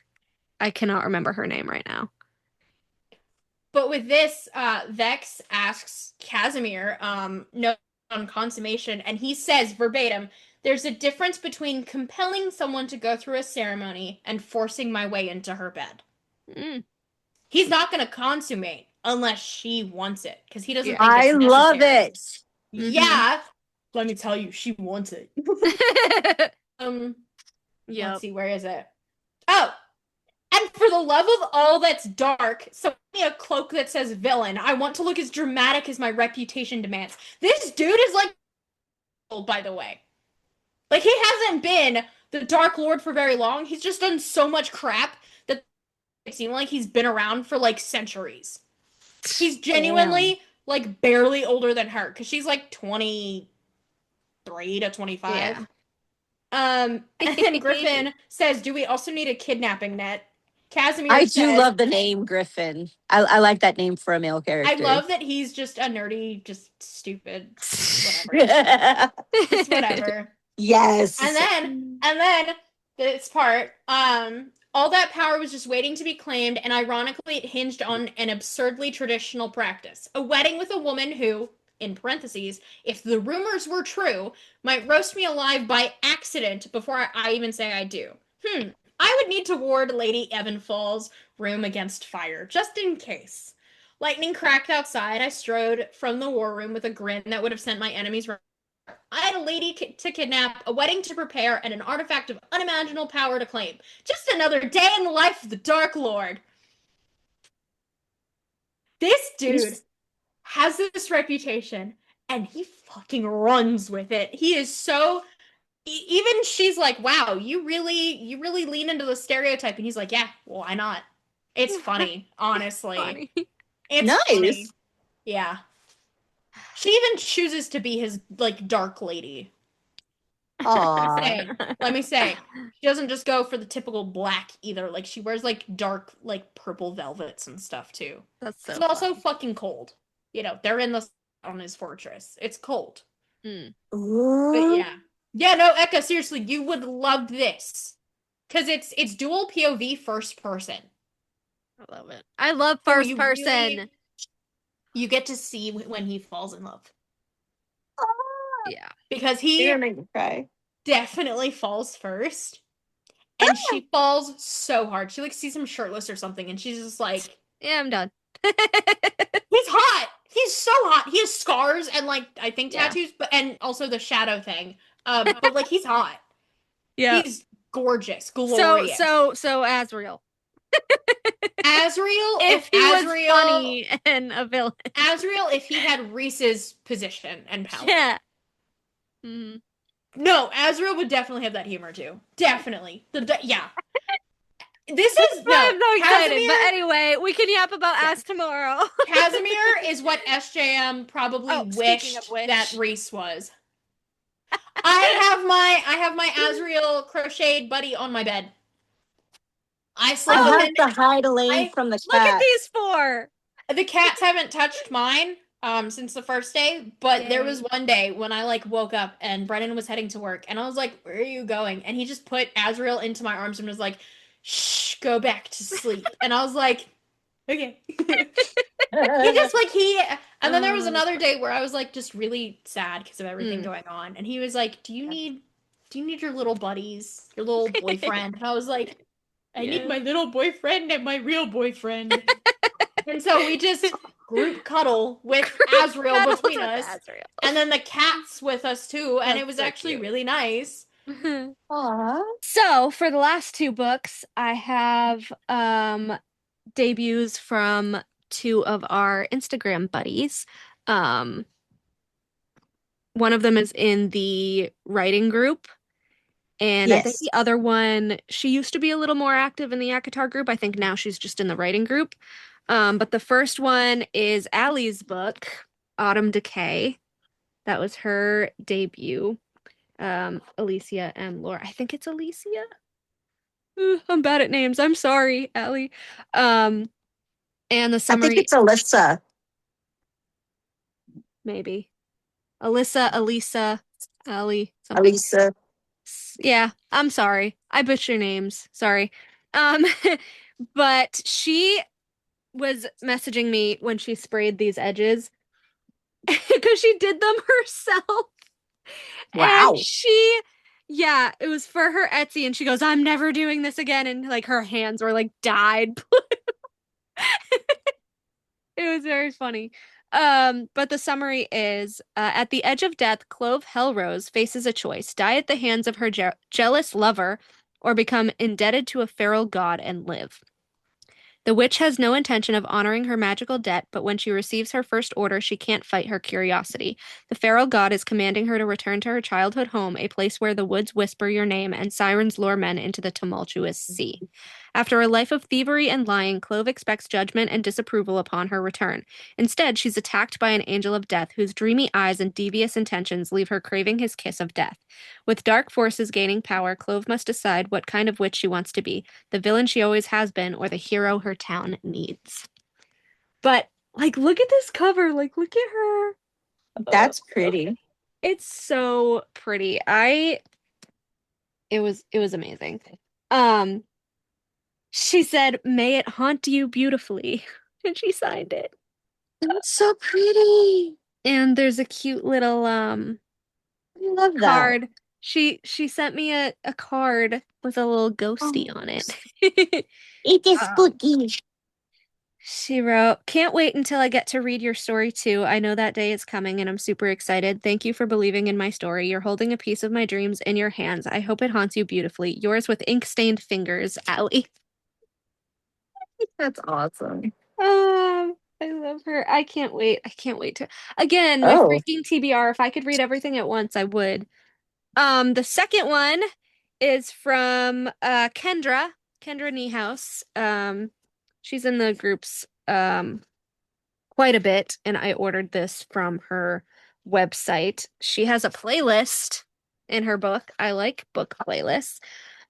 [SPEAKER 2] I cannot remember her name right now.
[SPEAKER 3] But with this, Vex asks Casimir, no on consummation, and he says verbatim, there's a difference between compelling someone to go through a ceremony and forcing my way into her bed. He's not going to consummate unless she wants it, because he doesn't think
[SPEAKER 4] I
[SPEAKER 3] it's
[SPEAKER 4] love
[SPEAKER 3] necessary.
[SPEAKER 4] it.
[SPEAKER 3] Yeah. Let me tell you, she wants it. Let's see, where is it? Oh, and for the love of all that's dark, so me a cloak that says villain. I want to look as dramatic as my reputation demands. This dude is like, by the way. Like, he hasn't been the Dark Lord for very long. He's just done so much crap that it seems like he's been around for like centuries. He's genuinely like barely older than her, because she's like 23 to 25.
[SPEAKER 2] Yeah.
[SPEAKER 3] And Griffin says, do we also need a kidnapping net? Casimir
[SPEAKER 4] I
[SPEAKER 3] says,
[SPEAKER 4] do love the name Griffin. I like that name for a male character.
[SPEAKER 3] I love that he's just a nerdy, just stupid, whatever. Just whatever.
[SPEAKER 4] Yes.
[SPEAKER 3] And then this part, all that power was just waiting to be claimed, and ironically it hinged on an absurdly traditional practice. A wedding with a woman who, in parentheses, if the rumors were true, might roast me alive by accident before I even say I do. I would need to ward Lady Evanfall's room against fire, just in case. Lightning cracked outside. I strode from the war room with a grin that would have sent my enemies. I had a lady to kidnap, a wedding to prepare, and an artifact of unimaginable power to claim. Just another day in the life of the Dark Lord. This dude has this reputation, and he fucking runs with it. He is so... Even she's like, wow, you really lean into the stereotype. And he's like, yeah, well, why not? It's funny, honestly. It's
[SPEAKER 4] nice.
[SPEAKER 3] Funny. Yeah. She even chooses to be his, like, dark lady.
[SPEAKER 4] Aww.
[SPEAKER 3] Let me say, she doesn't just go for the typical black either. Like, she wears, like, dark, like, purple velvets and stuff, too.
[SPEAKER 2] That's so
[SPEAKER 3] It's also fucking cold. You know, they're in the on his fortress. It's cold. But yeah. Yeah, no, Eka, seriously, you would love this. Because it's dual POV first person.
[SPEAKER 2] I love it. I love first person.
[SPEAKER 3] Really, you get to see when he falls in love.
[SPEAKER 2] Yeah.
[SPEAKER 3] Because he definitely falls first. And she falls so hard. She like sees him shirtless or something, and she's just like,
[SPEAKER 2] yeah, I'm done.
[SPEAKER 3] He's hot. He's so hot. He has scars and like I think tattoos, but and also the shadow thing. But like he's hot.
[SPEAKER 2] Yeah.
[SPEAKER 3] He's gorgeous, glorious.
[SPEAKER 2] So Azriel.
[SPEAKER 3] Azriel,
[SPEAKER 2] if he was funny and a villain.
[SPEAKER 3] Azriel, if he had Reese's position and power.
[SPEAKER 2] Yeah.
[SPEAKER 3] No, Azriel would definitely have that humor too. Definitely. Yeah. This is
[SPEAKER 2] I'm so excited. But anyway, we can yap about Ass tomorrow. Casimir
[SPEAKER 3] is what SJM probably wished that Reese was. I have my Azrael crocheted buddy on my bed. I sleep
[SPEAKER 4] I
[SPEAKER 3] with
[SPEAKER 4] have
[SPEAKER 3] him.
[SPEAKER 4] to hide Elaine from the
[SPEAKER 2] Look at
[SPEAKER 4] cat.
[SPEAKER 2] these four.
[SPEAKER 3] The cats haven't touched mine since the first day, but there was one day when I like woke up and Brennan was heading to work and I was like, "Where are you going?" And he just put Azrael into my arms and was like, "Shh, go back to sleep." And I was like, "Okay." He just like and then there was another day where I was like just really sad because of everything going on and he was like, do you need your little buddies, your little boyfriend?" And I was like, "I need my little boyfriend and my real boyfriend." And so we just group cuddle with Azrael between us. And then the cat's with us too. And it was actually really nice.
[SPEAKER 4] Aww.
[SPEAKER 2] So for the last two books, I have debuts from two of our Instagram buddies. One of them is in the writing group. And I think the other one, she used to be a little more active in the ACOTAR group. I think now she's just in the writing group. But the first one is Allie's book, Autumn Decay. That was her debut. Alicia and Laura. I think it's Alicia. I'm bad at names. I'm sorry, Allie. And the summary.
[SPEAKER 4] I think it's Alyssa.
[SPEAKER 2] Maybe. Alyssa, Elisa, Allie. Something.
[SPEAKER 4] Elisa.
[SPEAKER 2] Yeah, I'm sorry. I butcher names. Sorry. But she was messaging me when she sprayed these edges because she did them herself.
[SPEAKER 4] Wow.
[SPEAKER 2] And yeah, it was for her Etsy and she goes, "I'm never doing this again." And like her hands were like dyed blue. It was very funny. But the summary is, at the edge of death, Clove Hellrose faces a choice: die at the hands of her jealous lover or become indebted to a feral god and live. The witch has no intention of honoring her magical debt, but when she receives her first order, she can't fight her curiosity. The feral god is commanding her to return to her childhood home, a place where the woods whisper your name and sirens lure men into the tumultuous sea. After a life of thievery and lying, Clove expects judgment and disapproval upon her return. Instead, she's attacked by an angel of death whose dreamy eyes and devious intentions leave her craving his kiss of death. With dark forces gaining power, Clove must decide what kind of witch she wants to be: the villain she always has been, or the hero her town needs. But, like, look at this cover. Like, look at her.
[SPEAKER 4] That's pretty.
[SPEAKER 2] It's so pretty. It was amazing. She said, "May it haunt you beautifully." And she signed it.
[SPEAKER 4] That's so pretty.
[SPEAKER 2] And there's a cute little
[SPEAKER 4] I love
[SPEAKER 2] card.
[SPEAKER 4] that.
[SPEAKER 2] She sent me a card with a little ghosty on it.
[SPEAKER 4] It is spooky.
[SPEAKER 2] She wrote, "Can't wait until I get to read your story too. I know that day is coming and I'm super excited. Thank you for believing in my story. You're holding a piece of my dreams in your hands. I hope it haunts you beautifully. Yours with ink-stained fingers, Allie."
[SPEAKER 4] That's awesome.
[SPEAKER 2] I love her. I can't wait. I can't wait to. Again, my freaking TBR. If I could read everything at once, I would. The second one is from Kendra Niehaus. She's in the groups quite a bit, and I ordered this from her website. She has a playlist in her book. I like book playlists.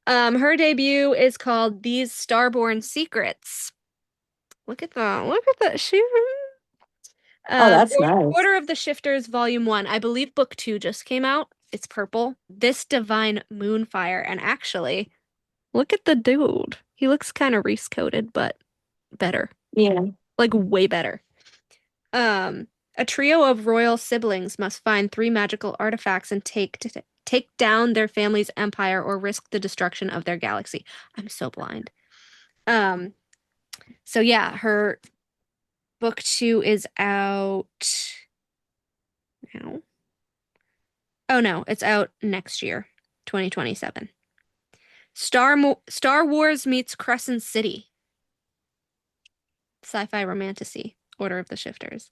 [SPEAKER 2] Her debut is called These Starborn Secrets. Look at that.
[SPEAKER 4] That's nice.
[SPEAKER 2] Order of the Shifters, Volume 1. I believe Book 2 just came out. It's purple. This Divine Moonfire. And actually, look at the dude. He looks kind of Reese-coated, but better.
[SPEAKER 4] Yeah.
[SPEAKER 2] Like, way better. A trio of royal siblings must find 3 magical artifacts and take down their family's empire or risk the destruction of their galaxy. I'm so blind. So yeah, her book 2 is out now. Oh no, it's out next year, 2027. Star Wars meets Crescent City. Sci-fi romantasy, Order of the Shifters.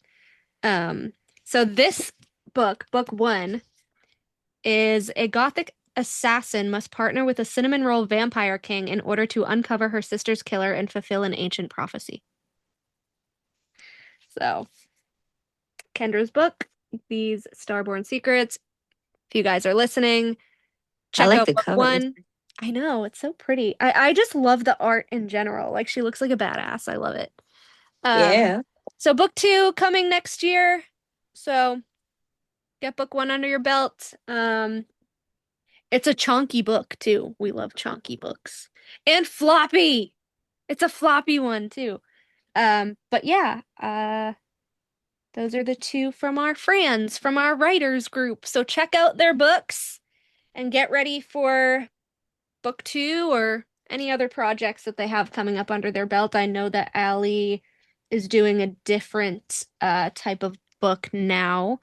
[SPEAKER 2] So this book 1, is a gothic assassin must partner with a cinnamon roll vampire king in order to uncover her sister's killer and fulfill an ancient prophecy. So, Kendra's book, These Starborn Secrets. If you guys are listening, check out book one. I know, it's so pretty. I just love the art in general. Like, she looks like a badass. I love it.
[SPEAKER 4] Yeah.
[SPEAKER 2] So book 2 coming next year. So get book 1 under your belt. It's a chunky book too. We love chunky books. And floppy. It's a floppy one too. But yeah, those are the 2 from our friends, from our writers group. So check out their books and get ready for book 2 or any other projects that they have coming up under their belt. I know that Allie is doing a different type of book now.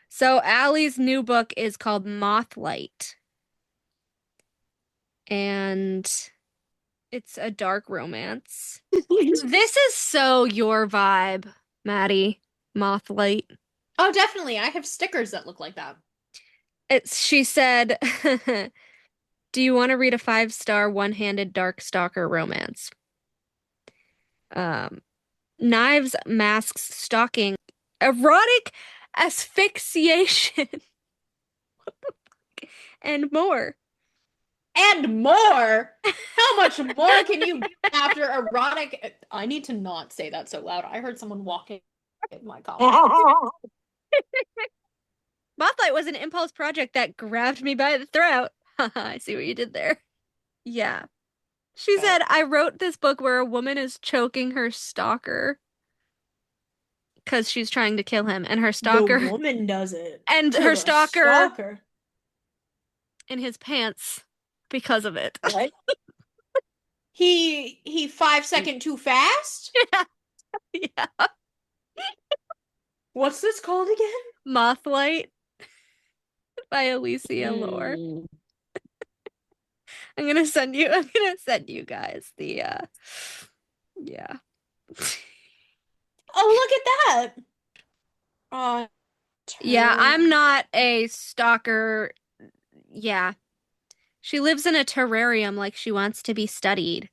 [SPEAKER 2] So Allie's new book is called Mothlight. And it's a dark romance. This is so your vibe, Maddie. Mothlight.
[SPEAKER 3] Oh, definitely. I have stickers that look like that.
[SPEAKER 2] She said, do you want to read a 5-star one-handed dark stalker romance? Knives, masks, stalking, erotic asphyxiation, and more.
[SPEAKER 3] And more? How much more can you after erotic? I need to not say that so loud. I heard someone walking in my car.
[SPEAKER 2] Mothlight was an impulse project that grabbed me by the throat. I see what you did there. Yeah. She said, I wrote this book where a woman is choking her stalker because she's trying to kill him, and her stalker...
[SPEAKER 3] The woman does it.
[SPEAKER 2] And her stalker in his pants because of it.
[SPEAKER 3] What? He 5 second too fast?
[SPEAKER 2] Yeah.
[SPEAKER 3] What's this called again?
[SPEAKER 2] Mothlight by Liese Lore. I'm gonna send you guys the yeah.
[SPEAKER 3] Oh, look at that.
[SPEAKER 2] Yeah, I'm not a stalker. Yeah. She lives in a terrarium like she wants to be studied.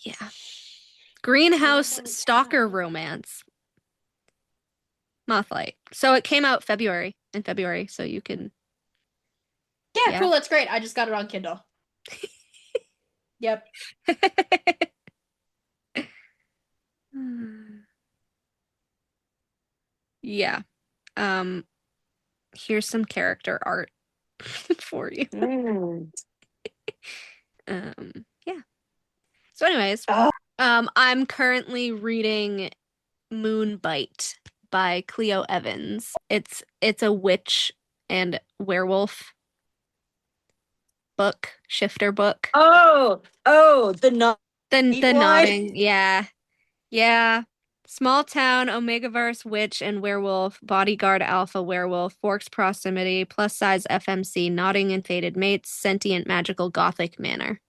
[SPEAKER 2] Yeah. Greenhouse stalker romance. Mothlight. So it came out in February, so you can...
[SPEAKER 3] Yeah, cool, that's great. I just got it on Kindle. Yep.
[SPEAKER 2] Yeah. Here's some character art for you. Yeah. So anyways, I'm currently reading Moonbite by Cleo Evans. It's a witch and werewolf book, shifter book.
[SPEAKER 5] The
[SPEAKER 2] nodding, yeah. Small town, Omegaverse, witch and werewolf, bodyguard alpha werewolf, forks proximity, plus size FMC, nodding and faded mates, sentient magical gothic manor.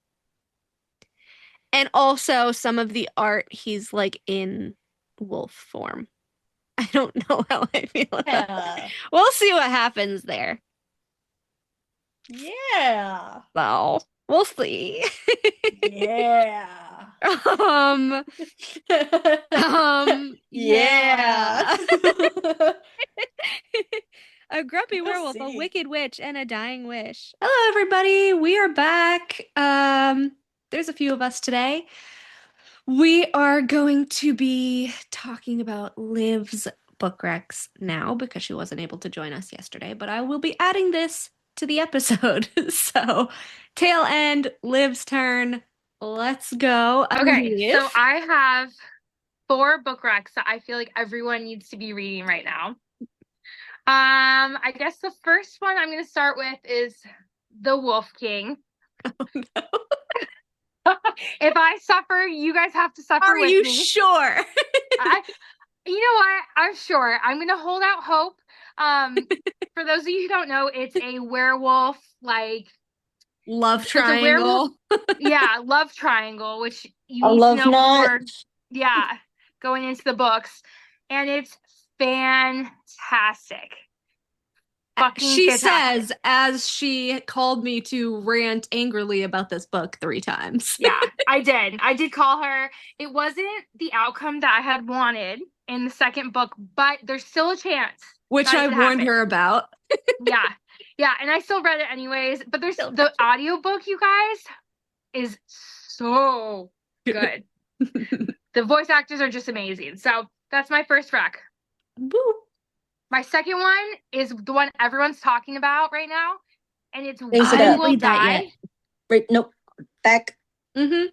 [SPEAKER 2] And also some of the art, he's like in wolf form. I don't know how I feel about that. We'll see what happens there.
[SPEAKER 3] Yeah.
[SPEAKER 2] Well, we'll see.
[SPEAKER 3] Yeah.
[SPEAKER 2] Yeah. A grumpy werewolf, a wicked witch, and a dying wish. Hello, everybody. We are back. There's a few of us today. We are going to be talking about Liv's book recs now because she wasn't able to join us yesterday, but I will be adding this to the episode. So, tail end, Liv's turn. Let's go.
[SPEAKER 6] Okay, so I have 4 book recs that I feel like everyone needs to be reading right now. I guess the first one I'm going to start with is The Wolf King.
[SPEAKER 2] Oh, no.
[SPEAKER 6] If I suffer, you guys have to suffer with me.
[SPEAKER 2] Are you sure?
[SPEAKER 6] You know what? I'm sure. I'm going to hold out hope. For those of you who don't know, it's a werewolf, like...
[SPEAKER 2] Love triangle.
[SPEAKER 6] Yeah, love triangle, which you
[SPEAKER 4] need to know more.
[SPEAKER 6] Yeah, going into the books. And it's fantastic. fucking
[SPEAKER 2] She
[SPEAKER 6] fantastic.
[SPEAKER 2] says as she called me to rant angrily about this book 3 times.
[SPEAKER 6] Yeah, I did call her. It wasn't the outcome that I had wanted in the second book, but there's still a chance.
[SPEAKER 2] Which I warned her about.
[SPEAKER 6] Yeah. Yeah, and I still read it anyways, but there's the audiobook, you guys, is so good. The voice actors are just amazing. So that's my first rec.
[SPEAKER 2] Woo.
[SPEAKER 6] My second one is the one everyone's talking about right now, and it's
[SPEAKER 4] I
[SPEAKER 6] Will Die.
[SPEAKER 4] Yet. Right, nope. Back.
[SPEAKER 2] Mm-hmm.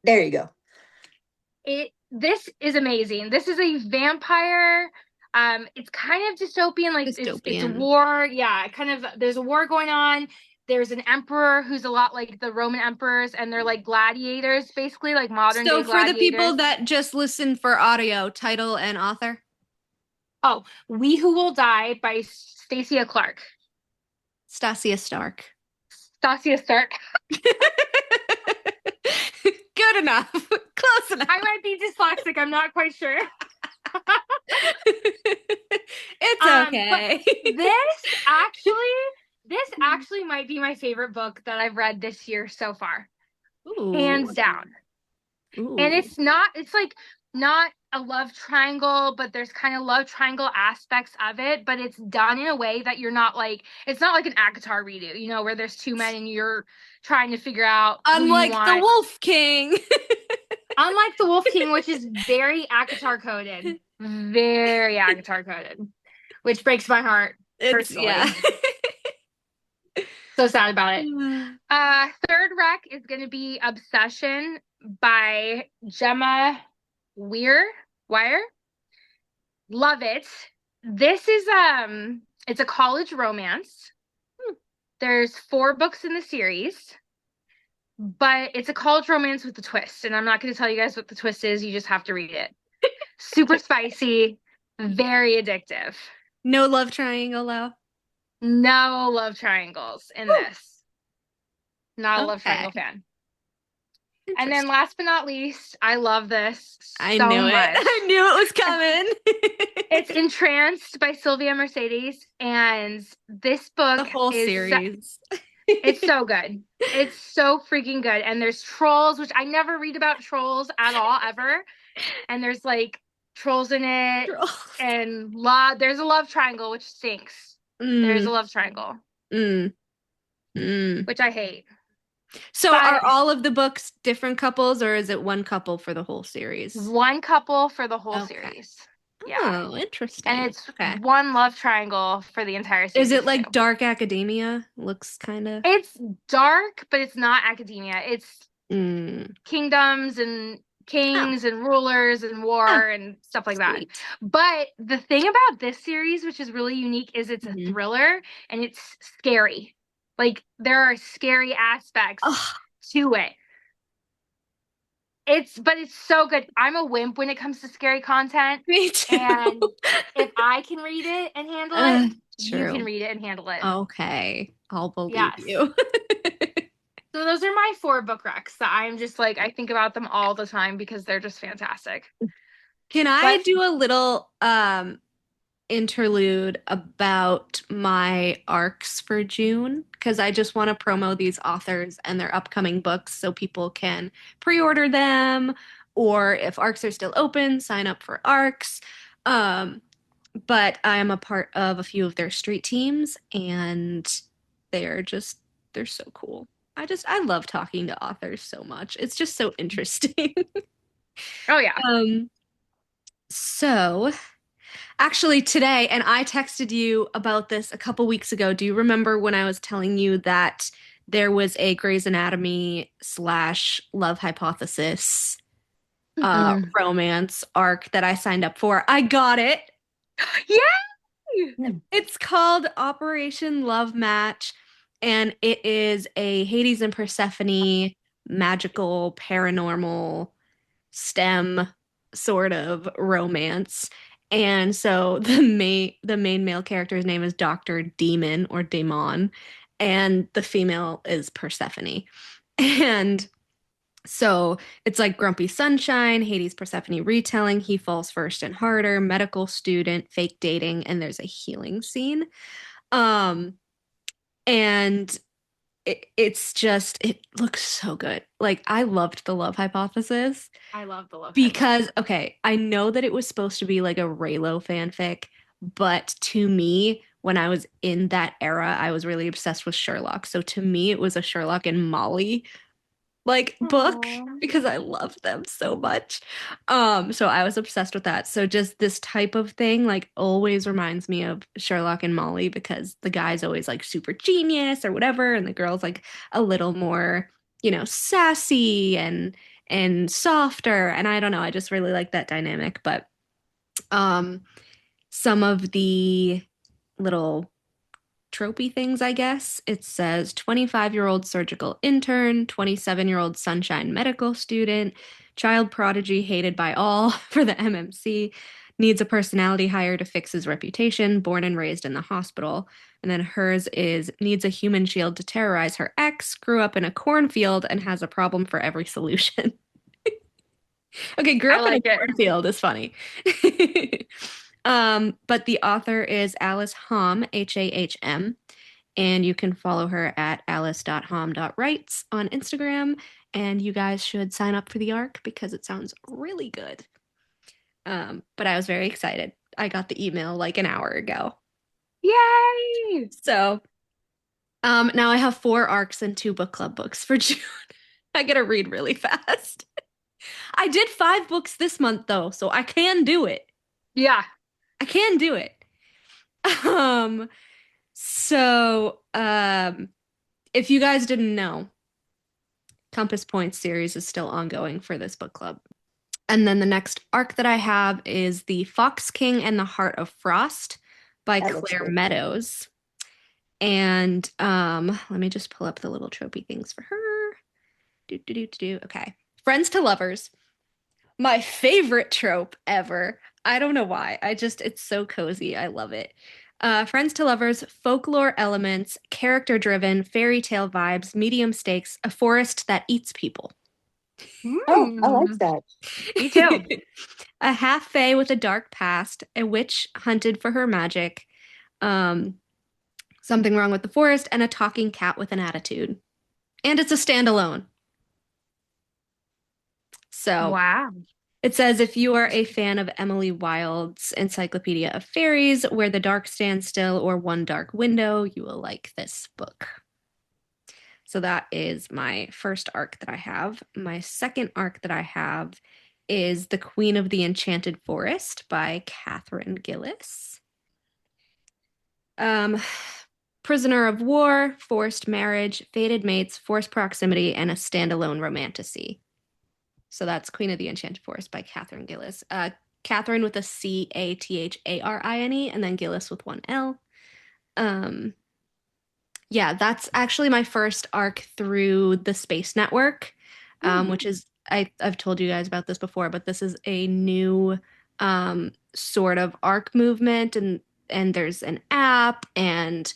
[SPEAKER 4] There you go.
[SPEAKER 6] This is amazing. This is a vampire. It's kind of dystopian, like it's a war. Yeah, kind of. There's a war going on. There's an emperor who's a lot like the Roman emperors, and they're like gladiators, basically, like modern day gladiators.
[SPEAKER 2] So for the people that just listen for audio, title and author.
[SPEAKER 6] Oh, We Who Will Die by Stacia Clark.
[SPEAKER 2] Stacia Stark.
[SPEAKER 6] Stacia Stark.
[SPEAKER 2] Good enough. Close enough.
[SPEAKER 6] I might be dyslexic. I'm not quite sure.
[SPEAKER 2] It's okay.
[SPEAKER 6] This actually might be my favorite book that I've read this year so far.
[SPEAKER 2] Ooh.
[SPEAKER 6] Hands down.
[SPEAKER 2] Ooh.
[SPEAKER 6] And it's like not a love triangle, but there's kind of love triangle aspects of it, but it's done in a way that you're not like, it's not like an ACOTAR redo, you know, where there's 2 men and you're trying to figure out
[SPEAKER 2] unlike the Wolf King.
[SPEAKER 6] Unlike the Wolf King, which is very ACOTAR coded. Very ACOTAR coded. Which breaks my heart personally. Yeah. So sad about it. Third rec is going to be Obsession by Gemma Wire. Love it. This is it's a college romance. There's 4 books in the series, but it's a college romance with a twist, and I'm not going to tell you guys what the twist is. You just have to read it. Super spicy, very addictive.
[SPEAKER 2] No love triangle, though.
[SPEAKER 6] No love triangles in this. Not a love triangle fan. And then last but not least, I love this
[SPEAKER 2] I knew it was coming.
[SPEAKER 6] It's Entranced by Sylvia Mercedes, and this book,
[SPEAKER 2] the whole series.
[SPEAKER 6] It's so good. It's so freaking good. And there's trolls, which I never read about trolls at all, ever. And there's like trolls in it. And there's a love triangle, which stinks. There's a love triangle. Which I hate.
[SPEAKER 2] So are all of the books different couples, or is it one couple for the whole series?
[SPEAKER 6] One couple for the whole series. Yeah.
[SPEAKER 2] Oh, interesting.
[SPEAKER 6] And it's one love triangle for the entire series.
[SPEAKER 2] Is it like dark academia? Looks kind of.
[SPEAKER 6] It's dark, but it's not academia. It's kingdoms and kings and rulers and war and stuff like that. But the thing about this series, which is really unique, is it's a thriller and it's scary. Like, there are scary aspects to it. It's so good. I'm a wimp when it comes to scary content.
[SPEAKER 2] Me too.
[SPEAKER 6] And if I can read it and handle it, you can read it and handle it.
[SPEAKER 2] Okay. I'll believe you.
[SPEAKER 6] So those are my 4 book recs that I'm just like, I think about them all the time because they're just fantastic.
[SPEAKER 2] Can I do a little interlude about my arcs for June? Because I just want to promo these authors and their upcoming books so people can pre-order them, or if arcs are still open, sign up for arcs. But I am a part of a few of their street teams, and they're so cool. I love talking to authors so much. It's just so interesting.
[SPEAKER 6] Oh yeah.
[SPEAKER 2] So actually today, and I texted you about this a couple weeks ago. Do you remember when I was telling you that there was a Grey's Anatomy / Love Hypothesis romance arc that I signed up for? I got it.
[SPEAKER 6] Yay!
[SPEAKER 2] It's called Operation Love Match, and it is a Hades and Persephone magical paranormal STEM sort of romance. And so the main male character's name is Dr. Demon or Daemon, and the female is Persephone. And So it's like Grumpy Sunshine, Hades Persephone retelling, He Falls First and Harder, medical student, fake dating, and there's a healing scene. Um, and it looks so good. Like I loved the Love Hypothesis.
[SPEAKER 6] I love the Love
[SPEAKER 2] Because, okay, I know that it was supposed to be like a Raylo fanfic, but to me, when I was in that era, I was really obsessed with Sherlock. So to me, it was a Sherlock and Molly like book because I love them so much. So I was obsessed with that. So just this type of thing like always reminds me of Sherlock and Molly because the guy's always like super genius or whatever, and the girl's like a little more, sassy and softer. And I don't know, I just really like that dynamic. But some of the little tropey things, I guess. It says 25-year-old surgical intern, 27-year-old sunshine medical student, child prodigy hated by all for the MMC, needs a personality hire to fix his reputation, born and raised in the hospital. And then hers is needs a human shield to terrorize her ex, grew up in a cornfield, and has a problem for every solution. Okay, grew up in a cornfield is funny. But the author is Alice Hamm, Hahm, and you can follow her at alice.hamm.writes on Instagram, and you guys should sign up for the arc because it sounds really good. But I was very excited. I got the email like an hour ago.
[SPEAKER 6] Yay!
[SPEAKER 2] So, now I have 4 arcs and 2 book club books for June. I gotta read really fast. I did 5 books this month though, so I can do it.
[SPEAKER 6] Yeah.
[SPEAKER 2] I can do it. If you guys didn't know, Compass Point series is still ongoing for this book club. And then the next arc that I have is The Fox King and the Heart of Frost by Claire Meadows. And let me just pull up the little tropey things for her. Okay. Friends to Lovers. My favorite trope ever. I don't know why. It's so cozy. I love it. Friends to Lovers, folklore elements, character-driven, fairy tale vibes, medium stakes, a forest that eats people.
[SPEAKER 4] Oh, I like that.
[SPEAKER 6] Me too.
[SPEAKER 2] A half fae with a dark past, a witch hunted for her magic, something wrong with the forest, and a talking cat with an attitude. And it's a standalone. So,
[SPEAKER 6] wow.
[SPEAKER 2] It says, if you are a fan of Emily Wilde's Encyclopedia of Fairies, Where the Dark Stands Still, or One Dark Window, you will like this book. So that is my first arc that I have. My second arc that I have is The Queen of the Enchanted Forest by Catherine Gillis. Prisoner of War, Forced Marriage, Fated Mates, Forced Proximity, and a Standalone Romantasy. So that's Queen of the Enchanted Forest by Catherine Gillis. Catherine with a Catharine, and then Gillis with 1 L. Yeah, that's actually my first arc through the Space Network, which is, I've told you guys about this before, but this is a new sort of arc movement, and there's an app and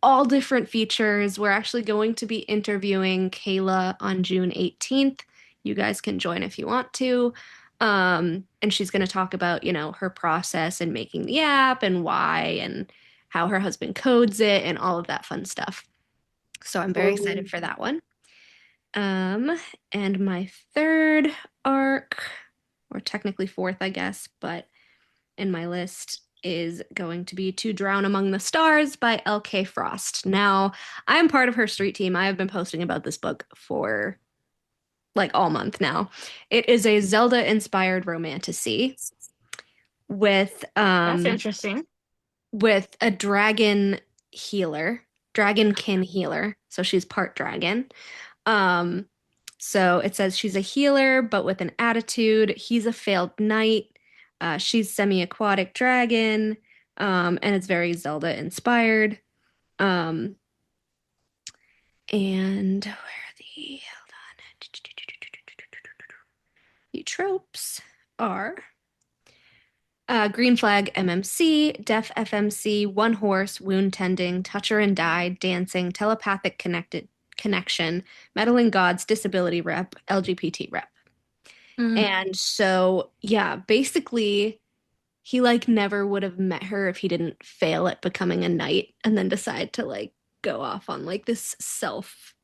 [SPEAKER 2] all different features. We're actually going to be interviewing Kayla on June 18th. You guys can join if you want to. And she's going to talk about, her process in making the app and why and how her husband codes it and all of that fun stuff. So I'm very excited for that one. And my third arc, or technically fourth, I guess, but in my list is going to be To Drown Among the Stars by L.K. Frost. Now, I am part of her street team. I have been posting about this book for like all month now. It is a Zelda-inspired romantasy with
[SPEAKER 6] that's interesting.
[SPEAKER 2] With a dragonkin healer. So she's part dragon. So it says she's a healer, but with an attitude. He's a failed knight. She's semi-aquatic dragon. And it's very Zelda-inspired. And where are the... The tropes are green flag MMC, deaf FMC, one horse, wound tending, toucher and die, dancing, telepathic connection, meddling gods, disability rep, LGBT rep. And so, yeah, basically he like never would have met her if he didn't fail at becoming a knight and then decide to like go off on like this self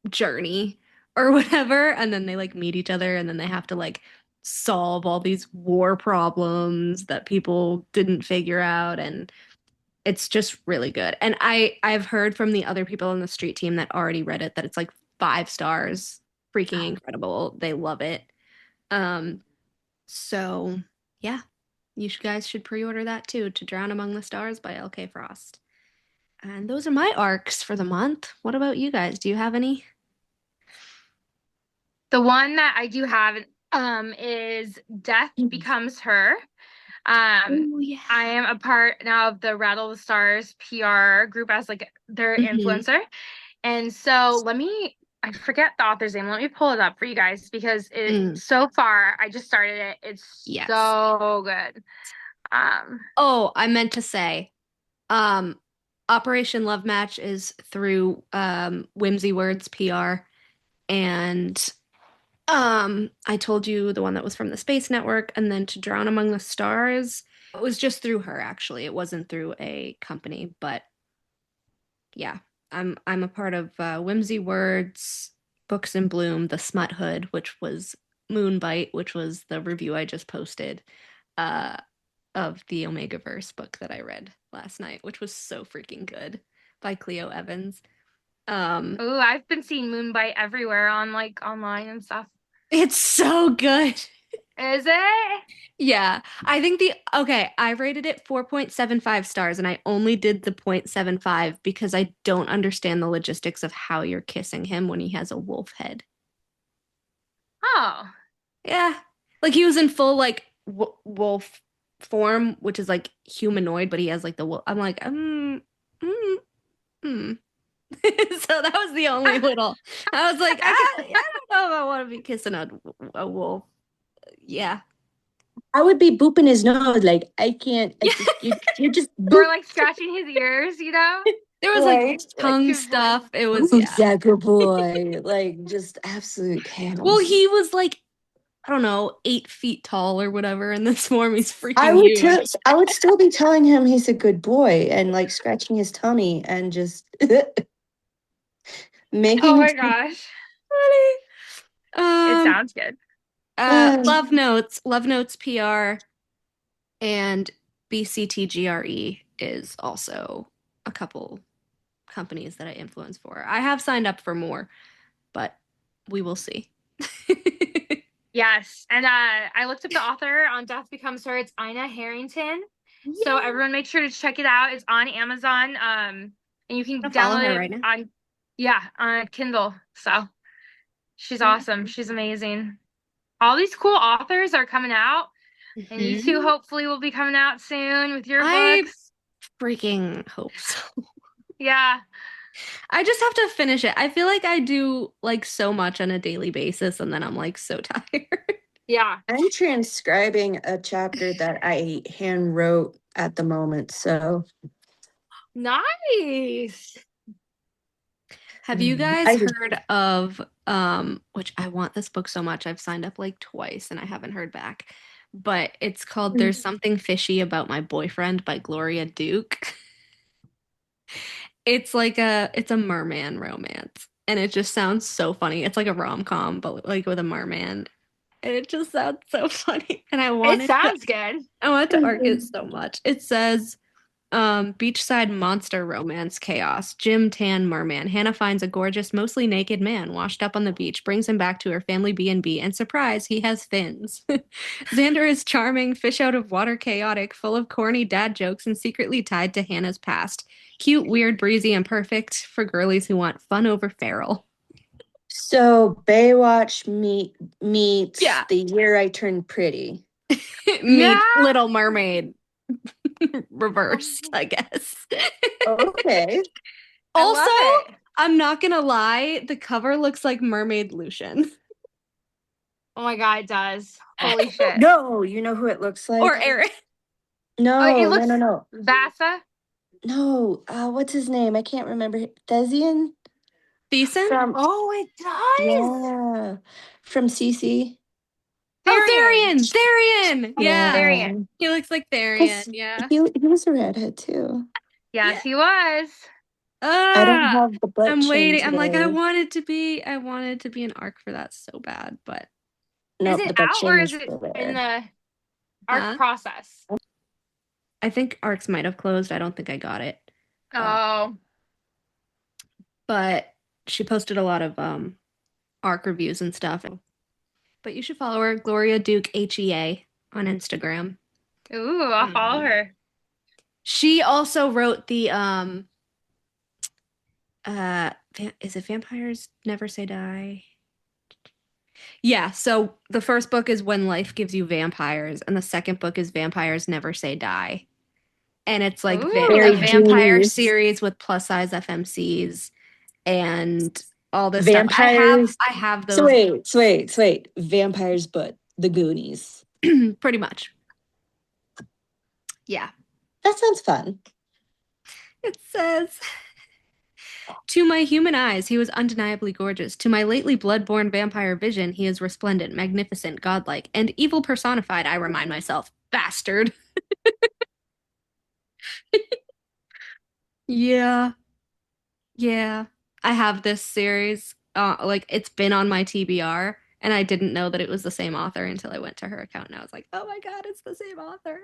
[SPEAKER 2] journey or whatever. And then they like meet each other and then they have to like solve all these war problems that people didn't figure out. And it's just really good. And I've heard from the other people on the street team that already read it that it's like 5 stars, freaking incredible. They love it. So yeah, you guys should pre-order that too, To Drown Among the Stars by L.K. Frost. And those are my arcs for the month. What about you guys? Do you have any?
[SPEAKER 6] The one that I do have is Death Becomes Her.
[SPEAKER 2] Oh, yeah.
[SPEAKER 6] I am a part now of the Rattle the Stars PR group as like their influencer. And so I forget the author's name. Let me pull it up for you guys because so far I just started it. It's so good.
[SPEAKER 2] I meant to say, Operation Love Match is through Whimsy Words PR, and I told you the one that was from the Space Network, and then To Drown Among the Stars, it was just through her actually. It wasn't through a company, but yeah, I'm a part of Whimsy Words, Books in Bloom, The Smut Hood, which was Moonbite, which was the review I just posted of the Omegaverse book that I read last night, which was so freaking good, by Cleo Evans.
[SPEAKER 6] I've been seeing Moonbite everywhere on like online and stuff.
[SPEAKER 2] It's so good.
[SPEAKER 6] Is it?
[SPEAKER 2] Yeah. I think I rated it 4.75 stars and I only did the 0.75 because I don't understand the logistics of how you're kissing him when he has a wolf head.
[SPEAKER 6] Oh.
[SPEAKER 2] Yeah. Like he was in full like wolf form, which is like humanoid, but he has like the wolf. I'm like, So that was the only little. I was like, I don't know if I want to be kissing a wolf. Yeah.
[SPEAKER 5] I would be booping his nose like I can't. You just
[SPEAKER 6] or like scratching his ears, you know.
[SPEAKER 2] There was like tongue stuff. It was
[SPEAKER 5] that good boy, like just absolute chaos.
[SPEAKER 2] Well, he was like, I don't know, 8 feet tall or whatever in this form. He's freaking huge.
[SPEAKER 5] I would still be telling him he's a good boy and like scratching his tummy and just making.
[SPEAKER 6] Oh my gosh, it sounds good.
[SPEAKER 2] Love Notes PR, and BCTGRE is also a couple companies that I influence for. I have signed up for more, but we will see.
[SPEAKER 6] Yes, and I looked up the author on Death Becomes Her. It's Ina Harrington. Yeah. So everyone make sure to check it out. It's on Amazon. And you can download it right now. On Kindle. So she's awesome. She's amazing. All these cool authors are coming out. And you two hopefully will be coming out soon with your books.
[SPEAKER 2] Freaking hope so.
[SPEAKER 6] Yeah.
[SPEAKER 2] I just have to finish it. I feel like I do like so much on a daily basis and then I'm like so tired.
[SPEAKER 6] Yeah.
[SPEAKER 5] I'm transcribing a chapter that I hand wrote at the moment, so
[SPEAKER 6] nice.
[SPEAKER 2] Have you guys heard of which I want this book so much. I've signed up like twice and I haven't heard back. But it's called There's Something Fishy About My Boyfriend by Gloria Duke. It's a merman romance. And it just sounds so funny. It's like a rom-com, but like with a merman. And it just sounds so funny. And
[SPEAKER 6] it sounds good.
[SPEAKER 2] I want to arc it so much. It says, beachside monster romance chaos. Jim Tan merman. Hannah finds a gorgeous, mostly naked man washed up on the beach, brings him back to her family B&B, and surprise, he has fins. Xander is charming, fish out of water chaotic, full of corny dad jokes, and secretly tied to Hannah's past. Cute, weird, breezy, and perfect for girlies who want fun over feral.
[SPEAKER 5] So Baywatch meets The Year I Turned Pretty.
[SPEAKER 2] Meets Little Mermaid. Reversed, I guess.
[SPEAKER 5] Okay.
[SPEAKER 2] Also, I'm not gonna lie, the cover looks like Mermaid Lucian.
[SPEAKER 6] Oh my god, it does. Holy shit.
[SPEAKER 5] No, you know who it looks like?
[SPEAKER 2] Or Eric.
[SPEAKER 5] No, no.
[SPEAKER 6] Vasa?
[SPEAKER 5] No, what's his name? I can't remember. Thezian?
[SPEAKER 2] Thiessen?
[SPEAKER 6] Oh, it does.
[SPEAKER 5] Yeah. From CC.
[SPEAKER 2] Oh, Therian! Yeah.
[SPEAKER 6] Therian.
[SPEAKER 2] He looks like
[SPEAKER 5] 'Cause
[SPEAKER 2] Therian. Yeah.
[SPEAKER 5] He was a redhead too.
[SPEAKER 6] Yes, he was.
[SPEAKER 5] I don't have the butt
[SPEAKER 2] I'm
[SPEAKER 5] chin
[SPEAKER 2] waiting. I'm like, I
[SPEAKER 5] today.
[SPEAKER 2] wanted to be an arc for that so bad, but
[SPEAKER 5] Nope,
[SPEAKER 6] Is
[SPEAKER 5] the
[SPEAKER 6] it
[SPEAKER 5] butt
[SPEAKER 6] out
[SPEAKER 5] chin
[SPEAKER 6] or
[SPEAKER 5] is
[SPEAKER 6] is it
[SPEAKER 5] still
[SPEAKER 6] in
[SPEAKER 5] there.
[SPEAKER 6] the arc process?
[SPEAKER 2] I think arcs might have closed. I don't think I got it.
[SPEAKER 6] Oh.
[SPEAKER 2] But she posted a lot of arc reviews and stuff. But you should follow her, Gloria Duke HEA on Instagram.
[SPEAKER 6] Ooh, I'll follow her.
[SPEAKER 2] She also wrote the is it Vampires Never Say Die? Yeah, so the first book is When Life Gives You Vampires, and the second book is Vampires Never Say Die. And it's like
[SPEAKER 6] Ooh.
[SPEAKER 2] a
[SPEAKER 5] Very
[SPEAKER 2] vampire
[SPEAKER 5] Goonies.
[SPEAKER 2] series with plus size FMCs and all this
[SPEAKER 5] Vampires.
[SPEAKER 2] stuff. I have those.
[SPEAKER 5] So wait. Vampires, but the Goonies.
[SPEAKER 2] Pretty much. Yeah.
[SPEAKER 5] That sounds fun.
[SPEAKER 2] It says, to my human eyes, he was undeniably gorgeous. To my lately blood-born vampire vision, he is resplendent, magnificent, godlike, and evil personified, I remind myself. Bastard. Yeah. Yeah. I have this series. Like it's been on my TBR, and I didn't know that it was the same author until I went to her account and I was like, oh my God, it's the same author.